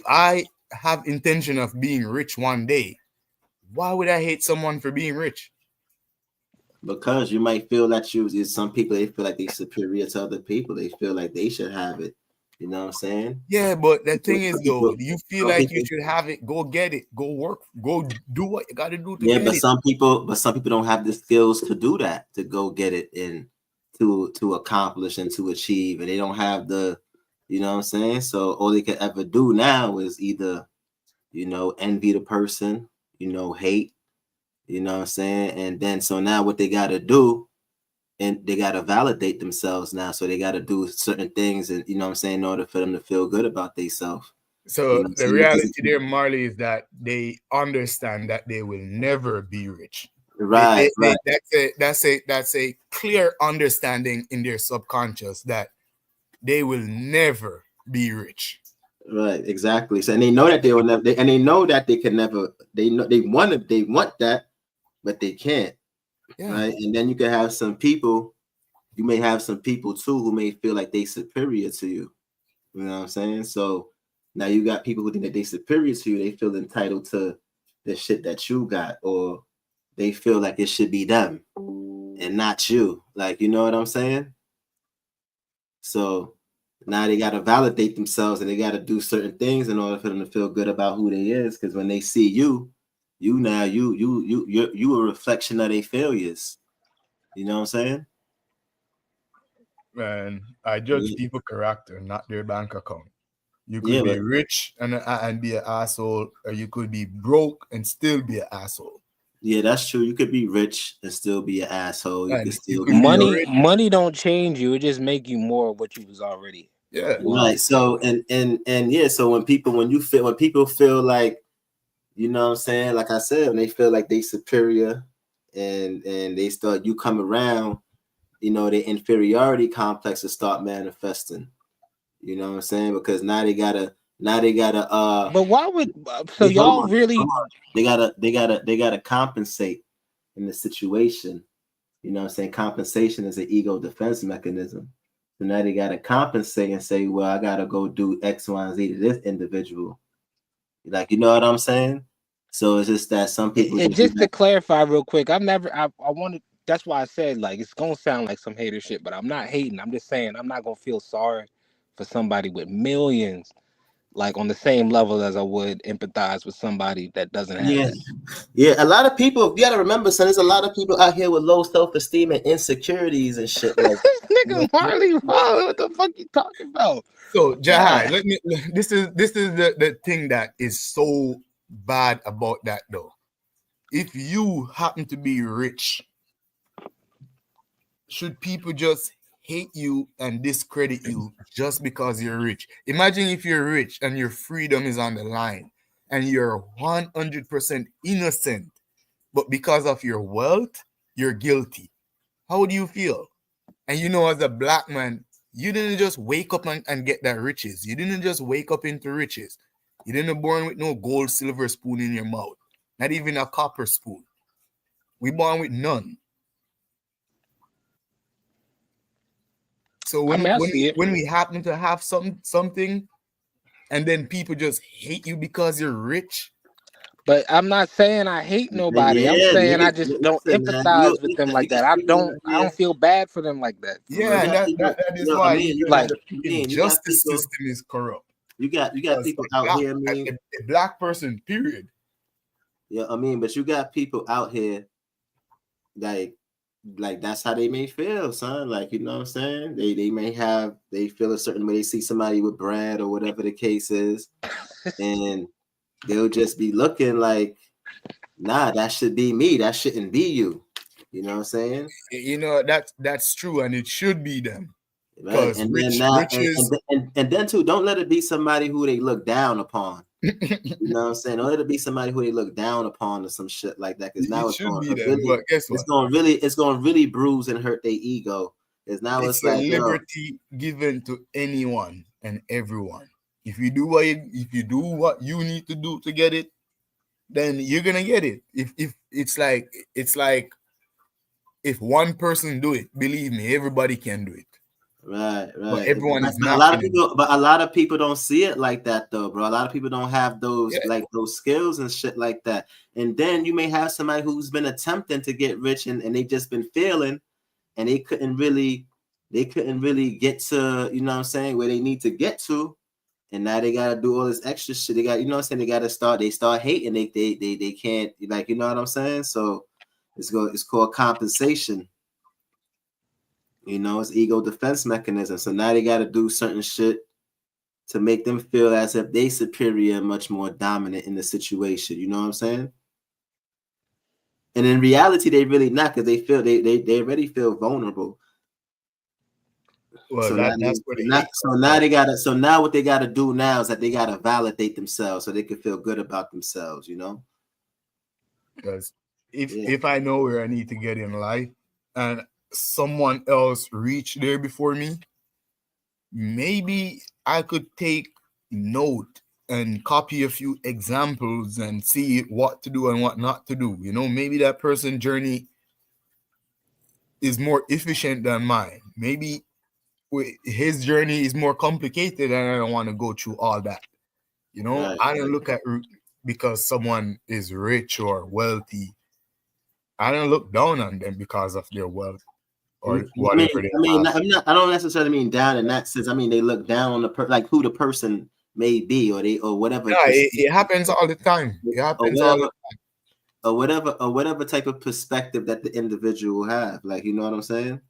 I have intention of being rich one day, why would I hate someone for being rich? Because you might feel that some people, they feel like they're superior to other people. They feel like they should have it. You know what I'm saying? Yeah, but the thing is, though, you feel like you should have it. Go get it. Go work. Go do what you got to do to get it. But some people don't have the skills to do that, to go get it and to accomplish and to achieve, and they don't have the, you know what I'm saying? So all they can ever do now is either, envy the person, hate, you know what I'm saying? And then so now what they got to do, and they got to validate themselves now. So they got to do certain things, and you know what I'm saying, in order for them to feel good about themselves. So the reality there, Marley, is that they understand that they will never be rich. Right. That's a clear understanding in their subconscious that they will never be rich. Right, exactly. So, and they know that they will never, and they know that they can never. They know they want that, but they can't. Yeah. Right, and then you can have some people. You may have some people too who may feel like they superior to you. You know what I'm saying? So now you got people who think that they superior to you. They feel entitled to the shit that you got, or they feel like it should be them and not you. Like, you know what I'm saying? So now they got to validate themselves and they got to do certain things in order for them to feel good about who they is. Because when they see you a reflection of their failures. You know what I'm saying? Man, I judge people character, not their bank account. You could be rich and be an asshole, or you could be broke and still be an asshole. Yeah, that's true. You could be rich and still be an asshole. You could still be money don't change you. It just make you more of what you was already. Yeah. Right. So and yeah, so when people feel like, you know what I'm saying, like I said, when they feel like they superior and they start, you come around, you know, the inferiority complexes start manifesting. You know what I'm saying? Because now they gotta but why would y'all really they gotta compensate in the situation. You know what I'm saying? Compensation is an ego defense mechanism. So now they gotta compensate and say, well, I gotta go do X, Y, and Z to this individual. Like, you know what I'm saying? So it's just that some people just to clarify real quick, I wanted, that's why I said, like, it's gonna sound like some hater shit, but I'm not hating. I'm just saying I'm not gonna feel sorry for somebody with millions, like on the same level as I would empathize with somebody that doesn't have it. Yeah, a lot of people, you gotta remember, son, there's a lot of people out here with low self-esteem and insecurities and shit. Like, this nigga Marley, what the fuck you talking about? So Jahai, this is the thing that is so bad about that though. If you happen to be rich, should people just hate you and discredit you just because you're rich? Imagine if you're rich and your freedom is on the line and you're 100% innocent, but because of your wealth, you're guilty. How would you feel? And you know, as a black man, you didn't just wake up and get that riches. You didn't just wake up into riches. You didn't born with no gold, silver spoon in your mouth. Not even a copper spoon. We born with none. So when we happen to have something, and then people just hate you because you're rich. But I'm not saying I hate nobody. I'm saying I just don't empathize with them like that. I don't feel bad for them like that. Yeah, that is why the justice system is corrupt. You got people out here, man. A black person, period. Yeah, I mean, but you got people out here like that's how they may feel, son. Like, you know what I'm saying? They feel a certain way. They see somebody with bread or whatever the case is, and they'll just be looking like, nah, that should be me. That shouldn't be you. You know what I'm saying? You know, that's true, and it should be them. Right. And then too, don't let it be somebody who they look down upon. You know what I'm saying? Don't let it be somebody who they look down upon or some shit like that. Because now it's going to really bruise and hurt their ego. Because now it's like liberty given to anyone and everyone. If you do what you need to do to get it, then you're gonna get it. If it's like if one person do it, believe me, everybody can do it. Right. But everyone is not. A lot of people don't see it like that, though, bro. A lot of people don't have those those skills and shit like that. And then you may have somebody who's been attempting to get rich and they've just been failing, and they couldn't really get to, you know what I'm saying, where they need to get to. And now they gotta do all this extra shit. They got, you know what I'm saying, they start hating. They can't, like, you know what I'm saying? So it's called compensation. You know, it's ego defense mechanism. So now they got to do certain shit to make them feel as if they superior and much more dominant in the situation. You know what I'm saying? And in reality, they really not, because they feel they already feel vulnerable. Well, so that's now what they gotta do now is that they gotta validate themselves so they can feel good about themselves. You know? Because if I know where I need to get in life and someone else reached there before me, maybe I could take note and copy a few examples and see what to do and what not to do. You know, maybe that person's journey is more efficient than mine. Maybe his journey is more complicated and I don't want to go through all that. You know, right. I don't look at because someone is rich or wealthy. I don't look down on them because of their wealth or whatever they have. I don't necessarily mean down in that sense. I mean they look down on the like who the person may be, or whatever. Yeah, it happens all the time. It happens all the time. Or whatever type of perspective that the individual have. Like, you know what I'm saying?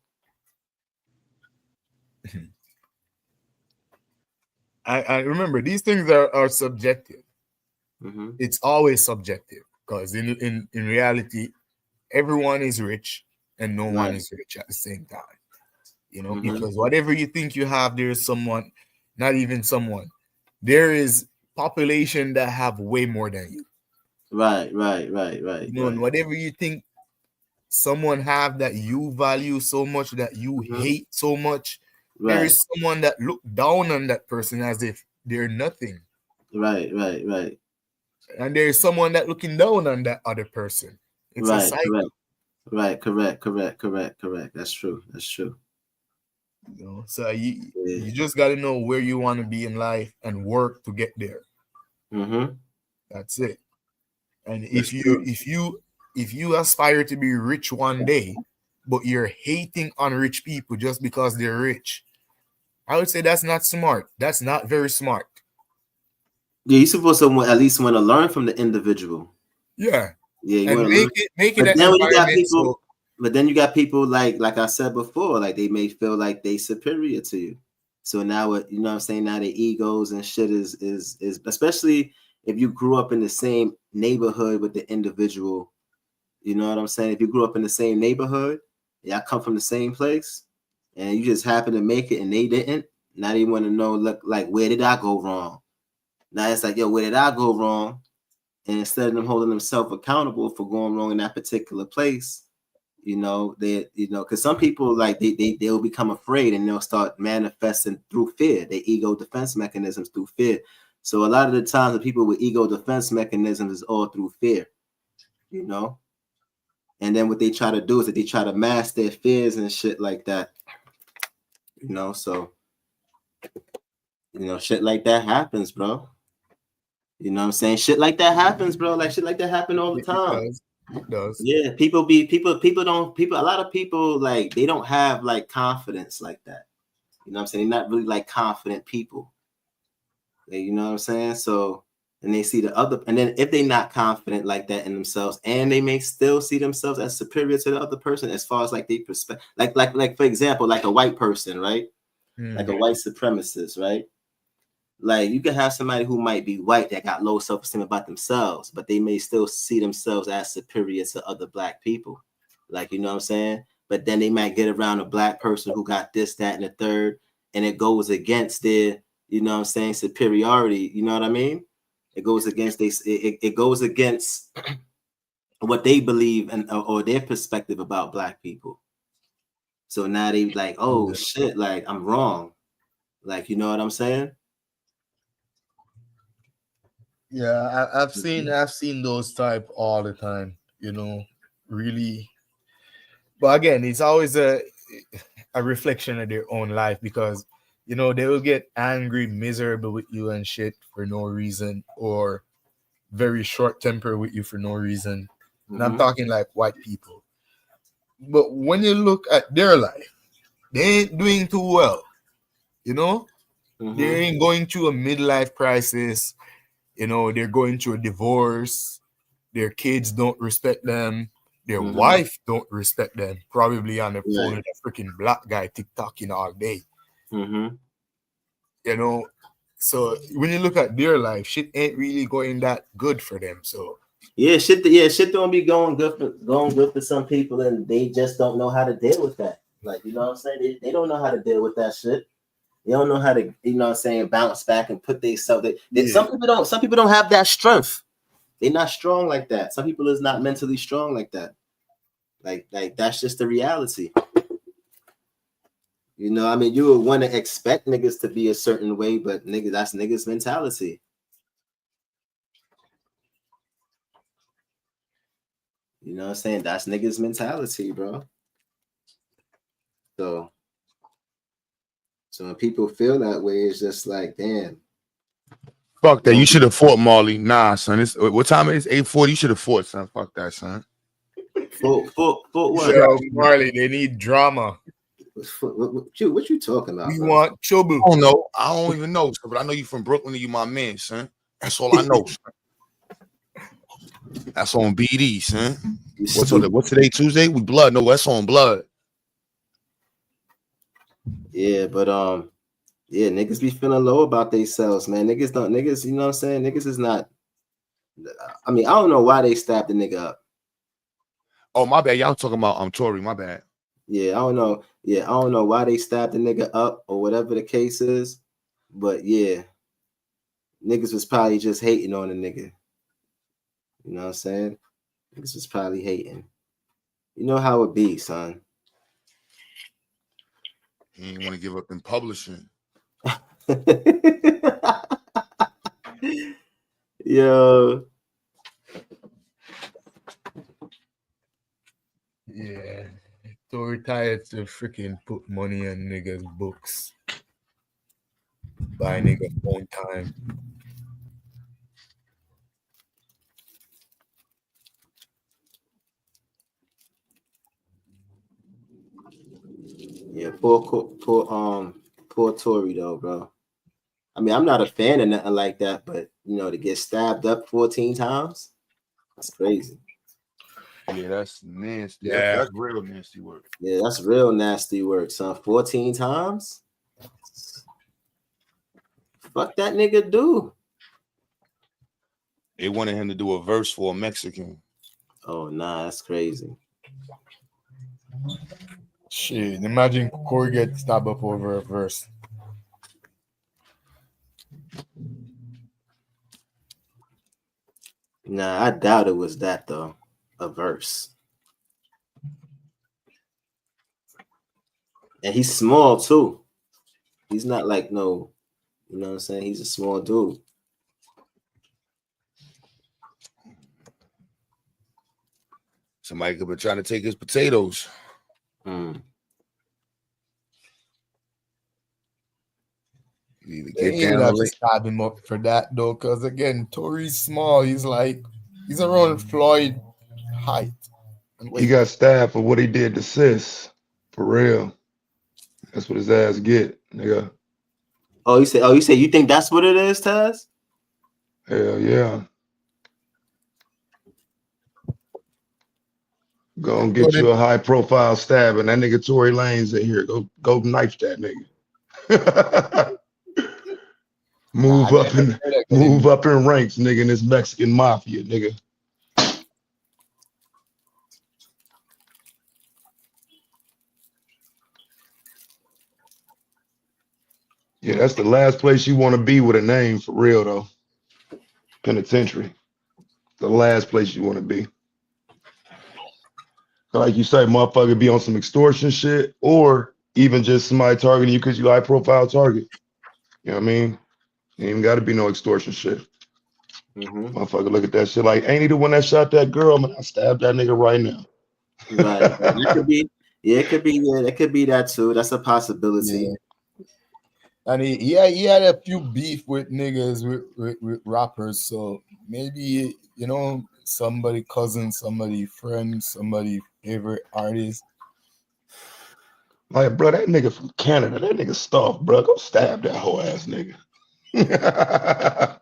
I remember these things are subjective. Mm-hmm. It's always subjective because in reality, everyone is rich and no one is rich at the same time. You know, because whatever you think you have, there's someone, not even someone. There is population that have way more than you. Right. You know, and whatever you think someone have that you value so much, that you hate so much, there is someone that look down on that person as if they're nothing. Right. And there is someone that looking down on that other person. It's a cycle. Right. Correct. That's true. You know, so you just got to know where you want to be in life and work to get there. That's it. And if you aspire to be rich one day, but you're hating on rich people just because they're rich, I would say that's not smart. That's not very smart. Yeah, you're supposed to at least want to learn from the individual. Yeah. You and make it but an then environment. But then you got people like I said before, like they may feel like they superior to you. So now, you know what I'm saying? Now their egos and shit is especially if you grew up in the same neighborhood with the individual. You know what I'm saying? If you grew up in the same neighborhood, y'all come from the same place, and you just happen to make it and they didn't. Now they want to know, look, like, where did I go wrong? Now it's like, yo, where did I go wrong? And instead of them holding themselves accountable for going wrong in that particular place, you know, because some people, like, they'll become afraid and they'll start manifesting through fear, their ego defense mechanisms through fear. So a lot of the times the people with ego defense mechanisms is all through fear, you know? And then what they try to do is that they try to mask their fears and shit like that, you know? So, you know, shit like that happens, bro. You know what I'm saying? Shit like that happens, bro. Like shit like that happen all the time. It does. Yeah, a lot of people, like, they don't have like confidence like that. You know what I'm saying? They're not really like confident people. You know what I'm saying? So, and they see the other, and then if they're not confident like that in themselves, and they may still see themselves as superior to the other person as far as like they perspective, like for example, like a white person, right? Like a white supremacist, right? Like you can have somebody who might be white that got low self-esteem about themselves, but they may still see themselves as superior to other black people. Like, you know what I'm saying? But then they might get around a black person who got this, that, and the third, and it goes against their, you know what I'm saying, superiority. You know what I mean? It goes against it goes against what they believe and or their perspective about black people. So now they like, oh shit, like I'm wrong. Like, you know what I'm saying? Yeah, I've seen those type all the time, you know, really. But again, it's always a reflection of their own life because, you know, they will get angry, miserable with you and shit for no reason, or very short temper with you for no reason. And I'm talking like white people. But when you look at their life, they ain't doing too well, you know? They ain't going through a midlife crisis. You know, they're going through a divorce. Their kids don't respect them. Their wife don't respect them. Probably on the phone with a freaking black guy TikToking all day. You know, so when you look at their life, shit ain't really going that good for them. So shit don't be going good for some people, and they just don't know how to deal with that. Like, you know what I'm saying? They don't know how to deal with that shit. They don't know how to, you know what I'm saying, bounce back and put themselves. Some people don't have that strength. They're not strong like that. Some people is not mentally strong like that. Like that's just the reality. You know, I mean, you would want to expect niggas to be a certain way, but that's niggas mentality. You know what I'm saying? That's niggas mentality, bro. So when people feel that way, it's just like, damn. Fuck that. You should have fought Marley. Nah, son. What time it is? 8:40. You should have fought, son. Fuck that, son. For what? Yo, Marley, they need drama. What you talking about? We bro? want trouble. I don't know. I don't even know, son, but I know you from Brooklyn and you my man, son. That's all I know, son. That's on BD, son. What's today? Tuesday? We blood. No, that's on blood. Yeah, but yeah, niggas be feeling low about themselves, man. Niggas, you know what I'm saying? Niggas is not. I mean, I don't know why they stabbed the nigga up. Oh, my bad. Y'all talking about Tory, my bad. Yeah, I don't know. Yeah, I don't know why they stabbed the nigga up or whatever the case is. But yeah, niggas was probably just hating on the nigga. You know what I'm saying? Niggas was probably hating. You know how it be, son. He didn't want to give up in publishing. Yo. Yeah. Tory tired to freaking put money on niggas' books. Buy nigga phone time. Yeah, poor Tory though, bro. I mean, I'm not a fan of nothing like that, but you know, to get stabbed up 14 times, that's crazy. Yeah, that's nasty. Yeah. That's real nasty work. Yeah, that's real nasty work, son. 14 times? Fuck that nigga do. They wanted him to do a verse for a Mexican. Oh, nah, that's crazy. Shit, imagine Corey get stabbed up over a verse. Nah, I doubt it was that though. A verse. And he's small too. He's not like no, you know what I'm saying? He's a small dude. Somebody could be trying to take his potatoes. Mm. You need to They get ain't down have the to stab him up for that though, because again, Tory's small. He's around Floyd height. He got stabbed for what he did to Sis. For real. That's what his ass get, nigga. Oh, you say you think that's what it is, Taz? Hell yeah. Go and get you a high profile stab, and that nigga Tory Lanez in here. Go knife that nigga. Move up in ranks, nigga, in this Mexican mafia, nigga. Yeah, that's the last place you want to be with a name, for real though. Penitentiary. The last place you want to be. Like you say, motherfucker be on some extortion shit, or even just somebody targeting you because you high profile target. You know what I mean? Ain't even got to be no extortion shit. Mm-hmm. Motherfucker look at that shit like, ain't he the one that shot that girl? Man, I stabbed that nigga right now. Right. It could be. Yeah, it could be. Yeah, it could be that too. That's a possibility. Yeah. And he had a few beef with niggas with rappers, so maybe you know somebody cousin, somebody friend, somebody favorite artist. Like, bro, that nigga from Canada, that nigga stuffed, bro. Go stab that whole ass nigga. Yeah,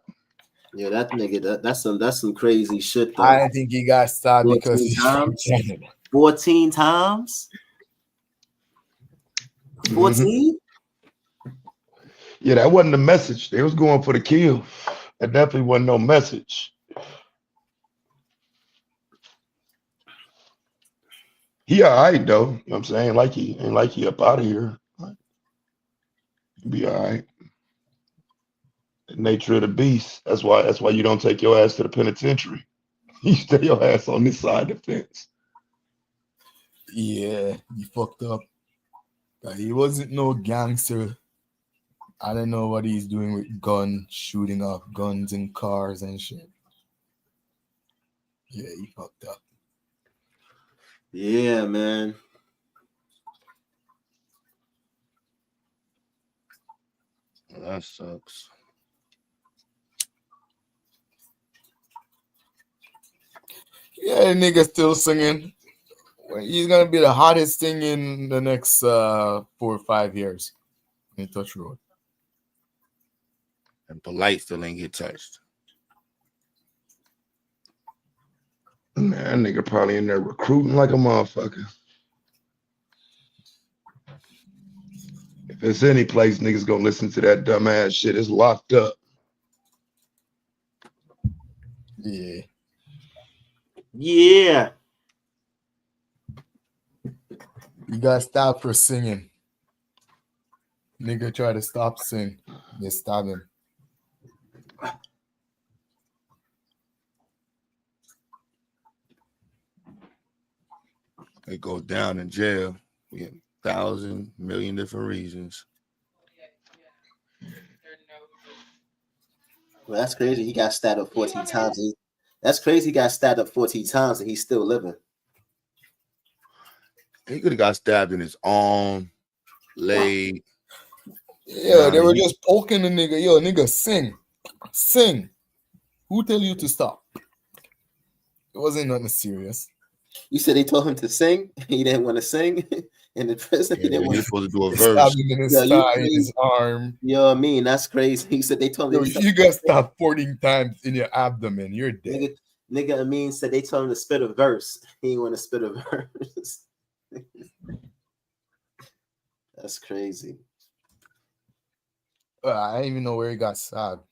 that nigga, that's some crazy shit though. I think he got stabbed because he's from Canada. 14 times? 14? Yeah, that wasn't the message. They was going for the kill. That definitely wasn't no message. He all right though. You know what I'm saying? Ain't like he up out of here. Be all right. The nature of the beast. That's why you don't take your ass to the penitentiary. You stay your ass on this side of the fence. Yeah, he fucked up. He wasn't no gangster. I don't know what he's doing with guns, shooting off guns in cars and shit. Yeah, he fucked up. Yeah, man. That sucks. Yeah, the nigga still singing. He's gonna be the hottest thing in the next 4 or 5 years in Touch Road. And Polite still ain't get touched. Man, that nigga probably in there recruiting like a motherfucker. If there's any place niggas gonna listen to that dumbass shit, it's Locked Up. Yeah. Yeah. You got stopped for singing. Nigga try to stop sing. They stop him. They go down in jail. We get 1,000 million different reasons. Well, that's crazy. He got stabbed up 14 times. That's crazy. He got stabbed up 14 times and he's still living. He could have got stabbed in his arm, leg. Yeah, they were just poking the nigga. Yo, nigga, sing. Sing. Who tell you to stop? It wasn't nothing serious. You said they told him to sing. He didn't want to sing in the prison. Yeah, he didn't want you're supposed to do a They verse. stabbed him in his thigh, in his arm. You know what I mean? That's crazy. He said they told him. Yo, you got stabbed 14 times in your abdomen. You're dead. Nigga Amin said they told him to spit a verse. He didn't want to spit a verse. That's crazy. I don't even know where he got stabbed.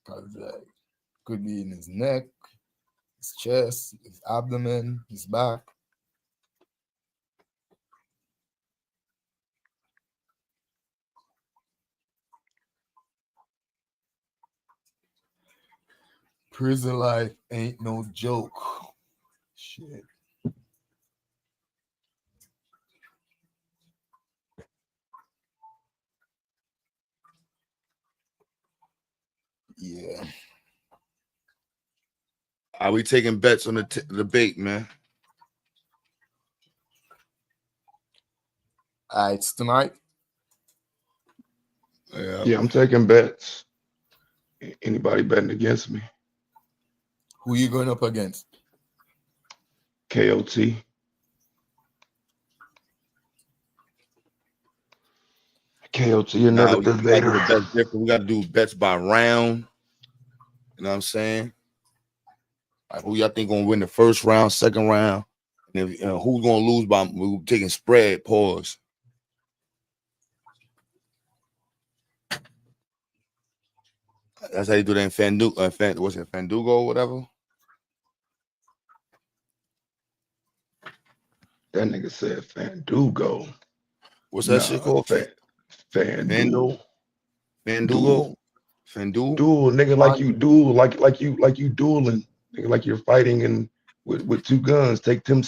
Cause could be in his neck, his chest, his abdomen, his back. Prison life ain't no joke. Shit. Yeah. Are we taking bets on the debate, man? It's tonight. Yeah, I'm taking bets. Anybody betting against me? Who you going up against? KOT. KOT, another debater. We got to do bets by round. You know what I'm saying? Like who y'all think gonna win the first round, second round, and if, who's gonna lose by taking spread? Pause. That's how you do that in Fandugo. What's it, Fandugo or whatever? That nigga said Fandugo. What's that shit called? Fandugo. Fandugo. Duel, nigga, like you duel, like you dueling, nigga, like you're fighting and with two guns. Take 10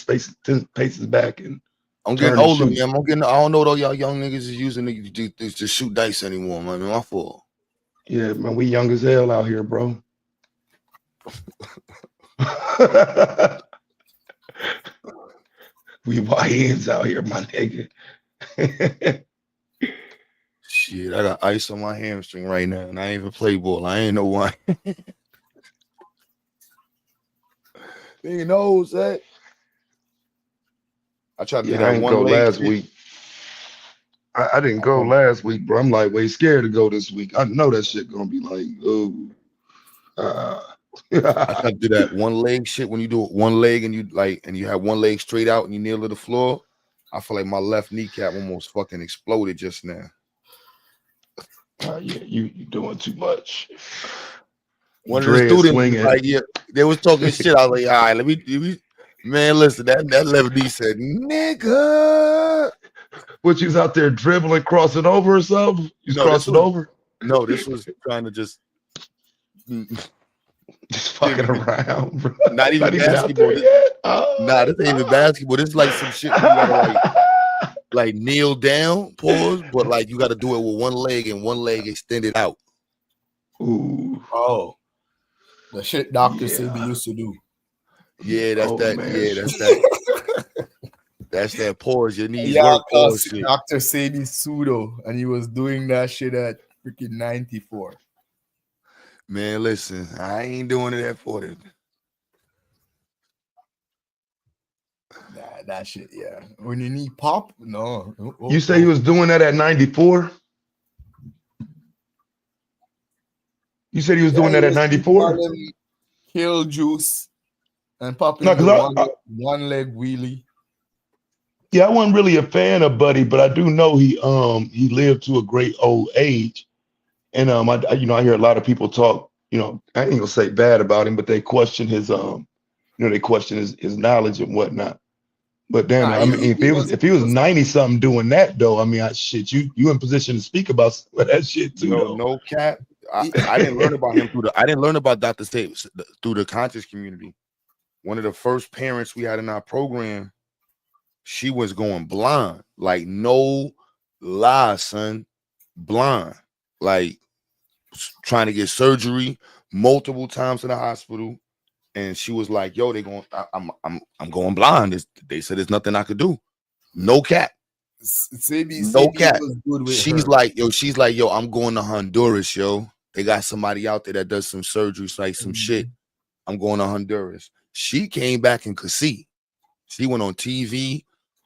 paces back and. I'm getting older, man. I don't know though, y'all young niggas is using to shoot dice anymore, man. My fault. Yeah, man, we young as hell out here, bro. We YNs out here, my nigga. Shit, I got ice on my hamstring right now, and I ain't even play ball. I ain't know why. Nigga knows that. I tried to get that one last week. I didn't go last week, bro. I'm like way scared to go this week. I know that shit gonna be like, oh. I tried to do that one leg shit when you do it one leg and you have one leg straight out and you kneel to the floor. I feel like my left kneecap almost fucking exploded just now. Yeah, you doing too much. One of the students, like, yeah, they was talking shit. I was like, all right, let me man, listen, that left knee said, nigga. What, you was out there dribbling, crossing over or something? You was crossing over? No, this was trying to just fucking around, bro. Not even basketball. Nah, this ain't even basketball. This is like some shit you gotta like kneel down, pause, but like you gotta do it with one leg and one leg extended out. Ooh. Oh. The shit doctor said we used to do. Yeah, that's that. Man. Yeah, that's that. That's that pause. Your knees work. Dr. Sadie Pseudo, and he was doing that shit at freaking 94. Man, listen, I ain't doing it at 40. Nah, that shit. Yeah, when you need pop, no. You say he was doing that at 94? You said he was doing that at 94? Kill juice and popping No, the because one leg wheelie. Yeah, I wasn't really a fan of Buddy, but I do know he lived to a great old age, and I hear a lot of people talk, I ain't gonna say bad about him, but they question his they question his knowledge and whatnot. But damn, I mean, if he was 90 something doing that though, I mean, you in position to speak about some of that shit too. No cap. I didn't learn about him I didn't learn about Dr. Stapes through the conscious community. One of the first parents we had in our program, she was going blind, like no lie, son, blind, like trying to get surgery multiple times in the hospital, and she was like, "Yo, I'm going blind." They said there's nothing I could do. No cap. No cap. She's like, yo, I'm going to Honduras, yo. They got somebody out there that does some surgery, like some shit. I'm going to Honduras. She came back and could see. She went on TV.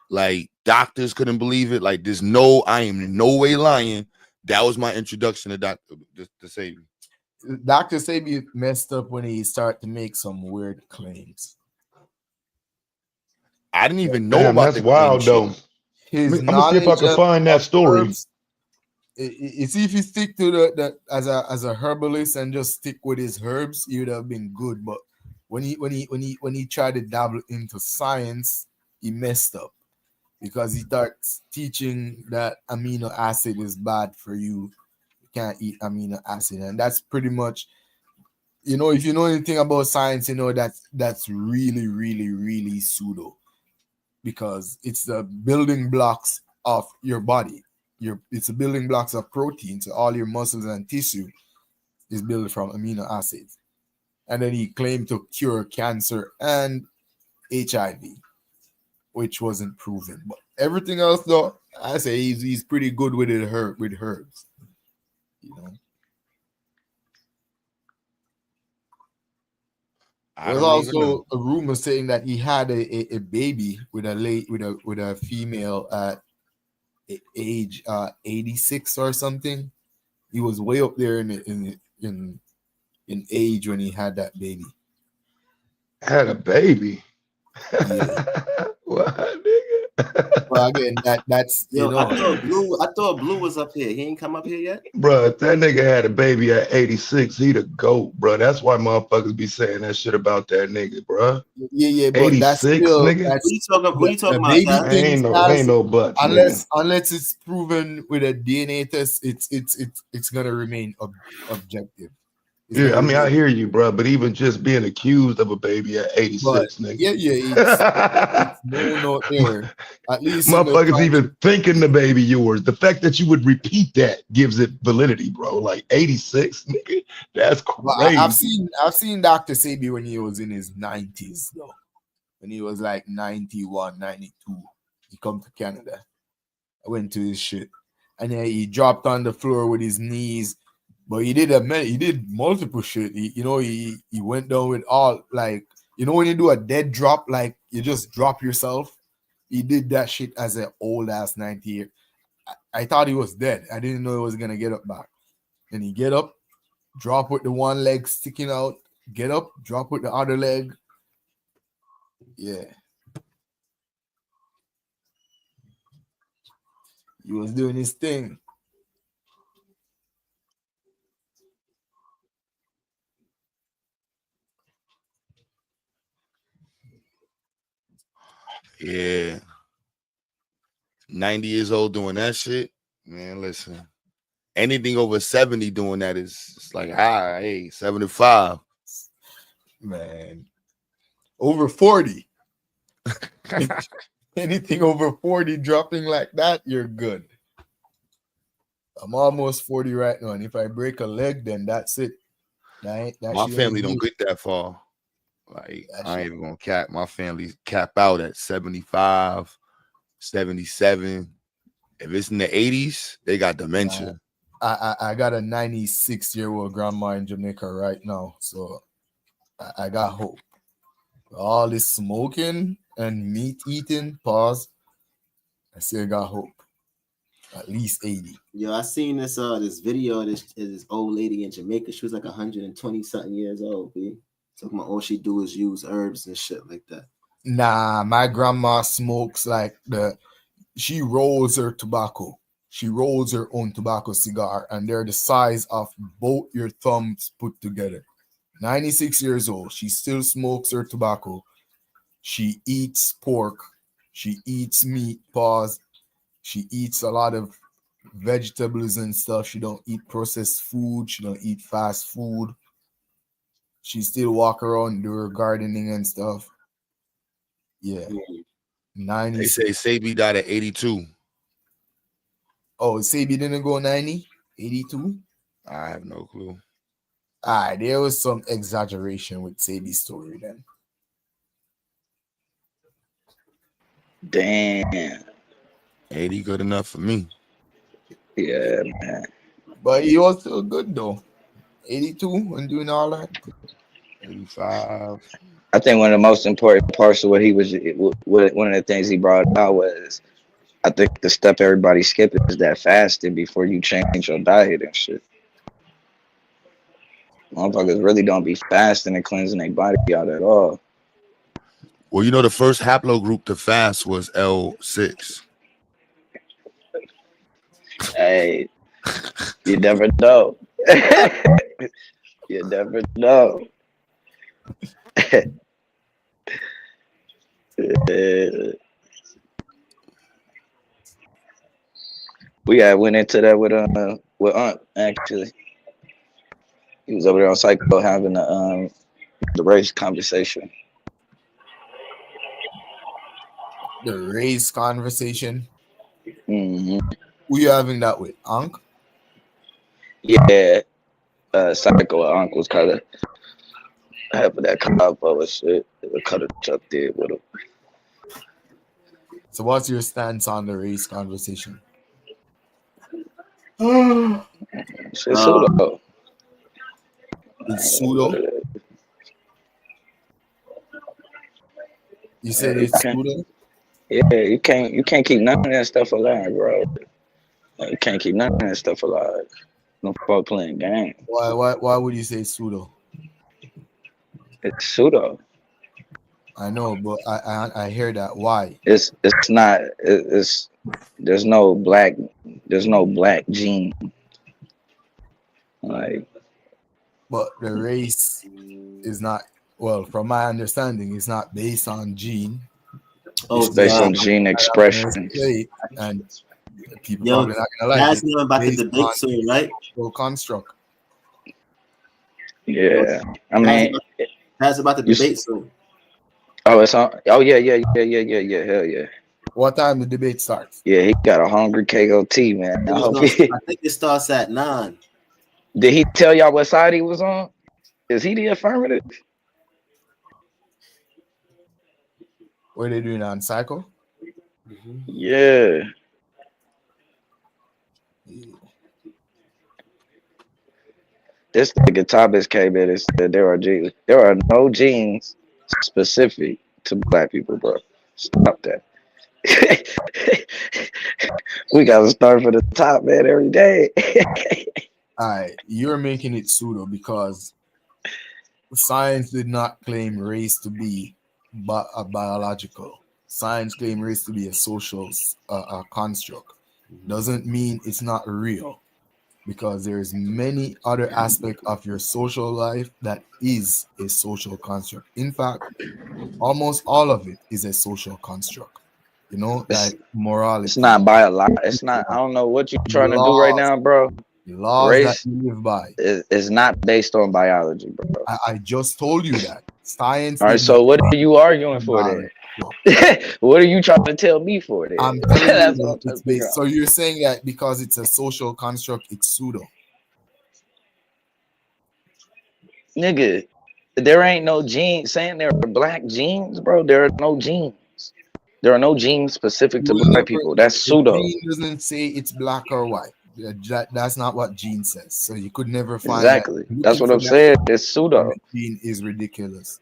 Like doctors couldn't believe it. Like I am in no way lying. That was my introduction to Dr. Sebi. Dr. Sebi messed up when he started to make some weird claims. I didn't even know about that's wild though. I'm gonna see if I can find that story. It's if you stick to the as a herbalist and just stick with his herbs, he would have been good. But when he tried to dabble into science, he messed up because he starts teaching that amino acid is bad for you. You can't eat amino acid, and that's pretty much, if you know anything about science, that's really, really, really pseudo, because it's the building blocks of your body. It's the building blocks of protein, so all your muscles and tissue is built from amino acids. And then he claimed to cure cancer and HIV, which wasn't proven. But everything else, though, I say he's pretty good with it. With herbs, There's also a rumor saying that he had a baby with a female at age 86 or something. He was way up there in age when he had that baby. Had a baby. Yeah. What, nigga? Well, again, that's I thought Blue was up here. He ain't come up here yet, bro. If that nigga had a baby at 86, he the GOAT, bro. That's why motherfuckers be saying that shit about that nigga, bro. Yeah, but 86, that's still, nigga. Who you talking about? Ain't no buts, unless it's proven with a DNA test, it's gonna remain objective. Yeah, I mean, I hear you, bro, but even just being accused of a baby at 86, nigga. It's no there. At least motherfuckers even thinking the baby yours. The fact that you would repeat that gives it validity, bro. Like 86, nigga, that's crazy. I've seen Dr. Sebi when he was in his 90s, though. When he was like 91, 92, he come to Canada. I went to his shit, and then he dropped on the floor with his knees. But he did multiple shit. He went down with all, like, when you do a dead drop, like you just drop yourself. He did that shit as an old ass 90. I thought he was dead. I didn't know he was gonna get up back. Then he get up, drop with the one leg sticking out, get up, drop with the other leg. Yeah. He was doing his thing. Yeah. 90 years old doing that shit. Man, listen. Anything over 70 doing that is like, hey, 75. Man. Over 40. Anything over 40 dropping like that, you're good. I'm almost 40 right now, and if I break a leg, then that's it. My family don't get that far. Like, I ain't even gonna cap. My family cap out at 75, 77. If it's in the 80s, they got dementia. I got a 96-year-old grandma in Jamaica right now, so I got hope. All this smoking and meat eating, pause, I still got hope. At least 80. Yo, I seen this video of this old lady in Jamaica. She was like 120 something years old, B. Talking about all she do is use herbs and shit like that. Nah, my grandma smokes like she rolls her tobacco. She rolls her own tobacco cigar, and they're the size of both your thumbs put together. 96 years old. She still smokes her tobacco. She eats pork. She eats meat, pause. She eats a lot of vegetables and stuff. She don't eat processed food. She don't eat fast food. She still walk around, do her gardening and stuff. Yeah. 90. They say Sabi died at 82. Oh, Sabi didn't go 90? 82? I have no clue. All right, there was some exaggeration with Sabi's story then. Damn. 80 good enough for me. Yeah, man. But he was still good though. 82 and doing all that. 85. I think one of the most important parts of what one of the things he brought out was, I think the step everybody skip is that fasting before you change your diet and shit. Motherfuckers really don't be fasting and cleansing their body out at all. Well, you know, the first haplogroup to fast was L6. Hey, you never know. You never know. We went into that with Aunt, actually. He was over there on Psycho having the race conversation. The race conversation. Mm-hmm. Who you having that with? Unc? Yeah. Psycho and Unc was kind of having that combo shit. They kind of jumped in with him. So what's your stance on the race conversation? Shit, pseudo. It's pseudo? You said it's pseudo? Yeah, you can't keep none of that stuff alive, bro. You can't keep none of that stuff alive. No fuck playing games. Why would you say pseudo? It's pseudo. I know, but I hear that. Why? It's not. There's no black gene. Like, but the race is not. Well, from my understanding, it's not based on gene. It's based on gene expression. And people Yo, probably not gonna like that's it. not about the debate soon, right? Construct. Yeah, I mean, that's about the debate soon. Oh, it's on. Oh yeah. Hell yeah. What time the debate starts? Yeah, he got a hungry KOT, man. I think it starts at 9. Did he tell y'all what side he was on? Is he the affirmative? What are they doing on Psycho? Yeah. This nigga Thomas came in and said there are no genes specific to black people, bro. Stop that. We gotta start from the top, man, every day. All right, you're making it pseudo because science did not claim race to be biological. Science claimed race to be a social construct. Doesn't mean it's not real, because there's many other aspects of your social life that is a social construct. In fact, almost all of it is a social construct. You know, like morality. It's not biological. It's not. I don't know what you're trying to do right now, bro. Laws race that you live by is not based on biology, bro. I just told you that. Science. All right, so what are you arguing for then? What are you trying to tell me for then? I'm telling you it's based. So you're saying that because it's a social construct, it's pseudo. Nigga, there ain't no gene saying there are black genes, bro. There are no genes. There are no genes specific to black people. That's pseudo. Gene doesn't say it's black or white. That's not what gene says. So you could never find exactly. That's what I'm saying. It's pseudo. Gene is ridiculous.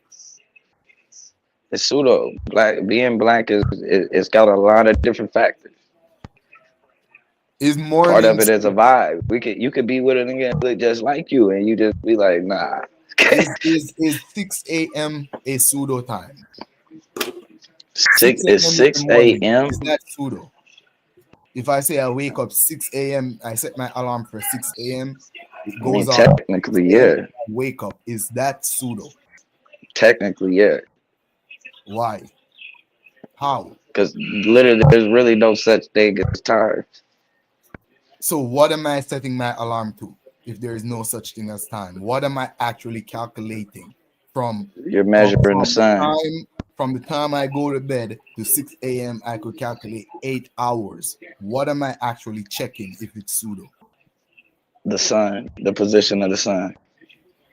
It's pseudo. Being black it's got a lot of different factors. Is Part of morning it is a vibe. You could be with a nigga and look just like you, and you just be like, nah. is 6 a.m. a pseudo time? 6 a.m. is in the 6 morning. a.m. Is that pseudo? If I say I wake up 6 a.m., I set my alarm for 6 a.m., it I mean, goes off. technically, yeah. I wake up. Is that pseudo? Technically, yeah. Why? How? Because literally, there's really no such thing as time. So what am I setting my alarm to if there is no such thing as time? What am I actually calculating from? You're measuring the sun. From the time I go to bed to 6 a.m., I could calculate 8 hours. What am I actually checking if it's pseudo? The sun, the position of the sun.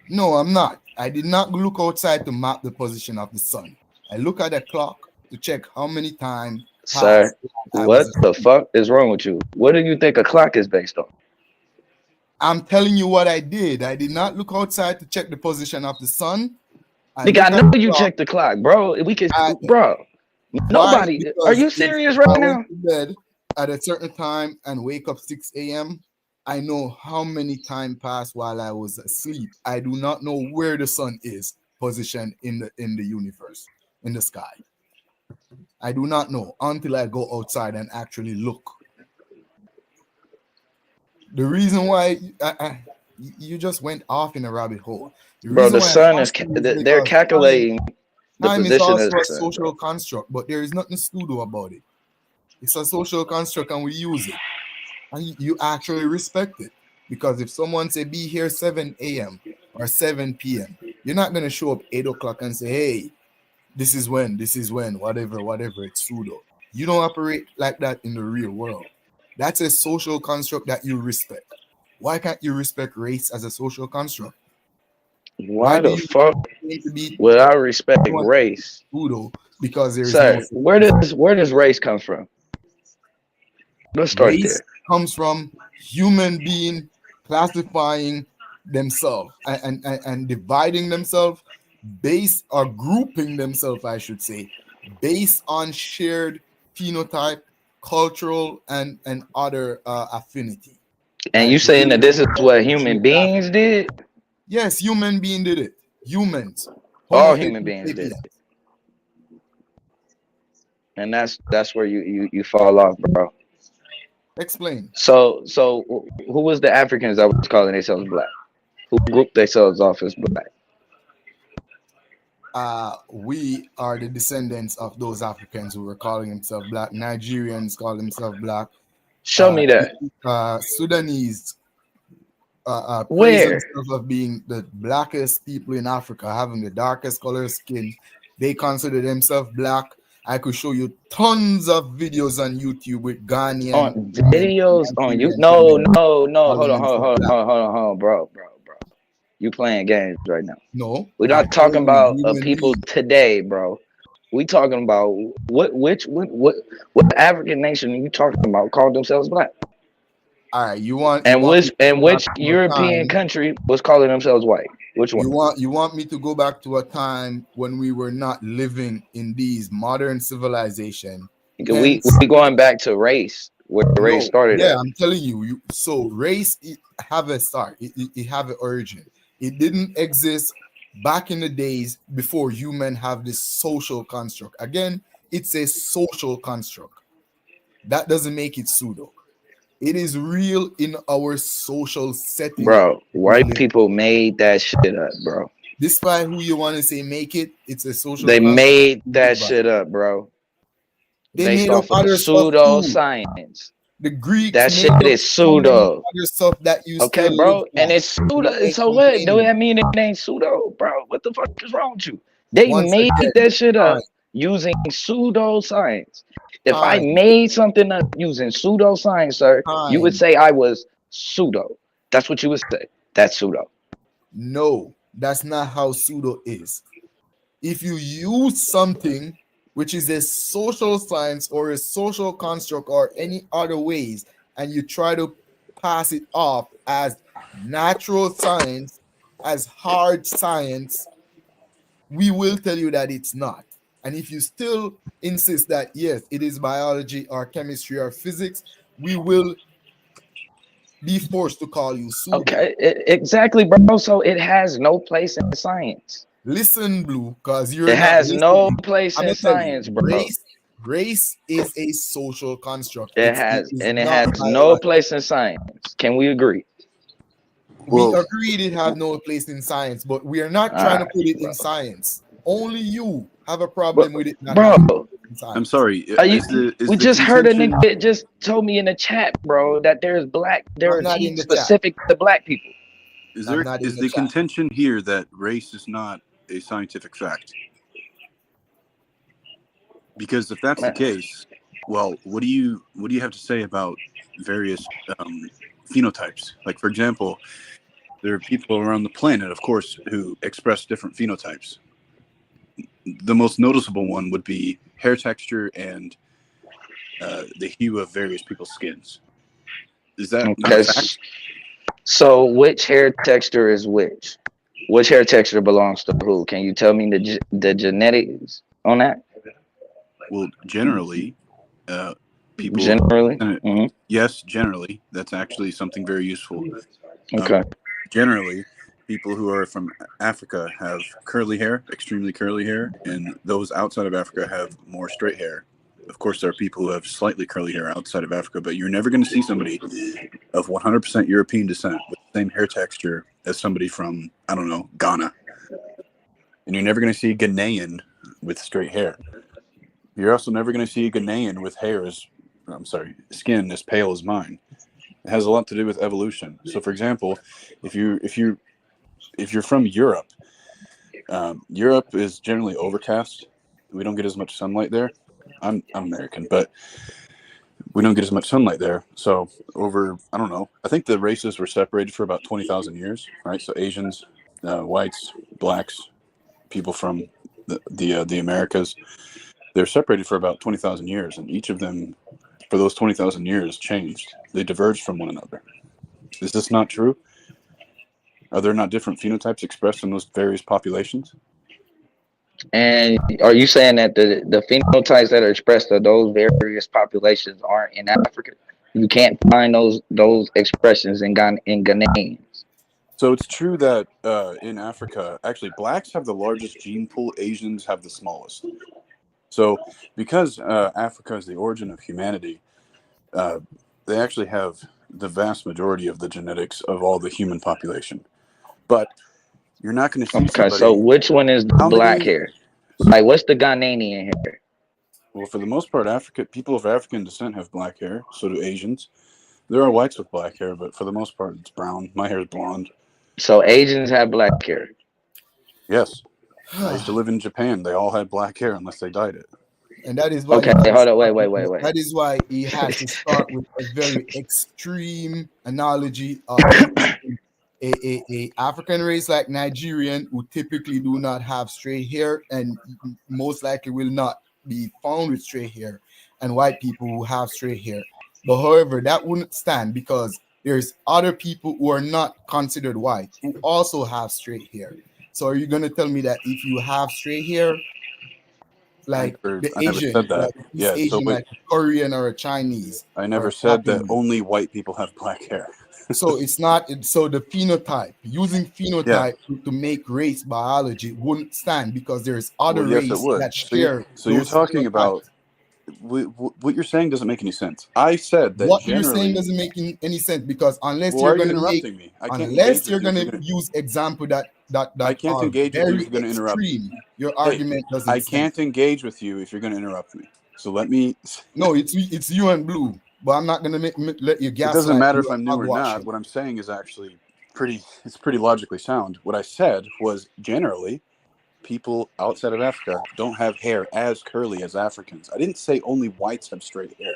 No, I'm not. I did not look outside to map the position of the sun. I look at the clock to check how many times. Sir, what the fuck is wrong with you? What do you think a clock is based on? I'm telling you what I did. I did not look outside to check the position of the sun. Nigga, I know you checked the clock, bro. We can, bro. Nobody. Are you serious right now? I went to bed at a certain time and wake up 6 a.m. I know how many time passed while I was asleep. I do not know where the sun is positioned in the universe, in the sky. I do not know until I go outside and actually look. The reason why you just went off in a rabbit hole. Bro, the sun is, they're calculating the time position is also of a the sun. social construct, but there is nothing pseudo about it. It's a social construct and we use it. And you actually respect it. Because if someone say be here 7 a.m. or 7 p.m., you're not going to show up 8 o'clock and say, hey, this is when, whatever, it's pseudo. You don't operate like that in the real world. That's a social construct that you respect. Why can't you respect race as a social construct? Why the fuck would I respect race? Pseudo because there is Sir, no where does race come from? Let's start race there. Comes from human being classifying themselves and dividing themselves based or grouping themselves, I should say, based on shared phenotype, cultural and other affinity. And you saying that this is what human beings did? Yes, human being did it. Humans. All human beings did it. And that's where you fall off, bro. Explain. So who was the Africans that was calling themselves black? Who grouped themselves off as black? We are the descendants of those Africans who were calling themselves black. Nigerians call themselves black. Show me that. Sudanese where of being the blackest people in Africa, having the darkest color skin. They consider themselves black. I could show you tons of videos on YouTube with Ghanaian videos on you. No. Hold on, bro. You playing games right now. No, we're not talking about people today, bro. We talking about what African nation are you talking about called themselves black? All right, you want which European country was calling themselves white? Which one? You want me to go back to a time when we were not living in these modern civilization? We going back to race, where race started. Yeah, I'm telling you. So race have a start. It have an origin. It didn't exist back in the days before human have this social construct. Again, it's a social construct. That doesn't make it pseudo. It is real in our social setting. Bro, white people made that shit up, bro. Despite who you want to say make it, it's a social They made that shit up, bro. They based off of the pseudo science. The Greeks, that shit is pseudo. Stuff that you okay, bro, and it's pseudo. So what? Do that mean it ain't pseudo, bro? What the fuck is wrong with you? They made that shit up using pseudo science. If I made something up using pseudo science, sir, you would say I was pseudo. That's what you would say. That's pseudo. No, that's not how pseudo is. If you use something which is a social science or a social construct or any other ways, and you try to pass it off as natural science, as hard science, we will tell you that it's not. And if you still insist that, yes, it is biology or chemistry or physics, we will be forced to call you pseudo. Okay, exactly, bro. So it has no place in science. Listen, Blue, because you're It not has listening. no place I'm in gonna tell you, science, bro. race is a social construct. It is has not no biological. place in science. Can we agree? We agreed it have no place in science, but we are not trying to put it in science. Only you have a problem with it, not having it in science. I'm sorry. We just heard a nigga just told me in the chat, bro, that there are teams specific to black people. Is the contention here that race is not a scientific fact? Because if that's the case, well, what do you have to say about various phenotypes? Like, for example, there are people around the planet, of course, who express different phenotypes. The most noticeable one would be hair texture and the hue of various people's skins. Is that not a fact? So which hair texture is which? Which hair texture belongs to who? Can you tell me the genetics on that? Well, generally, people. Generally? Yes, generally. That's actually something very useful. Okay. Generally, people who are from Africa have curly hair, extremely curly hair, and those outside of Africa have more straight hair. Of course, there are people who have slightly curly hair outside of Africa, but you're never going to see somebody of 100% European descent with the same hair texture as somebody from, I don't know, Ghana. And you're never going to see a Ghanaian with straight hair. You're also never going to see a Ghanaian with skin as pale as mine. It has a lot to do with evolution. So, for example, if you're from Europe, Europe is generally overcast. We don't get as much sunlight there. I'm American, but we don't get as much sunlight there. So I don't know. I think the races were separated for about 20,000 years, right? So Asians, whites, blacks, people from the Americas, they're separated for about 20,000 years, and each of them, for those 20,000 years, changed. They diverged from one another. Is this not true? Are there not different phenotypes expressed in those various populations? And are you saying that the phenotypes that are expressed of those various populations aren't in Africa? You can't find those expressions in Ghanaians. So it's true that in Africa, actually, blacks have the largest gene pool. Asians have the smallest. So because Africa is the origin of humanity, they actually have the vast majority of the genetics of all the human population. But you're not going to see somebody... So which one is the black hair? Like, what's the Ghanaian hair? Well, for the most part, people of African descent have black hair. So do Asians. There are whites with black hair, but for the most part, it's brown. My hair is blonde. So Asians have black hair? Yes. I used to live in Japan. They all had black hair unless they dyed it. And that is why... Okay, hold on, wait. That is why he had to start with a very extreme analogy of a African race like Nigerian, who typically do not have straight hair and most likely will not be found with straight hair, and white people who have straight hair. But however, that wouldn't stand, because there's other people who are not considered white who also have straight hair. So are you going to tell me that if you have straight hair, like the Asian, like a Korean or a Chinese? I never said that only white people have black hair. So it's not. So the phenotype, using phenotype to make race biology wouldn't stand, because there's other races that share. So you're talking about what you're saying doesn't make any sense. I said that what you're saying doesn't make any sense, because unless you're going to use example that I can't engage with you if you're going to interrupt me. Your argument doesn't. I can't engage with you if you're going to interrupt me. So let me. No, it's you and Blue. But I'm not going to let you gas. It doesn't matter if I'm new or not. What I'm saying is actually pretty logically sound. What I said was, generally, people outside of Africa don't have hair as curly as Africans. I didn't say only whites have straight hair.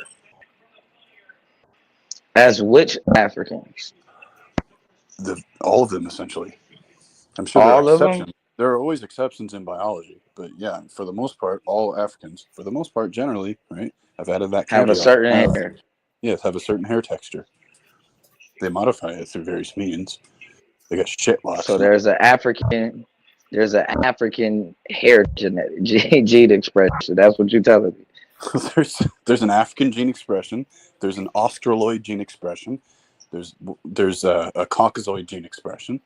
As which Africans? All of them, essentially. I'm sure there are exceptions. There are always exceptions in biology. But yeah, for the most part, all Africans, for the most part, generally, right, I've added that caveat. Have a certain hair. Yes, have a certain hair texture. They modify it through various means. They got shit locks. So there's an African There's an African hair genetic gene expression. That's what you're telling me. there's an African gene expression. There's an Australoid gene expression. There's a Caucasoid gene expression,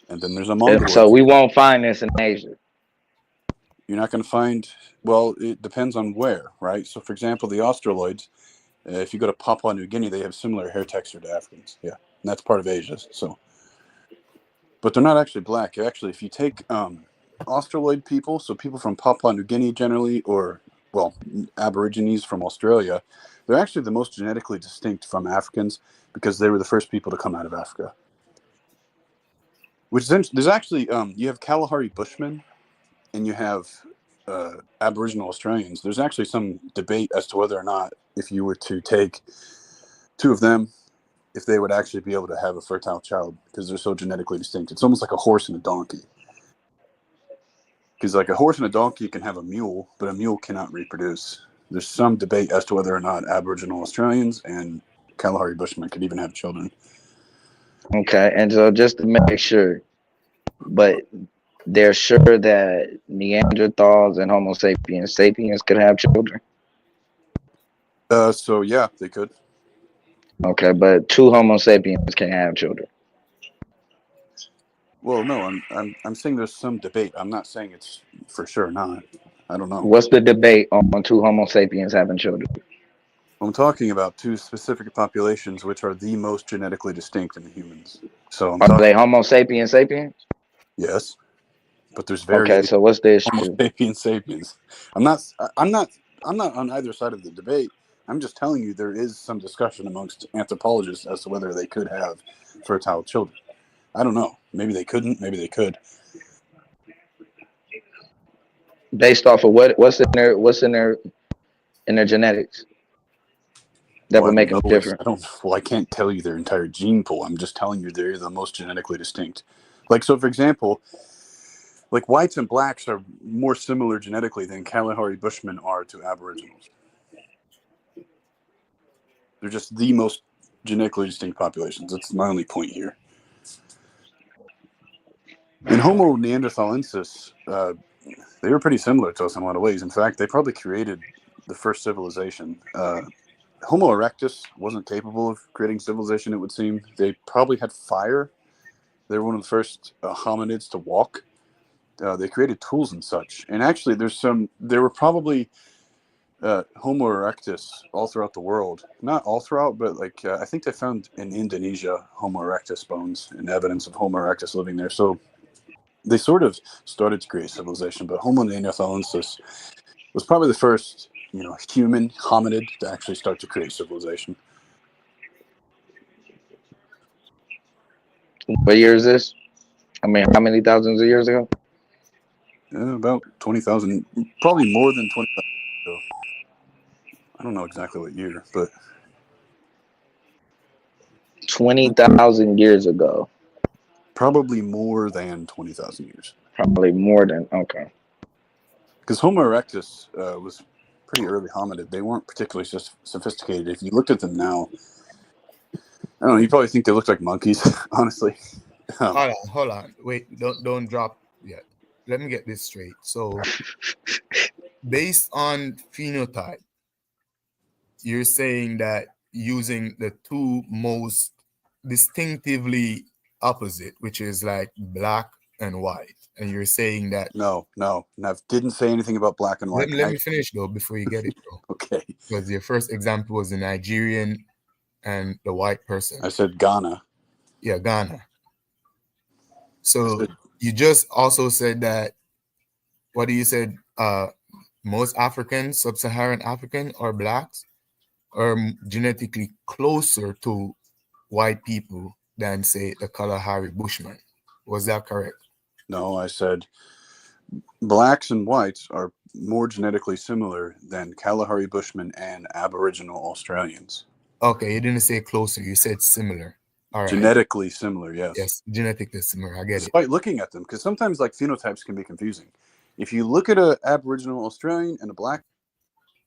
and then there's a Mongoloid. So we won't find this in Asia. You're not going to find. Well, it depends on where, right? So, for example, the Australoids. If you go to Papua New Guinea, they have similar hair texture to Africans. Yeah, and that's part of Asia. So, but they're not actually black. Actually, if you take Australoid people, so people from Papua New Guinea generally, or well, Aborigines from Australia, they're actually the most genetically distinct from Africans because they were the first people to come out of Africa. Which is there's actually you have Kalahari Bushmen, and you have Aboriginal Australians. There's actually some debate as to whether or not, if you were to take two of them, if they would actually be able to have a fertile child because they're so genetically distinct. It's almost like a horse and a donkey. Because like a horse and a donkey can have a mule, but a mule cannot reproduce. There's some debate as to whether or not Aboriginal Australians and Kalahari Bushmen could even have children. Okay, and so just to make sure, but they're sure that Neanderthals and Homo sapiens could have children? So yeah, they could. Okay, but two Homo sapiens can't have children. Well, no, I'm saying there's some debate. I'm not saying it's for sure not. I don't know. What's the debate on two Homo sapiens having children? I'm talking about two specific populations which are the most genetically distinct in the humans. So Are they Homo sapiens sapiens? Yes, but there's various. Okay, so what's the issue? Homo sapiens. I'm not on either side of the debate. I'm just telling you there is some discussion amongst anthropologists as to whether they could have fertile children. I don't know. Maybe they couldn't. Maybe they could. Based off of what's in their genetics that would make them different? I can't tell you their entire gene pool. I'm just telling you they're the most genetically distinct. Like, so for example, like whites and blacks are more similar genetically than Kalahari Bushmen are to Aboriginals. They're just the most genetically distinct populations. That's my only point here. And Homo neanderthalensis, they were pretty similar to us in a lot of ways. In fact, they probably created the first civilization. Homo erectus wasn't capable of creating civilization, it would seem. They probably had fire. They were one of the first hominids to walk. They created tools and such. And actually, there were probably Homo erectus all throughout the world. Not all throughout, but like I think they found in Indonesia Homo erectus bones and evidence of Homo erectus living there. So they sort of started to create civilization, but Homo neanderthalensis was probably the first, human hominid to actually start to create civilization. What year is this? I mean, how many thousands of years ago? About 20,000, probably more than 20,000 ago. I don't know exactly what year, but 20,000 years ago. Probably more than 20,000 years. Probably more than, okay. Because Homo erectus was pretty early hominid. They weren't particularly sophisticated. If you looked at them now, I don't know, you probably think they looked like monkeys, honestly. Hold on. Wait, don't drop yet. Let me get this straight. So, based on phenotype, you're saying that using the two most distinctively opposite, which is like black and white, and you're saying that no, I didn't say anything about black and white. Let me finish though before you get it though. Okay, because your first example was the Nigerian and the white person. I said Ghana. Yeah, Ghana. So you just also said that, what do you said? Most Africans, sub-Saharan African, or blacks are genetically closer to white people than, say, the Kalahari Bushmen. Was that correct? No, I said blacks and whites are more genetically similar than Kalahari Bushmen and Aboriginal Australians. Okay, you didn't say closer. You said similar. All right. Genetically similar, yes. Yes, genetically similar. I get it. Despite looking at them, because sometimes like phenotypes can be confusing. If you look at an Aboriginal Australian and a black.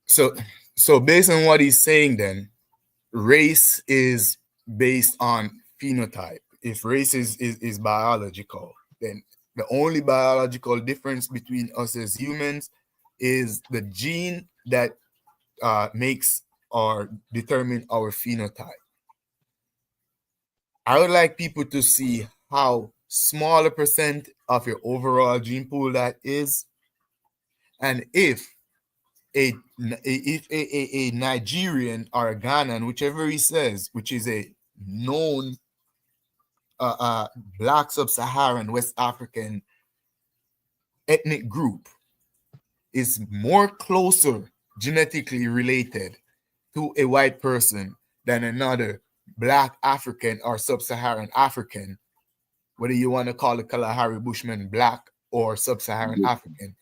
So based on what he's saying, then race is based on phenotype. If race is biological, then The only biological difference between us as humans is the gene that makes or determine our phenotype. I would like people to see how small a percent of your overall gene pool that is, and if a Nigerian or a Ghanaian, whichever he says, which is a known Black Sub-Saharan West African ethnic group, is more closer genetically related to a white person than another Black African or Sub-Saharan African, whether you want to call it Kalahari Bushman Black or Sub-Saharan African,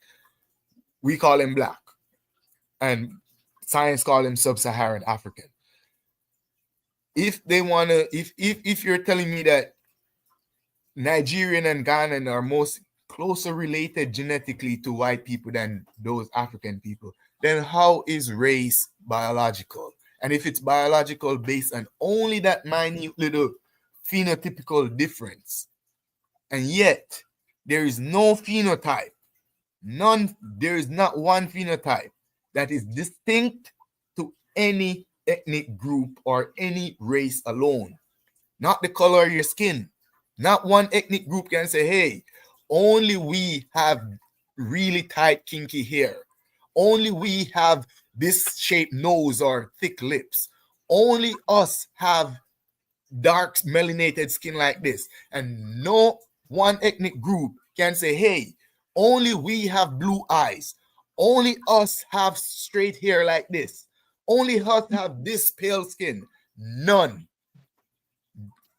we call him Black, and science call him Sub-Saharan African. If they want to, if you're telling me that Nigerian and Ghanaian are most closer related genetically to white people than those African people, then how is race biological? And if it's biological based on only that minute little phenotypical difference, and yet there is no phenotype, there is not one phenotype that is distinct to any ethnic group or any race alone, not the color of your skin. Not one ethnic group can say, hey, only we have really tight, kinky hair. Only we have this shaped nose or thick lips. Only us have dark melanated skin like this. And no one ethnic group can say, hey, only we have blue eyes. Only us have straight hair like this. Only us have this pale skin. None.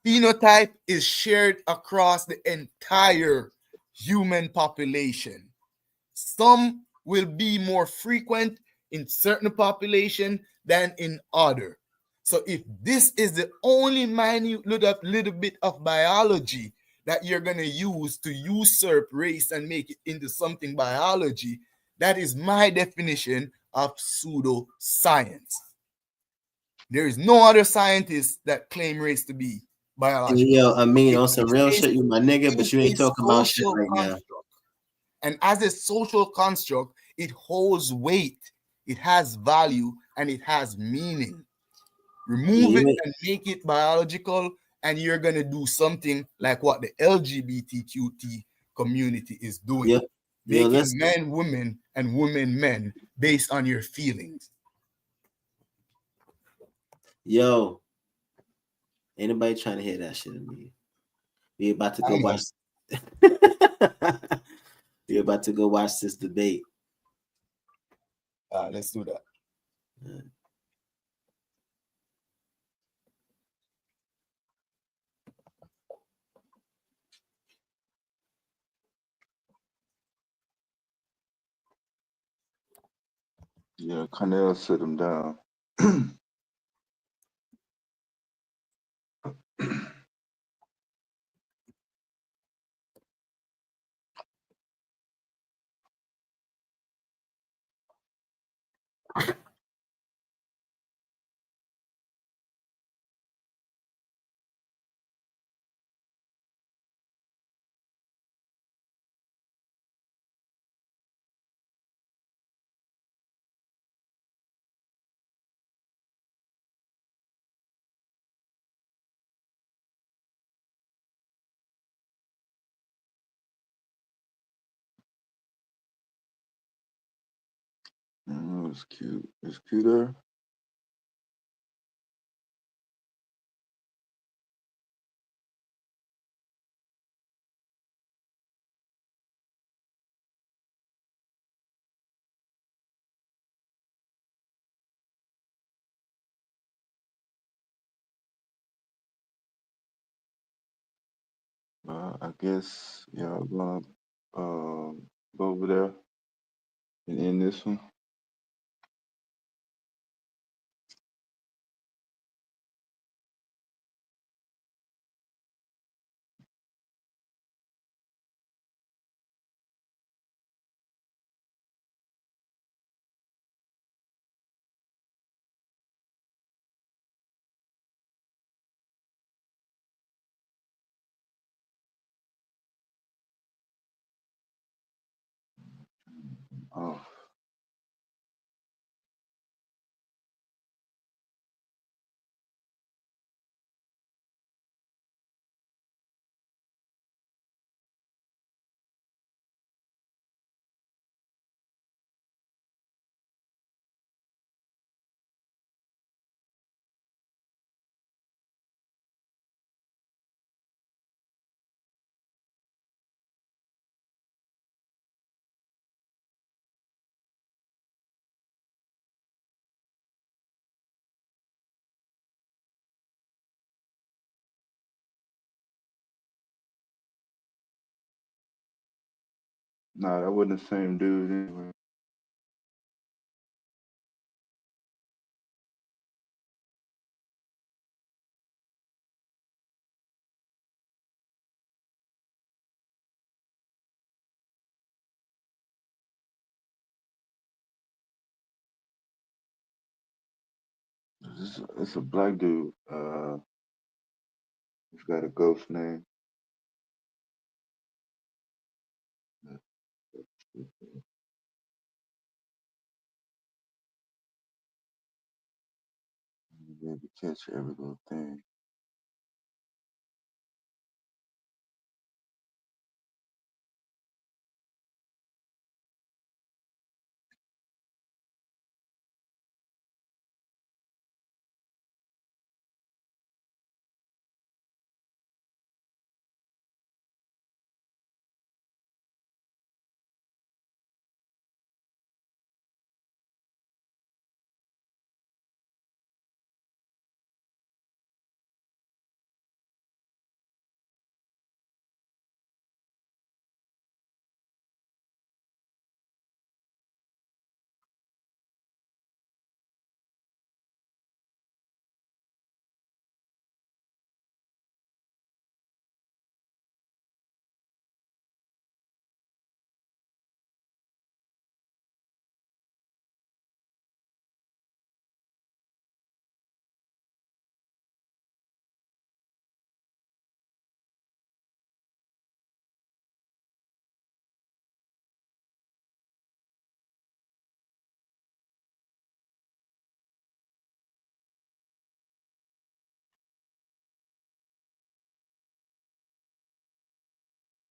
Phenotype is shared across the entire human population. Some will be more frequent in certain population than in other. So if this is the only minute little bit of biology that you're going to use to usurp race and make it into something biology, that is my definition of pseudoscience. There is no other scientists that claim race to be biological. Yo, I mean, on some real shit, you my nigga, but you ain't talking about shit right now. And as a social construct, it holds weight, it has value, and it has meaning. Remove it and make it biological, and you're gonna do something like what the LGBTQT community is doing. Making men women and women men based on your feelings. Yo, anybody trying to hear that shit of me? We about to go watch. We about to go watch this debate. Let's do that. Yeah, Cornell sit him down. Oh, it's cute. It's cuter. I guess y'all gonna go over there and end this one. Oh, nah, that wasn't the same dude anyway. It's a black dude. He's got a ghost name. Maybe catch every little thing.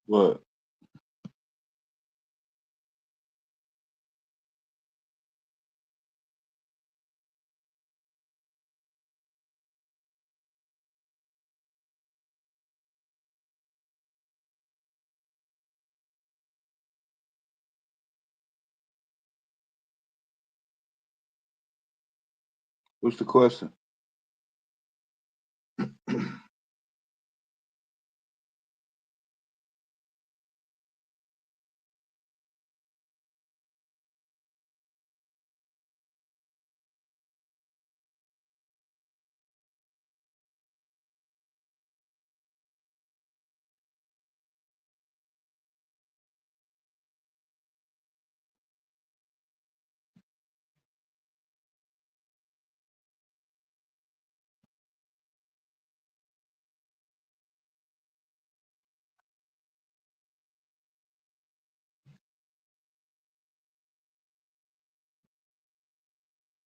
What? What's the question?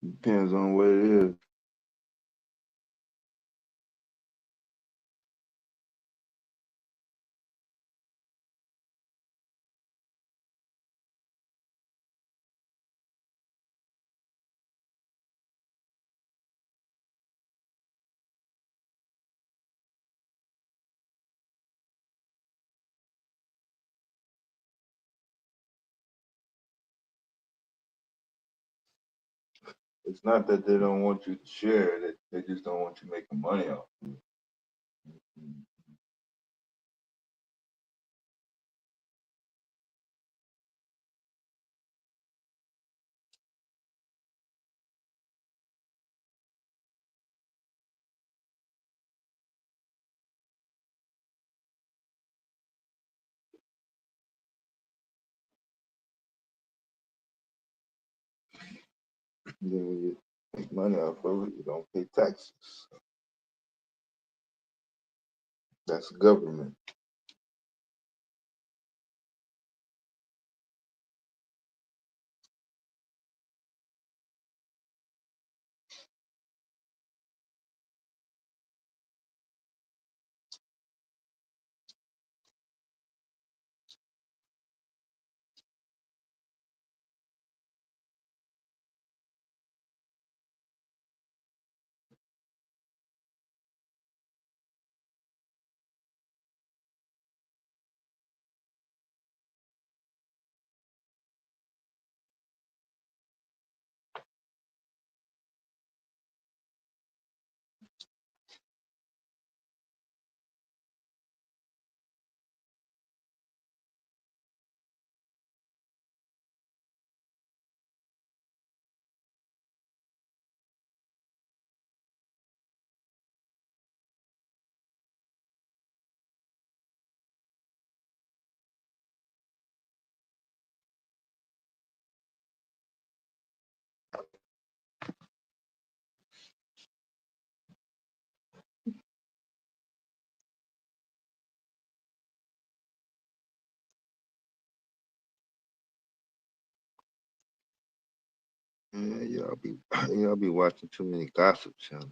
Depends on what it is. It's not that they don't want you to share it; they just don't want you making money off it. Then when you make money off of it, you don't pay taxes. That's government. Yeah, y'all be watching too many gossip channels.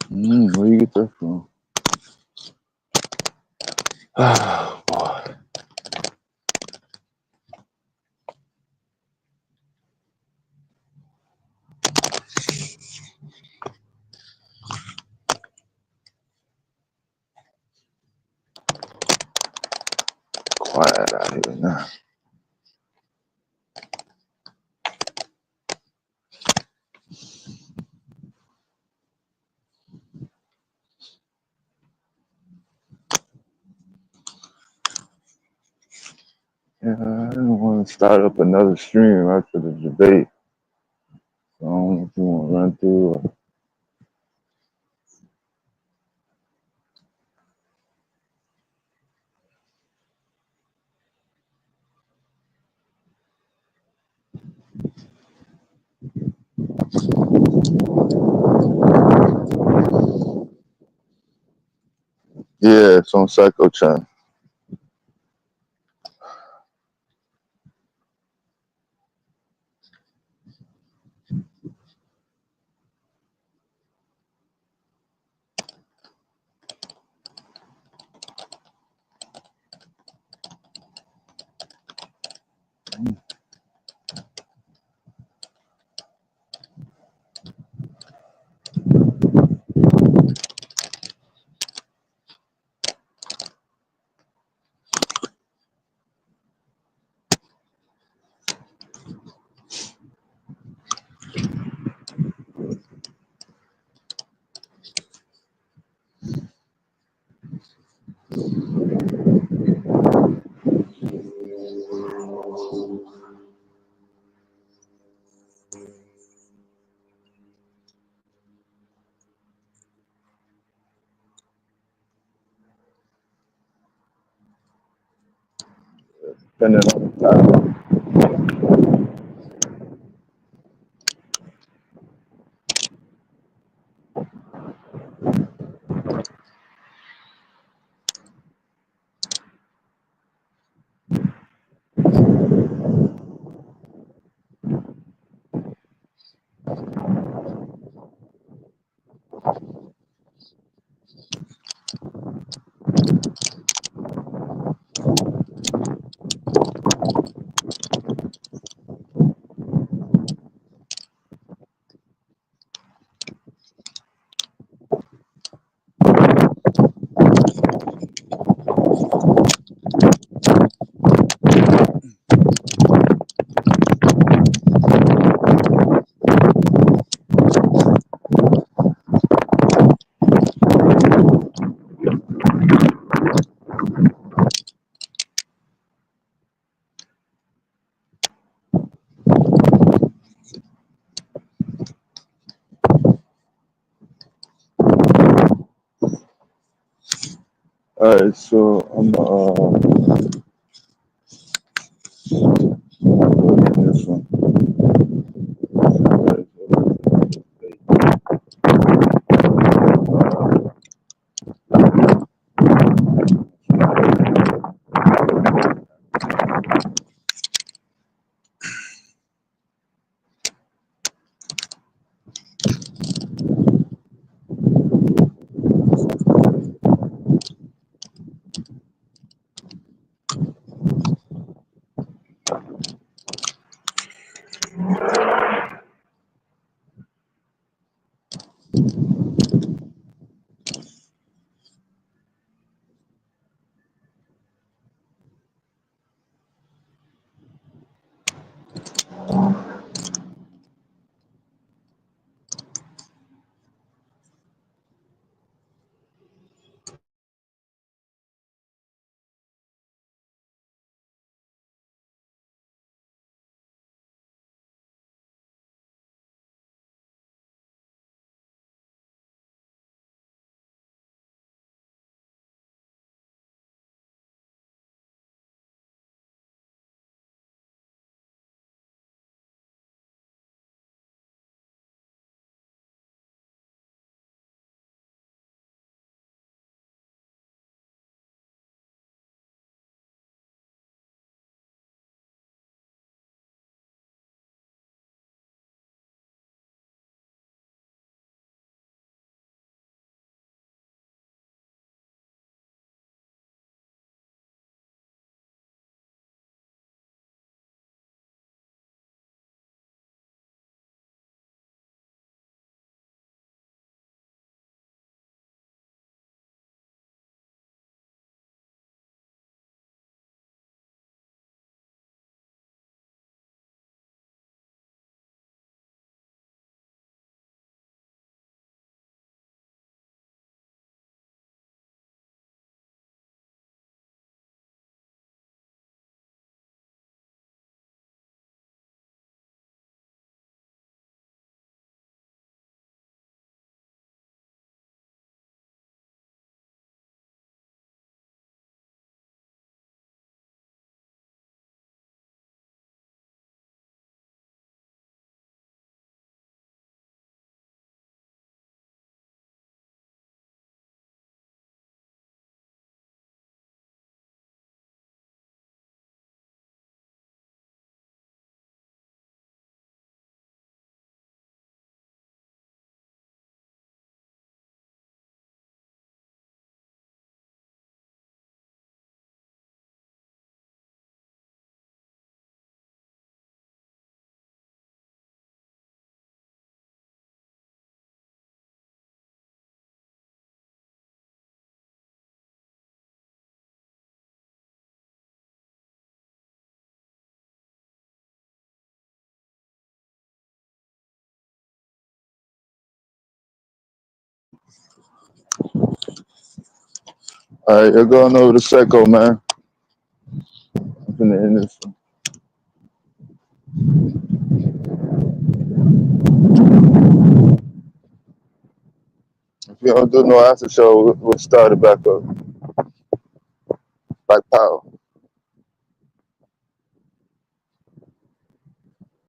Where you get that from? Oh boy. Quiet out here now. Yeah, I don't want to start up another stream after the debate. So I don't know if you want to run through or yeah, it's on Psycho Channel. depending on the topic. All right, so I'm this one. All right, you're going over to Seco, man. I'm finna end this one. If you don't do no after show, we'll start it back up. Like power.